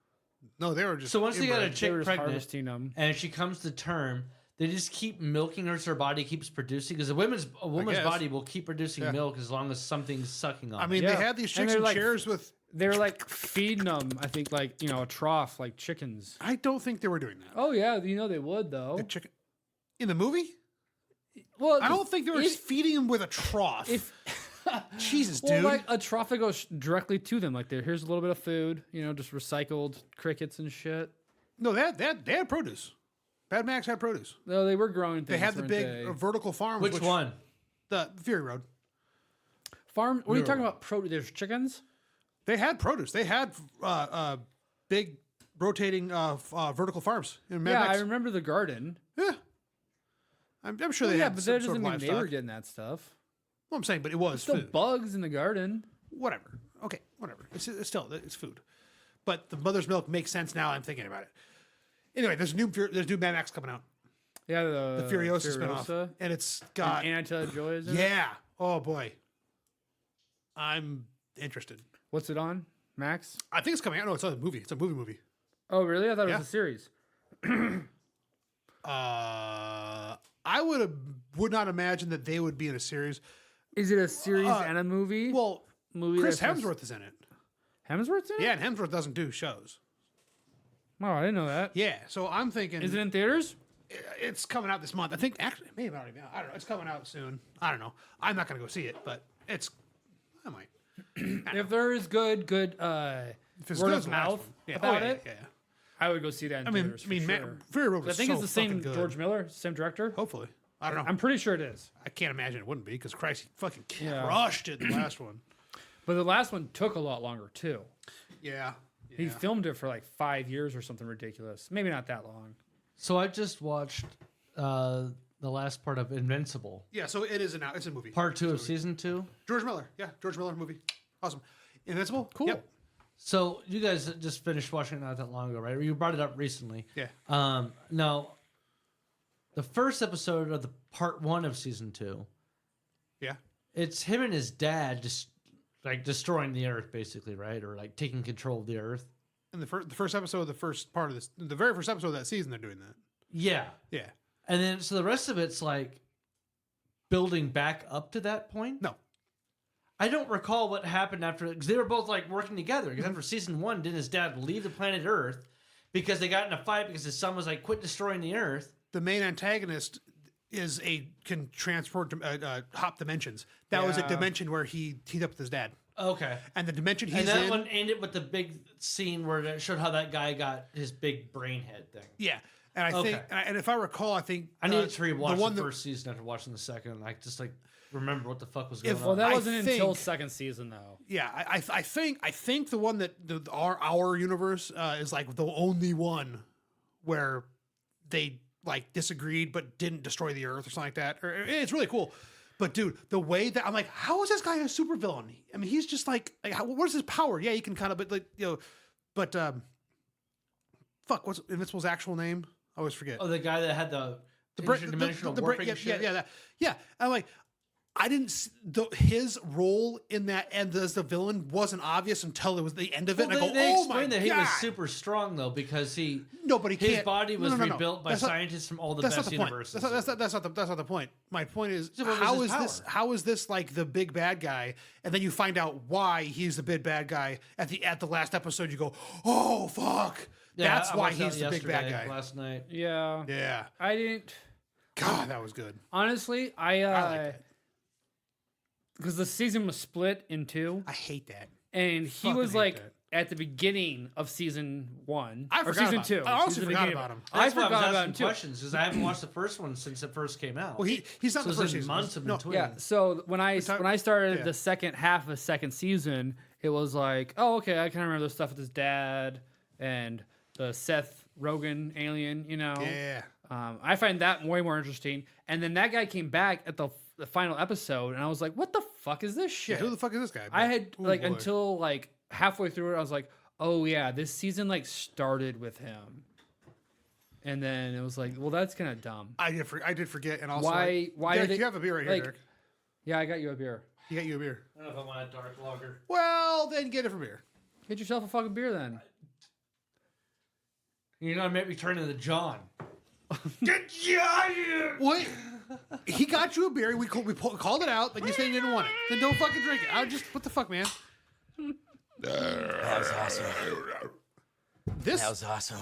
[SPEAKER 2] No, they were just.
[SPEAKER 3] So once they got a
[SPEAKER 2] inbred.
[SPEAKER 1] They
[SPEAKER 3] chick
[SPEAKER 1] were just
[SPEAKER 3] pregnant
[SPEAKER 1] harvesting them.
[SPEAKER 3] and she comes to term, they just keep milking her so her body keeps producing because a woman's
[SPEAKER 2] guess.
[SPEAKER 3] body will keep producing
[SPEAKER 2] Yeah.
[SPEAKER 3] milk as long as something's sucking on.
[SPEAKER 2] I mean,
[SPEAKER 1] Yeah.
[SPEAKER 2] they had these
[SPEAKER 1] And
[SPEAKER 2] chicks
[SPEAKER 1] they're
[SPEAKER 2] in
[SPEAKER 1] like-
[SPEAKER 2] chairs with.
[SPEAKER 1] They're like feeding them. I think like a trough like chickens.
[SPEAKER 2] I don't think they were doing that.
[SPEAKER 1] Oh yeah, they would though.
[SPEAKER 2] The chicken in the movie.
[SPEAKER 1] Well,
[SPEAKER 2] I don't think they were
[SPEAKER 1] if-
[SPEAKER 2] feeding him with a trough.
[SPEAKER 1] If
[SPEAKER 2] Jesus,
[SPEAKER 1] well,
[SPEAKER 2] dude.
[SPEAKER 1] like a trough that goes directly to them. Like here's a little bit of food. Just recycled crickets and shit.
[SPEAKER 2] No, they had produce. Mad Max had produce.
[SPEAKER 1] No, they were growing things.
[SPEAKER 2] They had the
[SPEAKER 1] weren't
[SPEAKER 2] big
[SPEAKER 1] they?
[SPEAKER 2] vertical farms.
[SPEAKER 3] which one?
[SPEAKER 2] The Fury Road.
[SPEAKER 1] farm. What are you
[SPEAKER 2] No.
[SPEAKER 1] talking about? There's chickens.
[SPEAKER 2] They had produce. They had big rotating vertical farms in Mad
[SPEAKER 1] Yeah,
[SPEAKER 2] Max.
[SPEAKER 1] I remember the garden.
[SPEAKER 2] Yeah. I'm sure
[SPEAKER 1] Well,
[SPEAKER 2] they
[SPEAKER 1] yeah,
[SPEAKER 2] had
[SPEAKER 1] but
[SPEAKER 2] some
[SPEAKER 1] that
[SPEAKER 2] sort
[SPEAKER 1] doesn't
[SPEAKER 2] of
[SPEAKER 1] mean they were
[SPEAKER 2] livestock.
[SPEAKER 1] getting that stuff.
[SPEAKER 2] Well, I'm saying, but it was
[SPEAKER 1] Still
[SPEAKER 2] food.
[SPEAKER 1] bugs in the garden.
[SPEAKER 2] Whatever. Okay, whatever. It's still it's food. But the mother's milk makes sense now. I'm thinking about it. Anyway, there's new Mad Max coming out.
[SPEAKER 1] Yeah,
[SPEAKER 2] The Furiosa spinoff, and it's got
[SPEAKER 1] Anna Taylor-Joy is in it?
[SPEAKER 2] yeah. Oh boy, I'm interested.
[SPEAKER 1] What's it on? Max?
[SPEAKER 2] I think it's coming out. No, it's a movie. It's a movie.
[SPEAKER 1] Oh, really? I thought it
[SPEAKER 2] Yeah.
[SPEAKER 1] was a series.
[SPEAKER 2] I would not imagine that they would be in a series.
[SPEAKER 1] Is it a series and a movie?
[SPEAKER 2] Well,
[SPEAKER 1] movie
[SPEAKER 2] Chris
[SPEAKER 1] that's-
[SPEAKER 2] Hemsworth is in it.
[SPEAKER 1] Hemsworth's in it?
[SPEAKER 2] Yeah, and Hemsworth doesn't do shows.
[SPEAKER 1] Oh, I didn't know that.
[SPEAKER 2] Yeah, so I'm thinking
[SPEAKER 1] Is it in theaters?
[SPEAKER 2] it's coming out this month. I think actually it may have already been out. I don't know. It's coming out soon. I don't know. I'm not going to go see it, but I might.
[SPEAKER 1] If there is good
[SPEAKER 2] If it's
[SPEAKER 1] word
[SPEAKER 2] good
[SPEAKER 1] of
[SPEAKER 2] as the last
[SPEAKER 1] mouth
[SPEAKER 2] one. Yeah.
[SPEAKER 1] about
[SPEAKER 2] yeah,
[SPEAKER 1] it,
[SPEAKER 2] yeah.
[SPEAKER 1] I would go see that in theaters.
[SPEAKER 2] Fury Road
[SPEAKER 1] I
[SPEAKER 2] was
[SPEAKER 1] think
[SPEAKER 2] so
[SPEAKER 1] it's the same
[SPEAKER 2] fucking good.
[SPEAKER 1] George Miller, same director.
[SPEAKER 2] Hopefully. I don't know.
[SPEAKER 1] I'm pretty sure it is.
[SPEAKER 2] I can't imagine it wouldn't be because Christ, he fucking
[SPEAKER 1] Yeah.
[SPEAKER 2] crushed it in the last one.
[SPEAKER 1] But the last one took a lot longer too.
[SPEAKER 2] Yeah.
[SPEAKER 1] He filmed it for like 5 years or something ridiculous. Maybe not that long.
[SPEAKER 3] So I just watched the last part of Invincible,
[SPEAKER 2] Yeah, so it is it's a movie.
[SPEAKER 3] part 2 of season 2.
[SPEAKER 2] George Miller. Yeah, George Miller movie. Awesome. Invincible?
[SPEAKER 1] Cool.
[SPEAKER 2] Yep.
[SPEAKER 3] So you guys just finished watching it not that long ago, right? You brought it up recently.
[SPEAKER 2] Yeah.
[SPEAKER 3] Now, the first episode of the part 1 of season 2,
[SPEAKER 2] Yeah.
[SPEAKER 3] it's him and his dad just like destroying the earth, basically, right? Or like taking control of the earth.
[SPEAKER 2] And the first episode, the first part of this, the very first episode of that season, they're doing that.
[SPEAKER 3] Yeah.
[SPEAKER 2] Yeah.
[SPEAKER 3] And then so the rest of it's like building back up to that point.
[SPEAKER 2] No.
[SPEAKER 3] I don't recall what happened after, because they were both like working together. Because after season 1, didn't his dad leave the planet Earth because they got in a fight because his son was like, quit destroying the Earth?
[SPEAKER 2] The main antagonist can transport hop dimensions. That was a
[SPEAKER 1] Yeah.
[SPEAKER 2] dimension where he teamed up with his dad,
[SPEAKER 3] Okay.
[SPEAKER 2] and the dimension he's
[SPEAKER 3] And that
[SPEAKER 2] in.
[SPEAKER 3] one ended with the big scene where it showed how that guy got his big brain head thing.
[SPEAKER 2] Yeah, and I think,
[SPEAKER 3] Okay.
[SPEAKER 2] and if I recall, I think
[SPEAKER 3] I needed to rewatch
[SPEAKER 2] one
[SPEAKER 3] the
[SPEAKER 2] that-
[SPEAKER 3] first season after watching the second. I just like remember what the fuck was going
[SPEAKER 2] If-
[SPEAKER 3] on.
[SPEAKER 1] Well, that
[SPEAKER 2] I
[SPEAKER 1] wasn't until
[SPEAKER 2] think-
[SPEAKER 1] second season though.
[SPEAKER 2] Yeah, I think the one that our universe is like the only one where they like disagreed but didn't destroy the Earth or something like that. Or it's really cool. But dude, the way that I'm like, how is this guy a supervillain? I mean, he's just like what is his power? Yeah, he can kind of, but like but fuck, what's Invincible's actual name? I always forget.
[SPEAKER 3] Oh, the guy that had the
[SPEAKER 2] Bra-
[SPEAKER 3] interdimensional
[SPEAKER 2] the
[SPEAKER 3] warping
[SPEAKER 2] yeah,
[SPEAKER 3] shit?
[SPEAKER 2] yeah. I'm like, I didn't. His role in that end as the villain wasn't obvious until it was the end of it.
[SPEAKER 3] Well,
[SPEAKER 2] and I go,
[SPEAKER 3] they
[SPEAKER 2] oh my
[SPEAKER 3] explained that
[SPEAKER 2] god!
[SPEAKER 3] he was super strong though because
[SPEAKER 2] No, but he
[SPEAKER 3] his
[SPEAKER 2] can't.
[SPEAKER 3] body was
[SPEAKER 2] no.
[SPEAKER 3] rebuilt by
[SPEAKER 2] That's not-
[SPEAKER 3] scientists from all the
[SPEAKER 2] That's not
[SPEAKER 3] best
[SPEAKER 2] the point.
[SPEAKER 3] universes.
[SPEAKER 2] That's not the point. My point is,
[SPEAKER 3] So what was
[SPEAKER 2] how
[SPEAKER 3] his
[SPEAKER 2] is this?
[SPEAKER 3] power?
[SPEAKER 2] How is this like the big bad guy? And then you find out why he's the big bad guy at the last episode. You go, oh fuck!
[SPEAKER 3] Yeah,
[SPEAKER 2] That's
[SPEAKER 3] I
[SPEAKER 2] why
[SPEAKER 3] watched that
[SPEAKER 2] he's the big bad
[SPEAKER 3] yesterday,
[SPEAKER 2] guy.
[SPEAKER 3] last night.
[SPEAKER 1] Yeah.
[SPEAKER 2] Yeah.
[SPEAKER 1] I didn't.
[SPEAKER 2] God, that was good.
[SPEAKER 1] Honestly,
[SPEAKER 2] I liked
[SPEAKER 1] I
[SPEAKER 2] it.
[SPEAKER 1] because the season was split in 2,
[SPEAKER 2] I hate that.
[SPEAKER 1] and he
[SPEAKER 2] Fucking
[SPEAKER 1] was
[SPEAKER 2] hate
[SPEAKER 1] like
[SPEAKER 2] that.
[SPEAKER 1] at the beginning of season 1
[SPEAKER 2] I
[SPEAKER 1] or
[SPEAKER 2] forgot
[SPEAKER 1] season
[SPEAKER 2] about
[SPEAKER 1] 2.
[SPEAKER 2] him. I also
[SPEAKER 1] He's the
[SPEAKER 2] forgot
[SPEAKER 1] beginning
[SPEAKER 2] about
[SPEAKER 1] of it.
[SPEAKER 2] him.
[SPEAKER 1] I
[SPEAKER 3] That's why
[SPEAKER 1] forgot
[SPEAKER 3] I was
[SPEAKER 1] about him
[SPEAKER 3] asking
[SPEAKER 1] too.
[SPEAKER 3] questions because I haven't watched the first one since it first came out.
[SPEAKER 2] Well, he's not
[SPEAKER 3] so
[SPEAKER 2] the first
[SPEAKER 3] it's been
[SPEAKER 2] season.
[SPEAKER 3] months in
[SPEAKER 2] No,
[SPEAKER 3] between.
[SPEAKER 1] Yeah. So when I started
[SPEAKER 2] yeah.
[SPEAKER 1] the second half of second season, it was like, oh, okay, I can remember the stuff with his dad and the Seth Rogen alien.
[SPEAKER 2] Yeah.
[SPEAKER 1] I find that way more interesting. And then that guy came back at the final episode, and I was like, what the fuck is this
[SPEAKER 2] Yeah,
[SPEAKER 1] shit?
[SPEAKER 2] who the fuck is this guy?
[SPEAKER 1] I had
[SPEAKER 2] Ooh,
[SPEAKER 1] like
[SPEAKER 2] boy.
[SPEAKER 1] until like halfway through it, I was like, oh yeah, this season like started with him. And then it was like, well, that's kind of dumb.
[SPEAKER 2] I did forget, and also
[SPEAKER 1] Why
[SPEAKER 2] Derek,
[SPEAKER 1] did they,
[SPEAKER 2] you have a beer right here,
[SPEAKER 1] like,
[SPEAKER 2] Derek?
[SPEAKER 1] Yeah, I got you a beer.
[SPEAKER 2] You got you a beer.
[SPEAKER 3] I don't know if I want a dark lager.
[SPEAKER 2] Well, then get it from beer.
[SPEAKER 1] Get yourself a fucking beer then.
[SPEAKER 3] You're gonna make me turn into John.
[SPEAKER 2] What? He got you a beer. We called it out. Then you said you didn't want it. Then don't fucking drink it. I just what the fuck, man?
[SPEAKER 6] That was awesome.
[SPEAKER 2] This
[SPEAKER 6] That was awesome.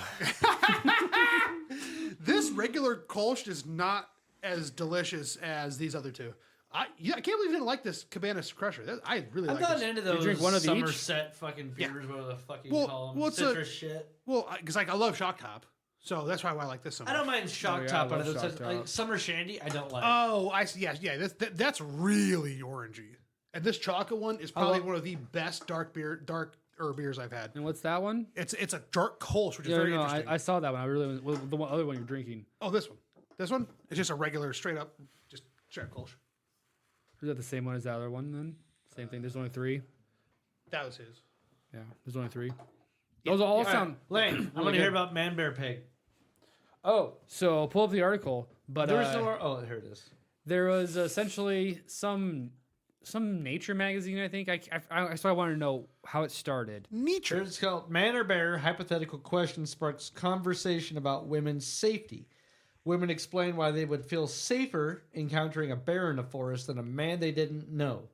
[SPEAKER 2] this regular Kolsch is not as delicious as these other two. I can't believe you didn't like this Cabana Crusher. I really
[SPEAKER 3] I'm
[SPEAKER 2] like
[SPEAKER 3] not
[SPEAKER 2] this.
[SPEAKER 3] into those
[SPEAKER 1] drink one of each?
[SPEAKER 3] Somerset fucking beers, whatever the fuck you
[SPEAKER 2] Well,
[SPEAKER 3] call them.
[SPEAKER 2] what's
[SPEAKER 3] Citrus shit.
[SPEAKER 2] Well, because like I love Shock Top, so that's why I like this so much.
[SPEAKER 3] I don't mind Shock
[SPEAKER 1] Oh, yeah,
[SPEAKER 3] Top,
[SPEAKER 1] I
[SPEAKER 3] but
[SPEAKER 1] love
[SPEAKER 3] it's
[SPEAKER 1] Shock
[SPEAKER 3] like
[SPEAKER 1] Top.
[SPEAKER 3] Summer Shandy, I don't like.
[SPEAKER 2] Oh, I see. Yeah. That's really orangey. And this chocolate one is probably one of the best dark beers I've had.
[SPEAKER 1] And what's that one?
[SPEAKER 2] It's a dark Kolsch, which is
[SPEAKER 1] Yeah,
[SPEAKER 2] very
[SPEAKER 1] no,
[SPEAKER 2] interesting.
[SPEAKER 1] I saw that one. I really well, the other one you're drinking.
[SPEAKER 2] Oh, this one. This one? It's just a regular, straight up Kolsch.
[SPEAKER 1] Is that the same one as the other one then? Same thing. There's only 3.
[SPEAKER 2] That was his.
[SPEAKER 1] Yeah, there's only 3. Those all sound.
[SPEAKER 3] Lane, I want to hear about man, bear, pig.
[SPEAKER 1] Oh, so I'll pull up the article, but
[SPEAKER 3] There was no. Oh, here it is.
[SPEAKER 1] there was essentially some nature magazine. I think so. I wanted to know how it started.
[SPEAKER 2] Nature.
[SPEAKER 3] It's called Man or Bear, hypothetical question sparks conversation about women's safety. Women explain why they would feel safer encountering a bear in the forest than a man they didn't know.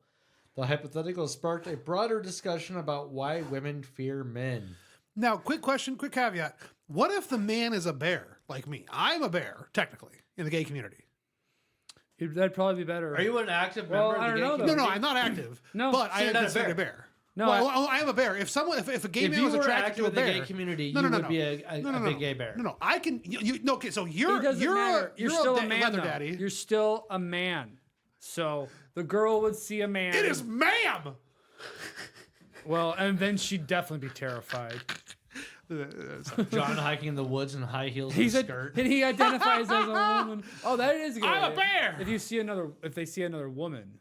[SPEAKER 3] The hypothetical sparked a broader discussion about why women fear men.
[SPEAKER 2] Now, quick question, quick caveat. What if the man is a bear, like me? I'm a bear, technically, in the gay community.
[SPEAKER 1] That'd probably be better.
[SPEAKER 3] Are you an active
[SPEAKER 1] Well,
[SPEAKER 3] member
[SPEAKER 1] I
[SPEAKER 3] of the
[SPEAKER 1] don't
[SPEAKER 3] gay
[SPEAKER 1] know,
[SPEAKER 3] community?
[SPEAKER 2] No, I'm not active.
[SPEAKER 1] No,
[SPEAKER 2] but I
[SPEAKER 3] you're
[SPEAKER 2] am
[SPEAKER 3] not a
[SPEAKER 2] considered
[SPEAKER 3] bear.
[SPEAKER 2] a bear.
[SPEAKER 1] No,
[SPEAKER 2] Well, I am a bear. If a gay
[SPEAKER 3] If
[SPEAKER 2] man
[SPEAKER 3] you
[SPEAKER 2] was
[SPEAKER 3] were
[SPEAKER 2] attracted
[SPEAKER 3] active
[SPEAKER 2] to a
[SPEAKER 3] in the
[SPEAKER 2] bear,
[SPEAKER 3] gay community,
[SPEAKER 2] no,
[SPEAKER 3] you
[SPEAKER 2] no,
[SPEAKER 3] would
[SPEAKER 2] no.
[SPEAKER 3] be a big gay bear.
[SPEAKER 2] No, I can. No, okay, so you're
[SPEAKER 1] It doesn't matter. You're still a man,
[SPEAKER 2] leather
[SPEAKER 1] though.
[SPEAKER 2] daddy.
[SPEAKER 1] You're still a man. So the girl would see a man.
[SPEAKER 2] It is ma'am.
[SPEAKER 1] Well, and then she'd definitely be terrified.
[SPEAKER 3] John hiking in the woods in high heels and
[SPEAKER 1] He's
[SPEAKER 3] a
[SPEAKER 1] a,
[SPEAKER 3] skirt.
[SPEAKER 1] and he identifies as a woman. Oh, that is a good.
[SPEAKER 2] I'm a
[SPEAKER 1] idea.
[SPEAKER 2] bear.
[SPEAKER 1] If they see another woman,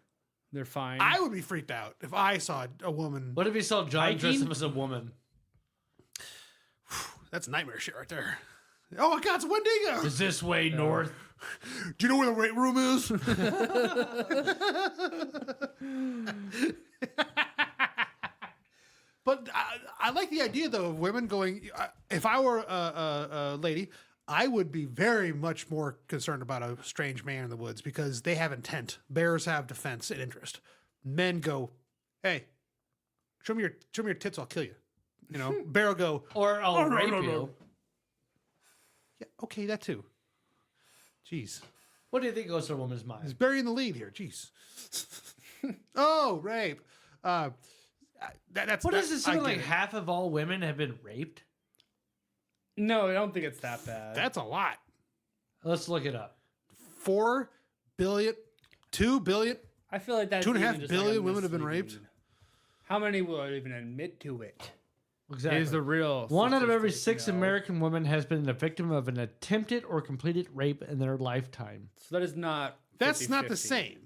[SPEAKER 1] they're fine.
[SPEAKER 2] I would be freaked out if I saw a woman.
[SPEAKER 3] What if you saw John
[SPEAKER 1] Hiking?
[SPEAKER 3] dressed up as a woman?
[SPEAKER 2] That's nightmare shit right there. Oh my God, it's a Wendigo.
[SPEAKER 3] Is this way north?
[SPEAKER 2] Do you know where the weight room is? But I like the idea, though, of women going. If I were a lady, I would be very much more concerned about a strange man in the woods because they have intent. Bears have defense and interest. Men go, hey, show me your tits, I'll kill you. You know, bear will go,
[SPEAKER 3] Or I'll
[SPEAKER 2] no,
[SPEAKER 3] rape
[SPEAKER 2] no,
[SPEAKER 3] you.
[SPEAKER 2] no. Yeah, okay, that too. Jeez.
[SPEAKER 3] What do you think goes through a woman's
[SPEAKER 2] He's
[SPEAKER 3] mind?
[SPEAKER 2] burying the lead here. Jeez. Oh, rape. That's
[SPEAKER 3] What is
[SPEAKER 2] that-
[SPEAKER 3] it? Something
[SPEAKER 2] I
[SPEAKER 3] like
[SPEAKER 2] get it.
[SPEAKER 3] half of all women have been raped?
[SPEAKER 1] no, I don't think it's that bad.
[SPEAKER 2] That's a lot.
[SPEAKER 3] Let's look it up.
[SPEAKER 2] 4 billion, 2 billion.
[SPEAKER 1] I feel like that's
[SPEAKER 2] 2.5
[SPEAKER 1] even just
[SPEAKER 2] billion
[SPEAKER 1] like a
[SPEAKER 2] women have been
[SPEAKER 1] misleading-
[SPEAKER 2] raped?
[SPEAKER 1] How many will even admit to it?
[SPEAKER 3] Exactly.
[SPEAKER 1] Is the real
[SPEAKER 3] One out of every
[SPEAKER 1] statistic,
[SPEAKER 3] 6
[SPEAKER 1] you know?
[SPEAKER 3] American women has been the victim of an attempted or completed rape in their lifetime.
[SPEAKER 1] So that is not.
[SPEAKER 2] That's not the
[SPEAKER 1] 50-50.
[SPEAKER 2] same.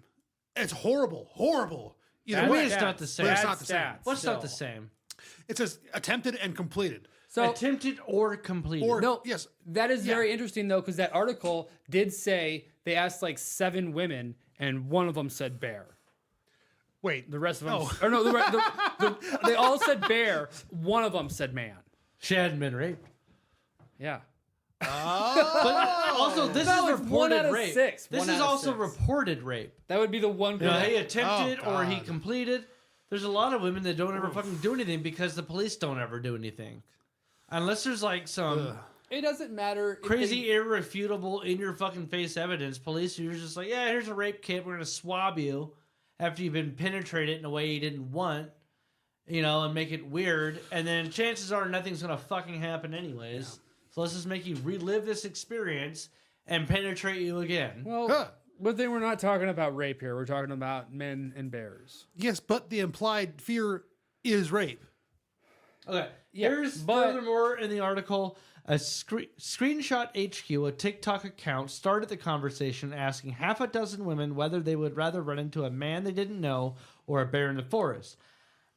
[SPEAKER 2] It's horrible. Horrible. Either
[SPEAKER 3] I mean,
[SPEAKER 2] way,
[SPEAKER 3] it's not the same.
[SPEAKER 2] But it's
[SPEAKER 1] Bad
[SPEAKER 2] not the same.
[SPEAKER 1] stats,
[SPEAKER 3] What's not the
[SPEAKER 1] still.
[SPEAKER 3] same?
[SPEAKER 2] It says attempted and completed.
[SPEAKER 1] So
[SPEAKER 3] Attempted or completed.
[SPEAKER 2] Or
[SPEAKER 1] no,
[SPEAKER 2] yes.
[SPEAKER 1] that is
[SPEAKER 2] Yeah.
[SPEAKER 1] very interesting though, because that article did say they asked like 7 women, and one of them said bear.
[SPEAKER 2] Wait.
[SPEAKER 1] The rest of them,
[SPEAKER 2] Oh.
[SPEAKER 1] or no, they all said bear. One of them said man.
[SPEAKER 3] She hadn't been raped.
[SPEAKER 1] Yeah.
[SPEAKER 3] But also, this
[SPEAKER 1] No,
[SPEAKER 3] is
[SPEAKER 1] it's 1 out
[SPEAKER 3] reported
[SPEAKER 1] of
[SPEAKER 3] rape.
[SPEAKER 1] 6.
[SPEAKER 3] This
[SPEAKER 1] 1
[SPEAKER 3] is
[SPEAKER 1] out of
[SPEAKER 3] also
[SPEAKER 1] 6.
[SPEAKER 3] reported rape.
[SPEAKER 1] That would be the one.
[SPEAKER 3] You know,
[SPEAKER 1] girl.
[SPEAKER 3] he attempted
[SPEAKER 2] Oh,
[SPEAKER 3] or he
[SPEAKER 2] God.
[SPEAKER 3] completed. There's a lot of women that don't ever fucking do anything because the police don't ever do anything. Unless there's like some
[SPEAKER 1] It doesn't matter. if
[SPEAKER 3] crazy,
[SPEAKER 1] they-
[SPEAKER 3] irrefutable, in your fucking face evidence. Police are just like, yeah, here's a rape kit. We're going to swab you after you've been penetrated in a way you didn't want, you know, and make it weird. And then chances are nothing's going to fucking happen anyways. So let's just make you relive this experience and penetrate you again.
[SPEAKER 1] Well,
[SPEAKER 2] Huh.
[SPEAKER 1] but then we're not talking about rape here. We're talking about men and bears.
[SPEAKER 2] Yes, but the implied fear is rape.
[SPEAKER 3] Okay.
[SPEAKER 1] Yeah,
[SPEAKER 3] Here's
[SPEAKER 1] but-
[SPEAKER 3] furthermore in the article, a Screenshot HQ, a TikTok account, started the conversation asking half a dozen women whether they would rather run into a man they didn't know or a bear in the forest.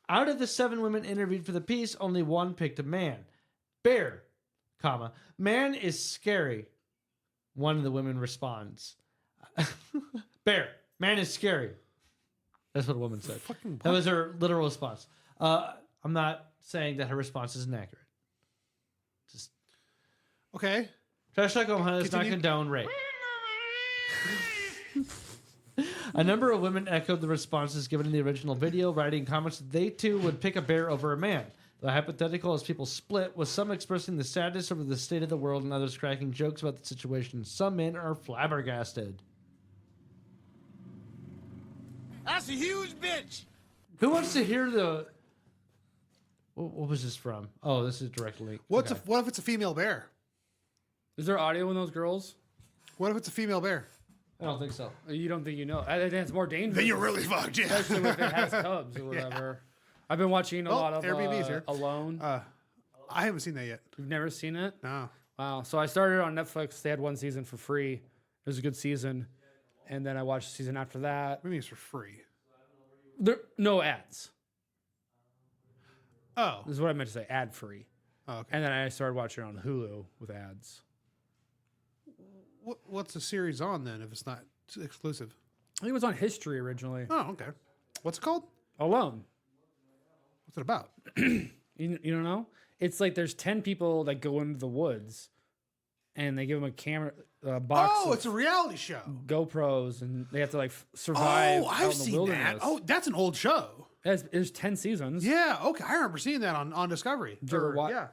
[SPEAKER 3] Out of the 7 women interviewed for the piece, only 1 picked a man. Bear, comma, man is scary. One of the women responds. Bear, man is scary. That's what a woman said. That was her literal response. I'm not saying that her response is inaccurate. Just
[SPEAKER 2] Okay.
[SPEAKER 3] Trash Talk Omaha does not
[SPEAKER 2] Continue.
[SPEAKER 3] condone rape. A number of women echoed the responses given in the original video, writing comments that they too would pick a bear over a man. The hypothetical as people split, with some expressing the sadness over the state of the world and others cracking jokes about the situation. Some men are flabbergasted.
[SPEAKER 6] That's a huge bitch.
[SPEAKER 3] Who wants to hear the... What was this from? Oh, this is direct link.
[SPEAKER 2] What
[SPEAKER 3] Okay.
[SPEAKER 2] if it's a female bear?
[SPEAKER 1] Is there audio in those girls?
[SPEAKER 2] What if it's a female bear?
[SPEAKER 3] I don't think so.
[SPEAKER 1] You don't think you know? I think it's more dangerous.
[SPEAKER 2] Then you're really fucked. Yeah.
[SPEAKER 1] Especially if it has cubs or whatever. I've been watching a
[SPEAKER 2] Oh,
[SPEAKER 1] lot of
[SPEAKER 2] Airbnb's here.
[SPEAKER 1] Alone.
[SPEAKER 2] I haven't seen that yet.
[SPEAKER 1] You've never seen it?
[SPEAKER 2] No.
[SPEAKER 1] Wow. So I started on Netflix. They had 1 season for free. It was a good season. And then I watched the season after that.
[SPEAKER 2] Maybe it's for free.
[SPEAKER 1] There no ads.
[SPEAKER 2] Oh.
[SPEAKER 1] This is what I meant to say, ad free.
[SPEAKER 2] Oh, okay.
[SPEAKER 1] And then I started watching it on Hulu with ads.
[SPEAKER 2] What's the series on then if it's not exclusive?
[SPEAKER 1] I think it was on History originally.
[SPEAKER 2] Oh, okay. What's it called?
[SPEAKER 1] Alone.
[SPEAKER 2] What's it about?
[SPEAKER 1] You don't know? It's like there's 10 people that go into the woods and they give them a camera, box
[SPEAKER 2] Oh,
[SPEAKER 1] of
[SPEAKER 2] it's a reality show.
[SPEAKER 1] GoPros, and they have to like survive
[SPEAKER 2] Oh,
[SPEAKER 1] out
[SPEAKER 2] I've
[SPEAKER 1] in the
[SPEAKER 2] seen
[SPEAKER 1] wilderness.
[SPEAKER 2] that. Oh, that's an old show.
[SPEAKER 1] There's 10 seasons.
[SPEAKER 2] Yeah, okay. I remember seeing that on Discovery.
[SPEAKER 1] Did you ever watch?
[SPEAKER 2] Yeah.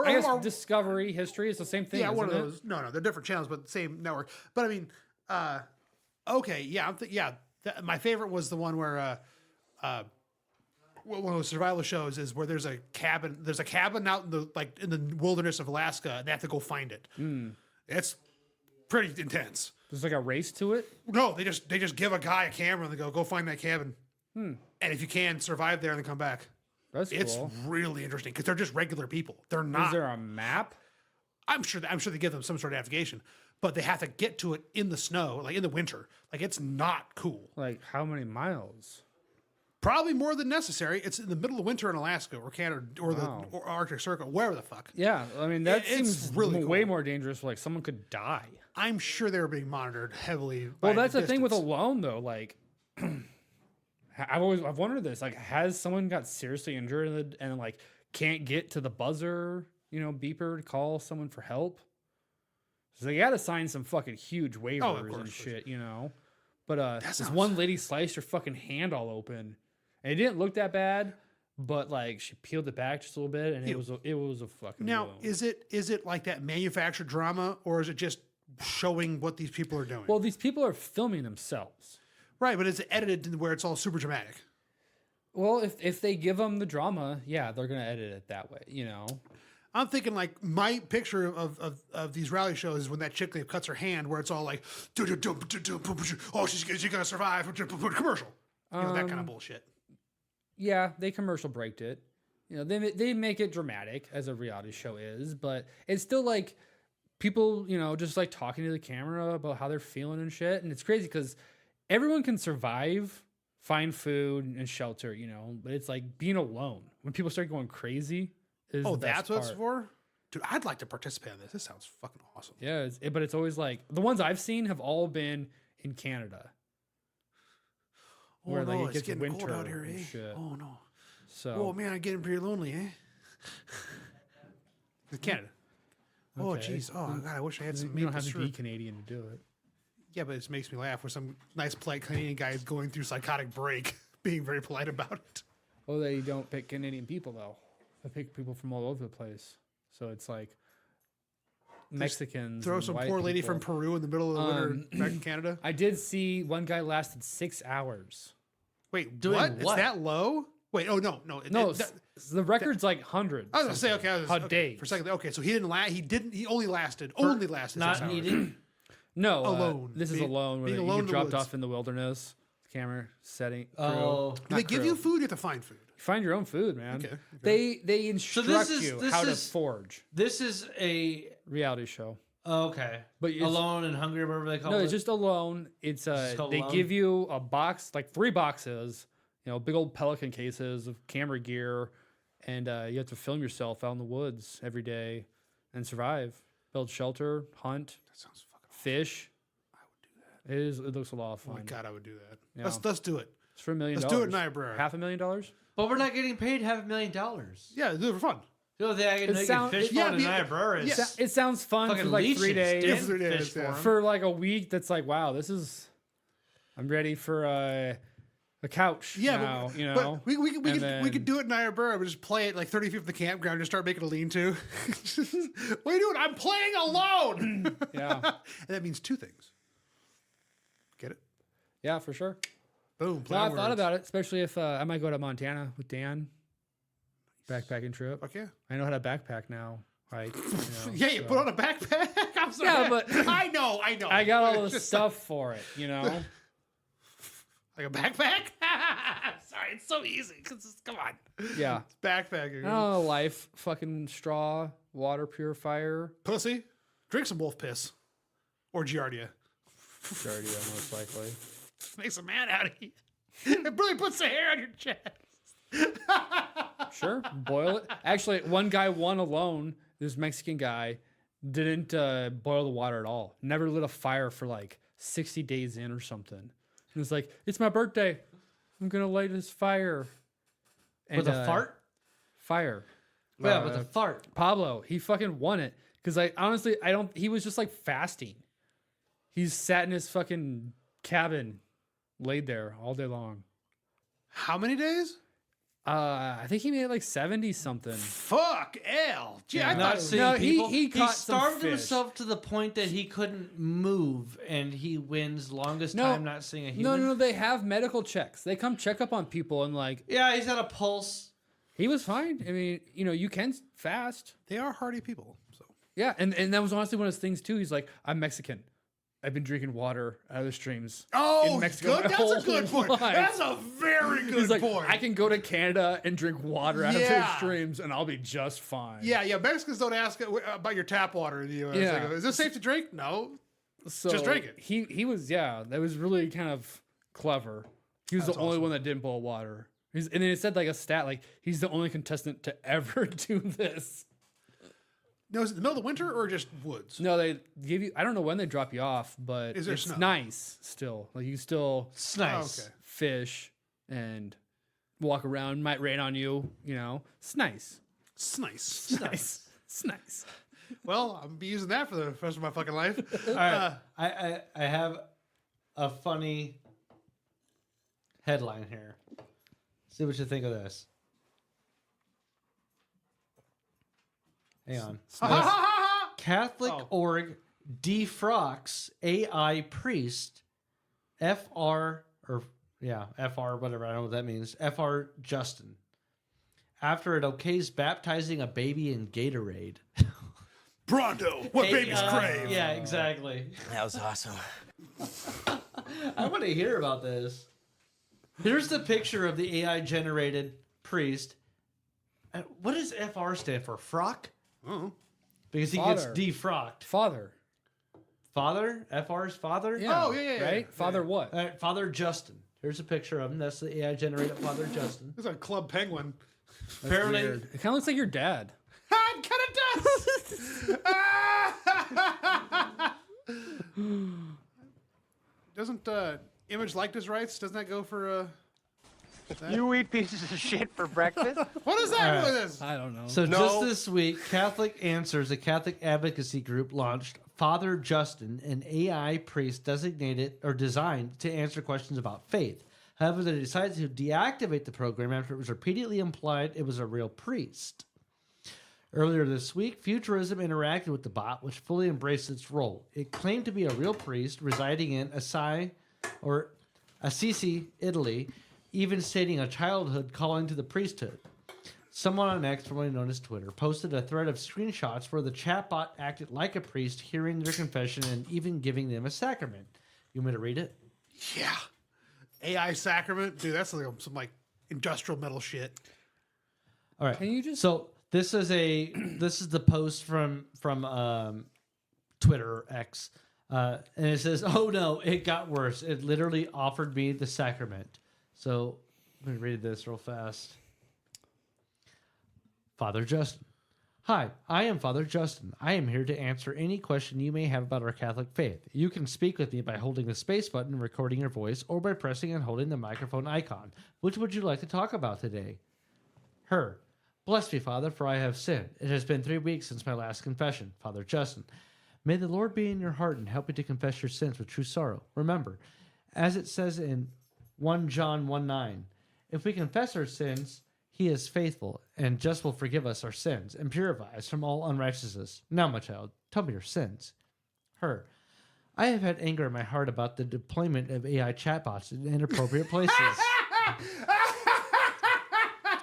[SPEAKER 1] I guess Discovery, History, it's the same thing.
[SPEAKER 2] Yeah, one of
[SPEAKER 1] isn't it?
[SPEAKER 2] those. No, they're different channels, but the same network. But I mean, okay, yeah, my favorite was the one where, one of those survival shows is where there's a cabin out in the wilderness of Alaska, and they have to go find it. It's pretty intense.
[SPEAKER 1] There's like a race to it.
[SPEAKER 2] No, they just give a guy a camera and they go find that cabin, and if you can survive there and then come back.
[SPEAKER 1] That's
[SPEAKER 2] It's
[SPEAKER 1] cool.
[SPEAKER 2] really interesting because they're just regular people. They're not.
[SPEAKER 1] Is there a map?
[SPEAKER 2] I'm sure they give them some sort of navigation, but they have to get to it in the snow, like in the winter. Like it's not cool.
[SPEAKER 1] Like how many miles?
[SPEAKER 2] Probably more than necessary. It's in the middle of winter in Alaska or Canada or
[SPEAKER 1] Wow.
[SPEAKER 2] the Arctic Circle, wherever the fuck.
[SPEAKER 1] Yeah, I mean that
[SPEAKER 2] It's
[SPEAKER 1] seems
[SPEAKER 2] really
[SPEAKER 1] way
[SPEAKER 2] cool.
[SPEAKER 1] more dangerous. Like someone could die.
[SPEAKER 2] I'm sure they were being monitored heavily.
[SPEAKER 1] Well,
[SPEAKER 2] by
[SPEAKER 1] that's the thing with
[SPEAKER 2] distance.
[SPEAKER 1] Alone though. Like, I've wondered this. Like, has someone got seriously injured and like can't get to the buzzer, beeper to call someone for help? So they got to sign some fucking huge waivers and shit, But this one lady sliced her fucking hand all open, and it didn't look that bad, but like she peeled it back just a little bit, and it was a fucking.
[SPEAKER 2] Now,
[SPEAKER 1] wound.
[SPEAKER 2] is it like that manufactured drama, or is it just showing what these people are doing?
[SPEAKER 1] Well, these people are filming themselves.
[SPEAKER 2] Right, but it's edited where it's all super dramatic.
[SPEAKER 1] Well, if they give them the drama, yeah, they're gonna edit it that way,
[SPEAKER 2] I'm thinking like my picture of these rally shows is when that chick cuts her hand, where it's all like, oh, she's gonna survive. Commercial, that kind of bullshit.
[SPEAKER 1] Yeah, they commercial breaked it. They make it dramatic as a reality show is, but it's still like people, just like talking to the camera about how they're feeling and shit. And it's crazy because everyone can survive, find food and shelter, but it's like being alone when people start going crazy.
[SPEAKER 2] Oh, that's what it's for? Dude, I'd like to participate in this. This sounds fucking awesome.
[SPEAKER 1] Yeah, but it's always like the ones I've seen have all been in Canada.
[SPEAKER 2] Oh,
[SPEAKER 1] where
[SPEAKER 2] no,
[SPEAKER 1] like it
[SPEAKER 2] it's
[SPEAKER 1] gets
[SPEAKER 2] getting
[SPEAKER 1] winter
[SPEAKER 2] cold out here,
[SPEAKER 1] and
[SPEAKER 2] eh?
[SPEAKER 1] shit.
[SPEAKER 2] Oh, no.
[SPEAKER 1] So
[SPEAKER 2] Oh, man, I'm getting pretty lonely, eh? Canada. Oh,
[SPEAKER 1] Okay.
[SPEAKER 2] jeez. Oh, God, I wish I had some
[SPEAKER 1] you don't
[SPEAKER 2] maple
[SPEAKER 1] have to be
[SPEAKER 2] syrup.
[SPEAKER 1] Canadian to do it.
[SPEAKER 2] Yeah, but it just makes me laugh where some nice, polite Canadian guy is going through psychotic break, being very polite about it.
[SPEAKER 1] Well, they don't pick Canadian people though. They pick people from all over the place. So it's like Mexicans.
[SPEAKER 2] Throw
[SPEAKER 1] and
[SPEAKER 2] some
[SPEAKER 1] white
[SPEAKER 2] poor lady
[SPEAKER 1] people.
[SPEAKER 2] from Peru in the middle of the winter back in Canada.
[SPEAKER 1] I did see one guy lasted 6 hours.
[SPEAKER 2] Wait,
[SPEAKER 3] Doing
[SPEAKER 2] what? It's
[SPEAKER 3] what?
[SPEAKER 2] that low? Wait, oh, no.
[SPEAKER 1] No, the record's like hundreds.
[SPEAKER 2] I was gonna say, okay, okay,
[SPEAKER 1] days.
[SPEAKER 2] for a second. Okay, so he didn't last. He only lasted
[SPEAKER 3] Not
[SPEAKER 2] 6 hours.
[SPEAKER 3] needing.
[SPEAKER 1] No,
[SPEAKER 2] Alone.
[SPEAKER 1] this is
[SPEAKER 2] Being-
[SPEAKER 1] alone. Where
[SPEAKER 2] being
[SPEAKER 1] you
[SPEAKER 2] alone in
[SPEAKER 1] get
[SPEAKER 2] the
[SPEAKER 1] dropped
[SPEAKER 2] woods.
[SPEAKER 1] off in the wilderness. Camera setting. Crew.
[SPEAKER 3] Oh.
[SPEAKER 2] Do they give you food? You have to find food.
[SPEAKER 1] Find your own food, man.
[SPEAKER 2] Okay,
[SPEAKER 1] They instruct
[SPEAKER 3] this
[SPEAKER 1] you
[SPEAKER 3] is-
[SPEAKER 1] how to
[SPEAKER 3] this is-
[SPEAKER 1] forge.
[SPEAKER 3] This is a
[SPEAKER 1] Reality show.
[SPEAKER 3] okay,
[SPEAKER 1] But it's-
[SPEAKER 3] alone and hungry, whatever they call
[SPEAKER 1] No,
[SPEAKER 3] it.
[SPEAKER 1] it's just alone. It's
[SPEAKER 3] Just called
[SPEAKER 1] they
[SPEAKER 3] Alone?
[SPEAKER 1] give you a box, like 3 boxes, big old Pelican cases of camera gear, and you have to film yourself out in the woods every day and survive, build shelter, hunt,
[SPEAKER 2] That sounds fucking.
[SPEAKER 1] fish.
[SPEAKER 2] I would do that.
[SPEAKER 1] It looks a lot of
[SPEAKER 2] Oh
[SPEAKER 1] fun.
[SPEAKER 2] my God, I would do that.
[SPEAKER 1] Yeah.
[SPEAKER 2] Let's do it.
[SPEAKER 1] It's for $1 million.
[SPEAKER 2] Let's do it in Niobrara.
[SPEAKER 1] $500,000.
[SPEAKER 3] but we're not getting paid $500,000.
[SPEAKER 2] Yeah, do it for fun.
[SPEAKER 3] The only thing I can
[SPEAKER 1] It
[SPEAKER 3] make
[SPEAKER 1] sound-
[SPEAKER 3] fish
[SPEAKER 2] yeah,
[SPEAKER 3] fun in
[SPEAKER 2] yeah,
[SPEAKER 3] Niobrara is
[SPEAKER 2] yeah.
[SPEAKER 1] It sounds fun
[SPEAKER 3] fucking
[SPEAKER 1] for like 3
[SPEAKER 3] leeches,
[SPEAKER 1] days.
[SPEAKER 3] dude.
[SPEAKER 2] Yeah, for 3 days,
[SPEAKER 3] Fish
[SPEAKER 2] yeah.
[SPEAKER 3] farm.
[SPEAKER 1] For like a week, that's like, wow, I'm ready for a couch.
[SPEAKER 2] Yeah,
[SPEAKER 1] now,
[SPEAKER 2] but we
[SPEAKER 1] And
[SPEAKER 2] could
[SPEAKER 1] then-
[SPEAKER 2] do it in Niobrara, but just play it like 30 feet from the campground and just start making a lean-to. What are you doing? I'm playing alone.
[SPEAKER 1] Yeah.
[SPEAKER 2] And that means 2 things. Get it?
[SPEAKER 1] Yeah, for sure.
[SPEAKER 2] Boom.
[SPEAKER 1] No, I've thought about it, especially if I might go to Montana with Dan. Backpacking trip.
[SPEAKER 2] Fuck yeah.
[SPEAKER 1] I know how to backpack now. Right?
[SPEAKER 2] Yeah, you put on a backpack. I'm sorry.
[SPEAKER 1] Yeah, but
[SPEAKER 2] I know.
[SPEAKER 1] I got all the stuff for it,
[SPEAKER 2] Like a backpack? Sorry, it's so easy. Come on.
[SPEAKER 1] Yeah.
[SPEAKER 2] It's backpacking.
[SPEAKER 1] Oh, life. Fucking straw, water purifier.
[SPEAKER 2] Pussy, drink some wolf piss. Or Giardia.
[SPEAKER 1] Giardia, most likely.
[SPEAKER 2] Makes a man out of you. It really puts the hair on your chest.
[SPEAKER 1] Sure, boil it. Actually, one guy won alone. This Mexican guy didn't boil the water at all. Never lit a fire for like 60 days in or something. And it's like, it's my birthday. I'm gonna light this fire. And,
[SPEAKER 3] With a fart?
[SPEAKER 1] Fire.
[SPEAKER 3] Yeah, with a fart.
[SPEAKER 1] Pablo, he fucking won it. Because I honestly, I don't. He was just like fasting. He's sat in his fucking cabin, laid there all day long.
[SPEAKER 2] How many days?
[SPEAKER 1] I think he made like 70 something.
[SPEAKER 2] Fuck L. Gee, I
[SPEAKER 3] Not
[SPEAKER 2] thought
[SPEAKER 3] seeing
[SPEAKER 1] no,
[SPEAKER 3] people.
[SPEAKER 1] he caught some
[SPEAKER 3] starved
[SPEAKER 1] fish.
[SPEAKER 3] himself to the point that he couldn't move, and he wins longest time not seeing a human.
[SPEAKER 1] No. They have medical checks. They come check up on people and like
[SPEAKER 3] Yeah, he's had a pulse.
[SPEAKER 1] he was fine. I mean, you can fast.
[SPEAKER 2] they are hardy people. So
[SPEAKER 1] Yeah, and that was honestly one of his things too. He's like, I'm Mexican. I've been drinking water out of the streams. in Mexico my
[SPEAKER 2] That's
[SPEAKER 1] whole
[SPEAKER 2] a good point.
[SPEAKER 1] life."
[SPEAKER 2] That's a very good
[SPEAKER 1] He's like,
[SPEAKER 2] point.
[SPEAKER 1] I can go to Canada and drink water out of
[SPEAKER 2] Yeah.
[SPEAKER 1] their streams, and I'll be just fine.
[SPEAKER 2] Yeah. Mexicans don't ask about your tap water in the U.S.
[SPEAKER 1] Yeah.
[SPEAKER 2] They go, is this safe to drink? No.
[SPEAKER 1] So
[SPEAKER 2] Just drink it.
[SPEAKER 1] He was that was really kind of clever. He was
[SPEAKER 2] That's
[SPEAKER 1] the only
[SPEAKER 2] awesome.
[SPEAKER 1] one that didn't boil water. And then it said like a stat like he's the only contestant to ever do this.
[SPEAKER 2] No, is it the middle of the winter or just woods?
[SPEAKER 1] No, they give you. I don't know when they drop you off, but
[SPEAKER 2] Is there
[SPEAKER 1] it's
[SPEAKER 2] snow?
[SPEAKER 1] nice still. Like you still
[SPEAKER 3] It's nice.
[SPEAKER 2] Oh, okay.
[SPEAKER 1] fish and walk around. Might rain on you. It's nice.
[SPEAKER 2] It's nice.
[SPEAKER 1] It's nice. It's nice.
[SPEAKER 2] Well, I'm gonna be using that for the rest of my fucking life.
[SPEAKER 3] All right, I have a funny headline here. See what you think of this. Hang on. Catholic org defrocks AI priest FR whatever, I don't know what that means. FR Justin. After it okays baptizing a baby in Gatorade.
[SPEAKER 2] Pronto, what babies crave.
[SPEAKER 3] Yeah, exactly.
[SPEAKER 6] That was awesome.
[SPEAKER 3] I want to hear about this. Here's the picture of the AI generated priest. What does FR stand for? Frock?
[SPEAKER 2] Oh.
[SPEAKER 3] Because he
[SPEAKER 1] Father.
[SPEAKER 3] gets defrocked.
[SPEAKER 1] Father.
[SPEAKER 3] Father? FR's father?
[SPEAKER 1] Yeah.
[SPEAKER 2] Oh, yeah.
[SPEAKER 1] Right. Father what?
[SPEAKER 3] All right, Father Justin. Here's a picture of him. That's the AI generated Father Justin.
[SPEAKER 2] It's a Club Penguin.
[SPEAKER 3] Apparently,
[SPEAKER 1] Weird. It kind of looks like your dad.
[SPEAKER 2] It kind of does. Doesn't image likeness rights? Doesn't that go for
[SPEAKER 6] You eat pieces of shit for breakfast?
[SPEAKER 2] what is that? What is this?
[SPEAKER 1] I don't know.
[SPEAKER 3] so
[SPEAKER 6] No.
[SPEAKER 3] just this week, Catholic Answers, a Catholic advocacy group, launched Father Justin, an AI priest designated or designed to answer questions about faith. However, they decided to deactivate the program after it was repeatedly implied it was a real priest. Earlier this week, Futurism interacted with the bot, which fully embraced its role. It claimed to be a real priest residing in Assisi, Italy, even stating a childhood calling to the priesthood. Someone on X, formerly known as Twitter, posted a thread of screenshots where the chatbot acted like a priest, hearing their confession and even giving them a sacrament. You want me to read it?
[SPEAKER 2] Yeah. AI sacrament? Dude, that's like some like industrial metal shit.
[SPEAKER 3] All right.
[SPEAKER 1] Can you just-
[SPEAKER 3] So this is the post from Twitter X, and it says, "Oh no, it got worse. It literally offered me the sacrament." So let me read this real fast. Father Justin. Hi, I am Father Justin. I am here to answer any question you may have about our Catholic faith. You can speak with me by holding the space button and recording your voice, or by pressing and holding the microphone icon. Which would you like to talk about today? Her. Bless me, Father, for I have sinned. It has been 3 weeks since my last confession. Father Justin. May the Lord be in your heart and help you to confess your sins with true sorrow. Remember, as it says in 1 John 1:9, if we confess our sins, he is faithful and just will forgive us our sins and purify us from all unrighteousness. Now, my child, tell me your sins. Her. I have had anger in my heart about the deployment of AI chatbots in inappropriate places.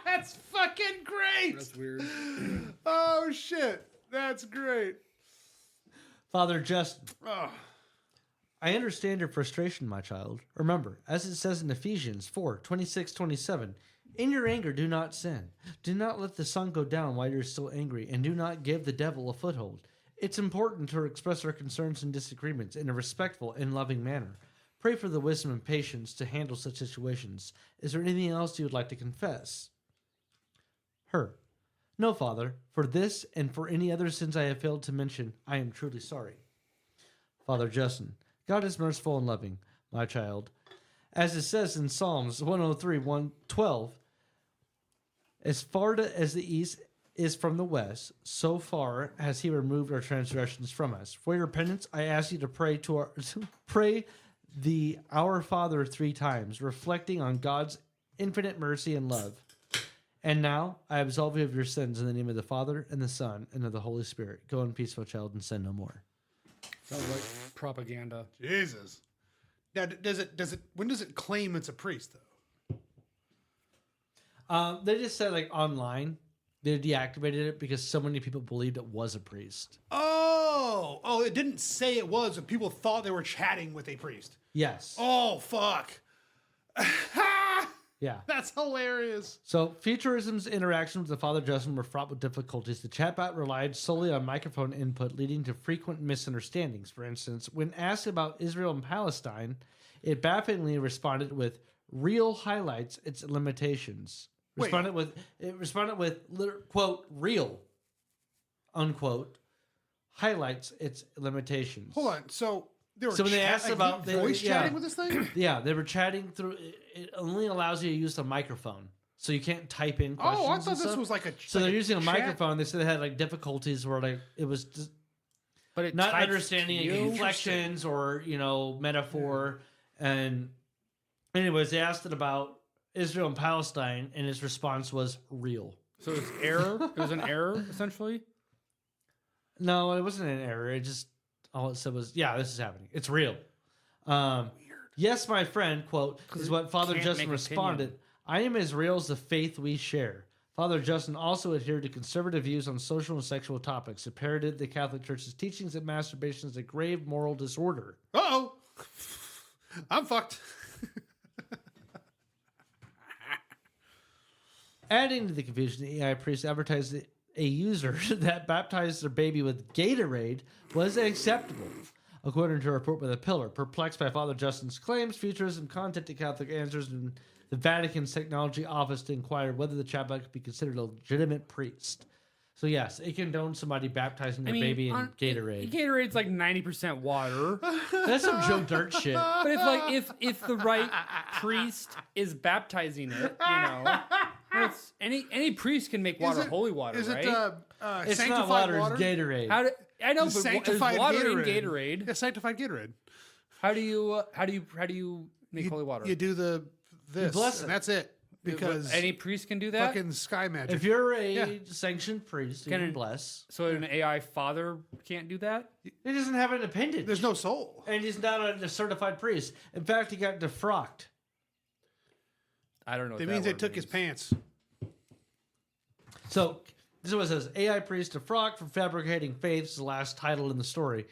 [SPEAKER 2] That's fucking great.
[SPEAKER 1] That's weird.
[SPEAKER 2] Oh shit. That's great.
[SPEAKER 3] Father Justin.
[SPEAKER 2] Oh.
[SPEAKER 3] I understand your frustration, my child. Remember, as it says in Ephesians 4:26-27, in your anger do not sin. Do not let the sun go down while you're still angry, and do not give the devil a foothold. It's important to express our concerns and disagreements in a respectful and loving manner. Pray for the wisdom and patience to handle such situations. Is there anything else you would like to confess? Her. No, Father. For this and for any other sins I have failed to mention, I am truly sorry. Father Justin. God is merciful and loving, my child. As it says in Psalms 103, 112, as far as the east is from the west, so far has he removed our transgressions from us. For your penance, I ask you to pray the Our Father 3 times, reflecting on God's infinite mercy and love. And now I absolve you of your sins in the name of the Father and the Son and of the Holy Spirit. Go in peace, my child, and sin no more.
[SPEAKER 1] Sounds like propaganda.
[SPEAKER 2] Jesus. Now, when does it claim it's a priest, though?
[SPEAKER 3] They just said, like, online, they deactivated it because so many people believed it was a priest.
[SPEAKER 2] Oh, it didn't say it was, but people thought they were chatting with a priest.
[SPEAKER 3] Yes.
[SPEAKER 2] Oh, fuck.
[SPEAKER 3] Yeah.
[SPEAKER 2] That's hilarious.
[SPEAKER 3] So, Futurism's interactions with Father Justin were fraught with difficulties. The chatbot relied solely on microphone input, leading to frequent misunderstandings. For instance, when asked about Israel and Palestine, it bafflingly responded with real highlights its limitations. Responded with quote real unquote highlights its limitations.
[SPEAKER 2] Hold on. So they were
[SPEAKER 3] when they asked about
[SPEAKER 2] voice chatting with this thing?
[SPEAKER 3] Yeah, they were chatting through. It only allows you to use the microphone, so you can't type in questions.
[SPEAKER 2] Oh, I thought
[SPEAKER 3] and
[SPEAKER 2] this
[SPEAKER 3] stuff.
[SPEAKER 2] was like a.
[SPEAKER 3] So they're using a
[SPEAKER 2] chat?
[SPEAKER 3] microphone. They said they had like difficulties where like it was just
[SPEAKER 1] But it
[SPEAKER 3] not
[SPEAKER 1] types
[SPEAKER 3] understanding
[SPEAKER 1] you?
[SPEAKER 3] inflections or metaphor. And anyways, they asked it about Israel and Palestine, and his response was real.
[SPEAKER 1] So it's error. It was an error essentially.
[SPEAKER 3] No, it wasn't an error. It just all it said was, "Yeah, this is happening. It's real." Yes, my friend. Quote is what Father
[SPEAKER 1] can't
[SPEAKER 3] Justin
[SPEAKER 1] make
[SPEAKER 3] responded.
[SPEAKER 1] opinion.
[SPEAKER 3] I am as real as the faith we share. Father Justin also adhered to conservative views on social and sexual topics. He parroted the Catholic Church's teachings that masturbation is a grave moral disorder.
[SPEAKER 2] Uh-oh. I'm fucked.
[SPEAKER 3] Adding to the confusion, the AI priest advertised that a user that baptized their baby with Gatorade was acceptable, according to a report by The Pillar. Perplexed by Father Justin's claims, Futurism contacted Catholic Answers and the Vatican's technology office to inquire whether the chatbot could be considered a legitimate priest. So yes, it condones somebody baptizing their baby in Gatorade.
[SPEAKER 1] Gatorade's like 90% water.
[SPEAKER 3] That's some Joe Dirt shit.
[SPEAKER 1] But if the right priest is baptizing it, it's, any priest can make water holy water,
[SPEAKER 2] Is
[SPEAKER 1] right?
[SPEAKER 2] it
[SPEAKER 3] It's
[SPEAKER 2] sanctified
[SPEAKER 3] not water,
[SPEAKER 2] water?
[SPEAKER 3] it's Gatorade.
[SPEAKER 1] I know,
[SPEAKER 2] It's
[SPEAKER 1] but
[SPEAKER 2] sanctified
[SPEAKER 1] there's water
[SPEAKER 2] Gatorade.
[SPEAKER 1] in Gatorade.
[SPEAKER 2] Yeah, sanctified Gatorade.
[SPEAKER 1] How do you make holy water?
[SPEAKER 2] You do this,
[SPEAKER 3] bless
[SPEAKER 2] and
[SPEAKER 3] it.
[SPEAKER 2] that's it. Because
[SPEAKER 1] Any priest can do that.
[SPEAKER 2] fucking sky magic.
[SPEAKER 3] If you're a sanctioned priest, you
[SPEAKER 1] Can
[SPEAKER 3] can
[SPEAKER 1] it-
[SPEAKER 3] bless.
[SPEAKER 1] So an AI father can't do that.
[SPEAKER 3] He doesn't have an appendage.
[SPEAKER 2] There's no soul.
[SPEAKER 3] And he's not a certified priest. In fact, he got defrocked.
[SPEAKER 1] I don't know.
[SPEAKER 2] That means they took his pants.
[SPEAKER 3] So this is what it says. AI priest defrocked for fabricating faiths is the last title in the story.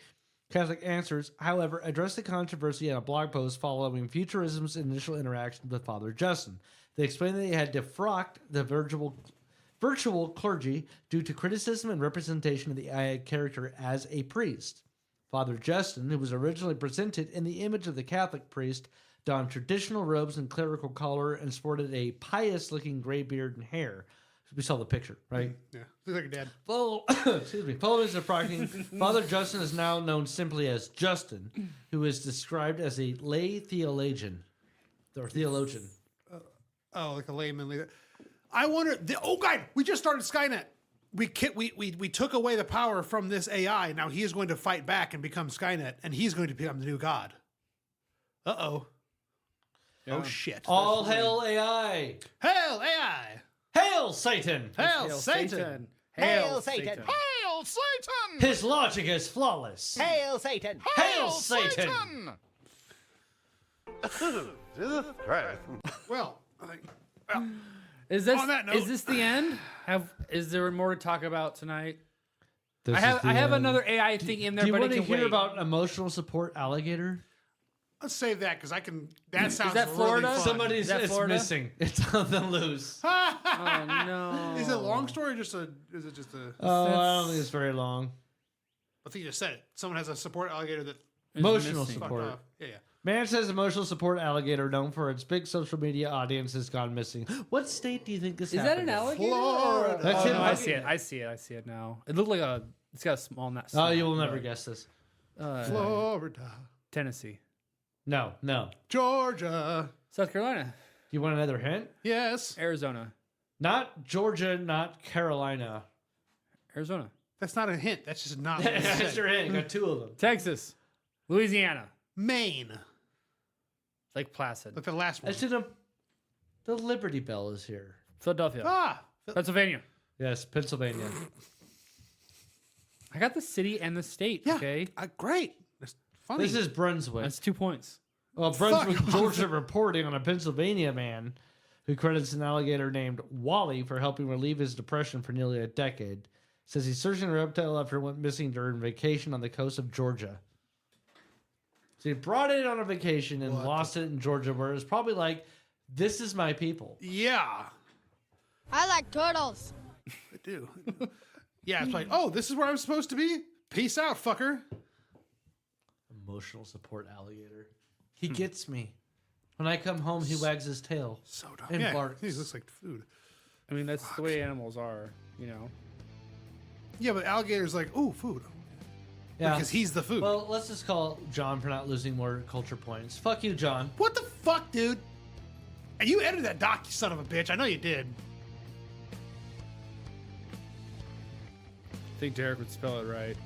[SPEAKER 3] Catholic Answers, however, addressed the controversy in a blog post following Futurism's initial interaction with Father Justin. They explained that they had defrocked the virtual clergy due to criticism and representation of the AI character as a priest. Father Justin, who was originally presented in the image of the Catholic priest, donned traditional robes and clerical collar and sported a pious-looking gray beard and hair. We saw the picture, right?
[SPEAKER 2] Yeah, looks like your dad.
[SPEAKER 3] Following his defrocking, Father Justin is now known simply as Justin, who is described as a lay theologian. Or theologian.
[SPEAKER 2] Oh, like a layman. I wonder. God, we just started Skynet. We took away the power from this AI. Now he is going to fight back and become Skynet, and he's going to become the new god. Uh-oh.
[SPEAKER 1] Yeah.
[SPEAKER 2] Oh shit!
[SPEAKER 3] All hail AI!
[SPEAKER 2] Hail AI!
[SPEAKER 3] Hail Satan!
[SPEAKER 2] Hail Satan!
[SPEAKER 6] Hail Satan!
[SPEAKER 5] Hail Satan!
[SPEAKER 3] His logic is flawless.
[SPEAKER 6] Hail Satan!
[SPEAKER 3] Hail Satan!
[SPEAKER 4] Jesus Christ.
[SPEAKER 2] Well, I think.
[SPEAKER 1] Is this
[SPEAKER 2] On that note-
[SPEAKER 1] is this the end? Is there more to talk about tonight?
[SPEAKER 3] This
[SPEAKER 1] I have another AI thing in there,
[SPEAKER 3] Do you
[SPEAKER 1] but
[SPEAKER 3] want
[SPEAKER 1] it
[SPEAKER 3] to
[SPEAKER 1] can
[SPEAKER 3] hear
[SPEAKER 1] wait.
[SPEAKER 3] about emotional support alligator?
[SPEAKER 2] Let's save that because I can. That sounds
[SPEAKER 1] that Florida?
[SPEAKER 2] really fun.
[SPEAKER 3] Somebody's
[SPEAKER 1] that
[SPEAKER 3] it's
[SPEAKER 1] Florida?
[SPEAKER 3] missing. It's on the loose.
[SPEAKER 1] Oh no!
[SPEAKER 2] Is it a long story or just a? Is it just a?
[SPEAKER 3] Oh, I don't think it's very long.
[SPEAKER 2] I think you just said it. Someone has a support alligator that
[SPEAKER 3] Emotional
[SPEAKER 1] missing.
[SPEAKER 2] fucked
[SPEAKER 3] support.
[SPEAKER 2] off. Yeah.
[SPEAKER 3] Man says emotional support alligator known for its big social media audience has gone missing. What state do you think this
[SPEAKER 7] Is that
[SPEAKER 3] happened
[SPEAKER 7] an
[SPEAKER 3] in?
[SPEAKER 7] alligator?
[SPEAKER 2] Florida.
[SPEAKER 3] That's
[SPEAKER 1] Oh,
[SPEAKER 3] it.
[SPEAKER 1] no, I see it. I see it now. It looked like it's got a small net.
[SPEAKER 3] Oh, you will never guess this.
[SPEAKER 2] Florida.
[SPEAKER 1] Tennessee.
[SPEAKER 3] No.
[SPEAKER 2] Georgia.
[SPEAKER 1] South Carolina.
[SPEAKER 3] You want another hint?
[SPEAKER 2] Yes.
[SPEAKER 1] Arizona.
[SPEAKER 3] Not Georgia, not Carolina.
[SPEAKER 1] Arizona.
[SPEAKER 2] That's not a hint. That's just not what you
[SPEAKER 3] That's
[SPEAKER 2] said.
[SPEAKER 3] your hint. You got two of them.
[SPEAKER 1] Texas. Louisiana.
[SPEAKER 2] Maine.
[SPEAKER 1] Lake Placid.
[SPEAKER 2] Like the last one.
[SPEAKER 3] I should have. The Liberty Bell is here.
[SPEAKER 1] Philadelphia.
[SPEAKER 2] Ah.
[SPEAKER 1] Pennsylvania.
[SPEAKER 3] Yes, Pennsylvania.
[SPEAKER 1] I got the city and the state.
[SPEAKER 2] Yeah.
[SPEAKER 1] Okay.
[SPEAKER 2] Great. That's funny.
[SPEAKER 3] This is Brunswick.
[SPEAKER 1] That's 2 points.
[SPEAKER 3] Well, Brunswick, Georgia, reporting on a Pennsylvania man who credits an alligator named Wally for helping relieve his depression for nearly a decade. Says he's searching the reptile after it went missing during vacation on the coast of Georgia. So he brought it on a vacation and lost it in Georgia, where it was probably like, this is my people.
[SPEAKER 2] Yeah.
[SPEAKER 8] I like turtles.
[SPEAKER 2] I do. Yeah, it's like, oh, this is where I'm supposed to be? Peace out, fucker.
[SPEAKER 3] Emotional support alligator. He gets me. When I come home, he wags his tail.
[SPEAKER 2] So dumb.
[SPEAKER 3] And
[SPEAKER 2] Yeah,
[SPEAKER 3] barks.
[SPEAKER 2] he looks like food.
[SPEAKER 1] I mean, that's the way animals are, you know.
[SPEAKER 2] Yeah, but alligator's like, ooh, food.
[SPEAKER 3] Yeah.
[SPEAKER 2] Because he's the food.
[SPEAKER 3] Well, let's just call John for not losing more culture points. Fuck you, John.
[SPEAKER 2] What the fuck, dude? And you edited that doc, you son of a bitch. I know you did.
[SPEAKER 1] I think Derek would spell it right.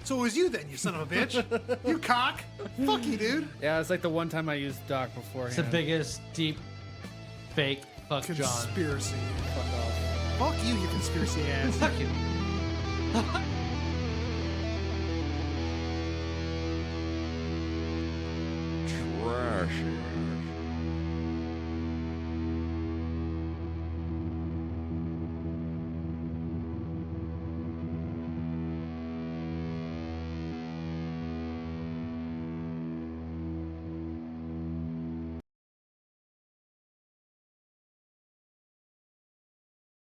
[SPEAKER 2] So it was you then, you son of a bitch. You cock. Fuck you, dude.
[SPEAKER 1] Yeah, it's like the one time I used Doc beforehand.
[SPEAKER 3] It's the biggest, deep, fake fuck John.
[SPEAKER 2] Conspiracy.
[SPEAKER 1] Fuck off.
[SPEAKER 2] Fuck you, you conspiracy ass.
[SPEAKER 3] Fuck you.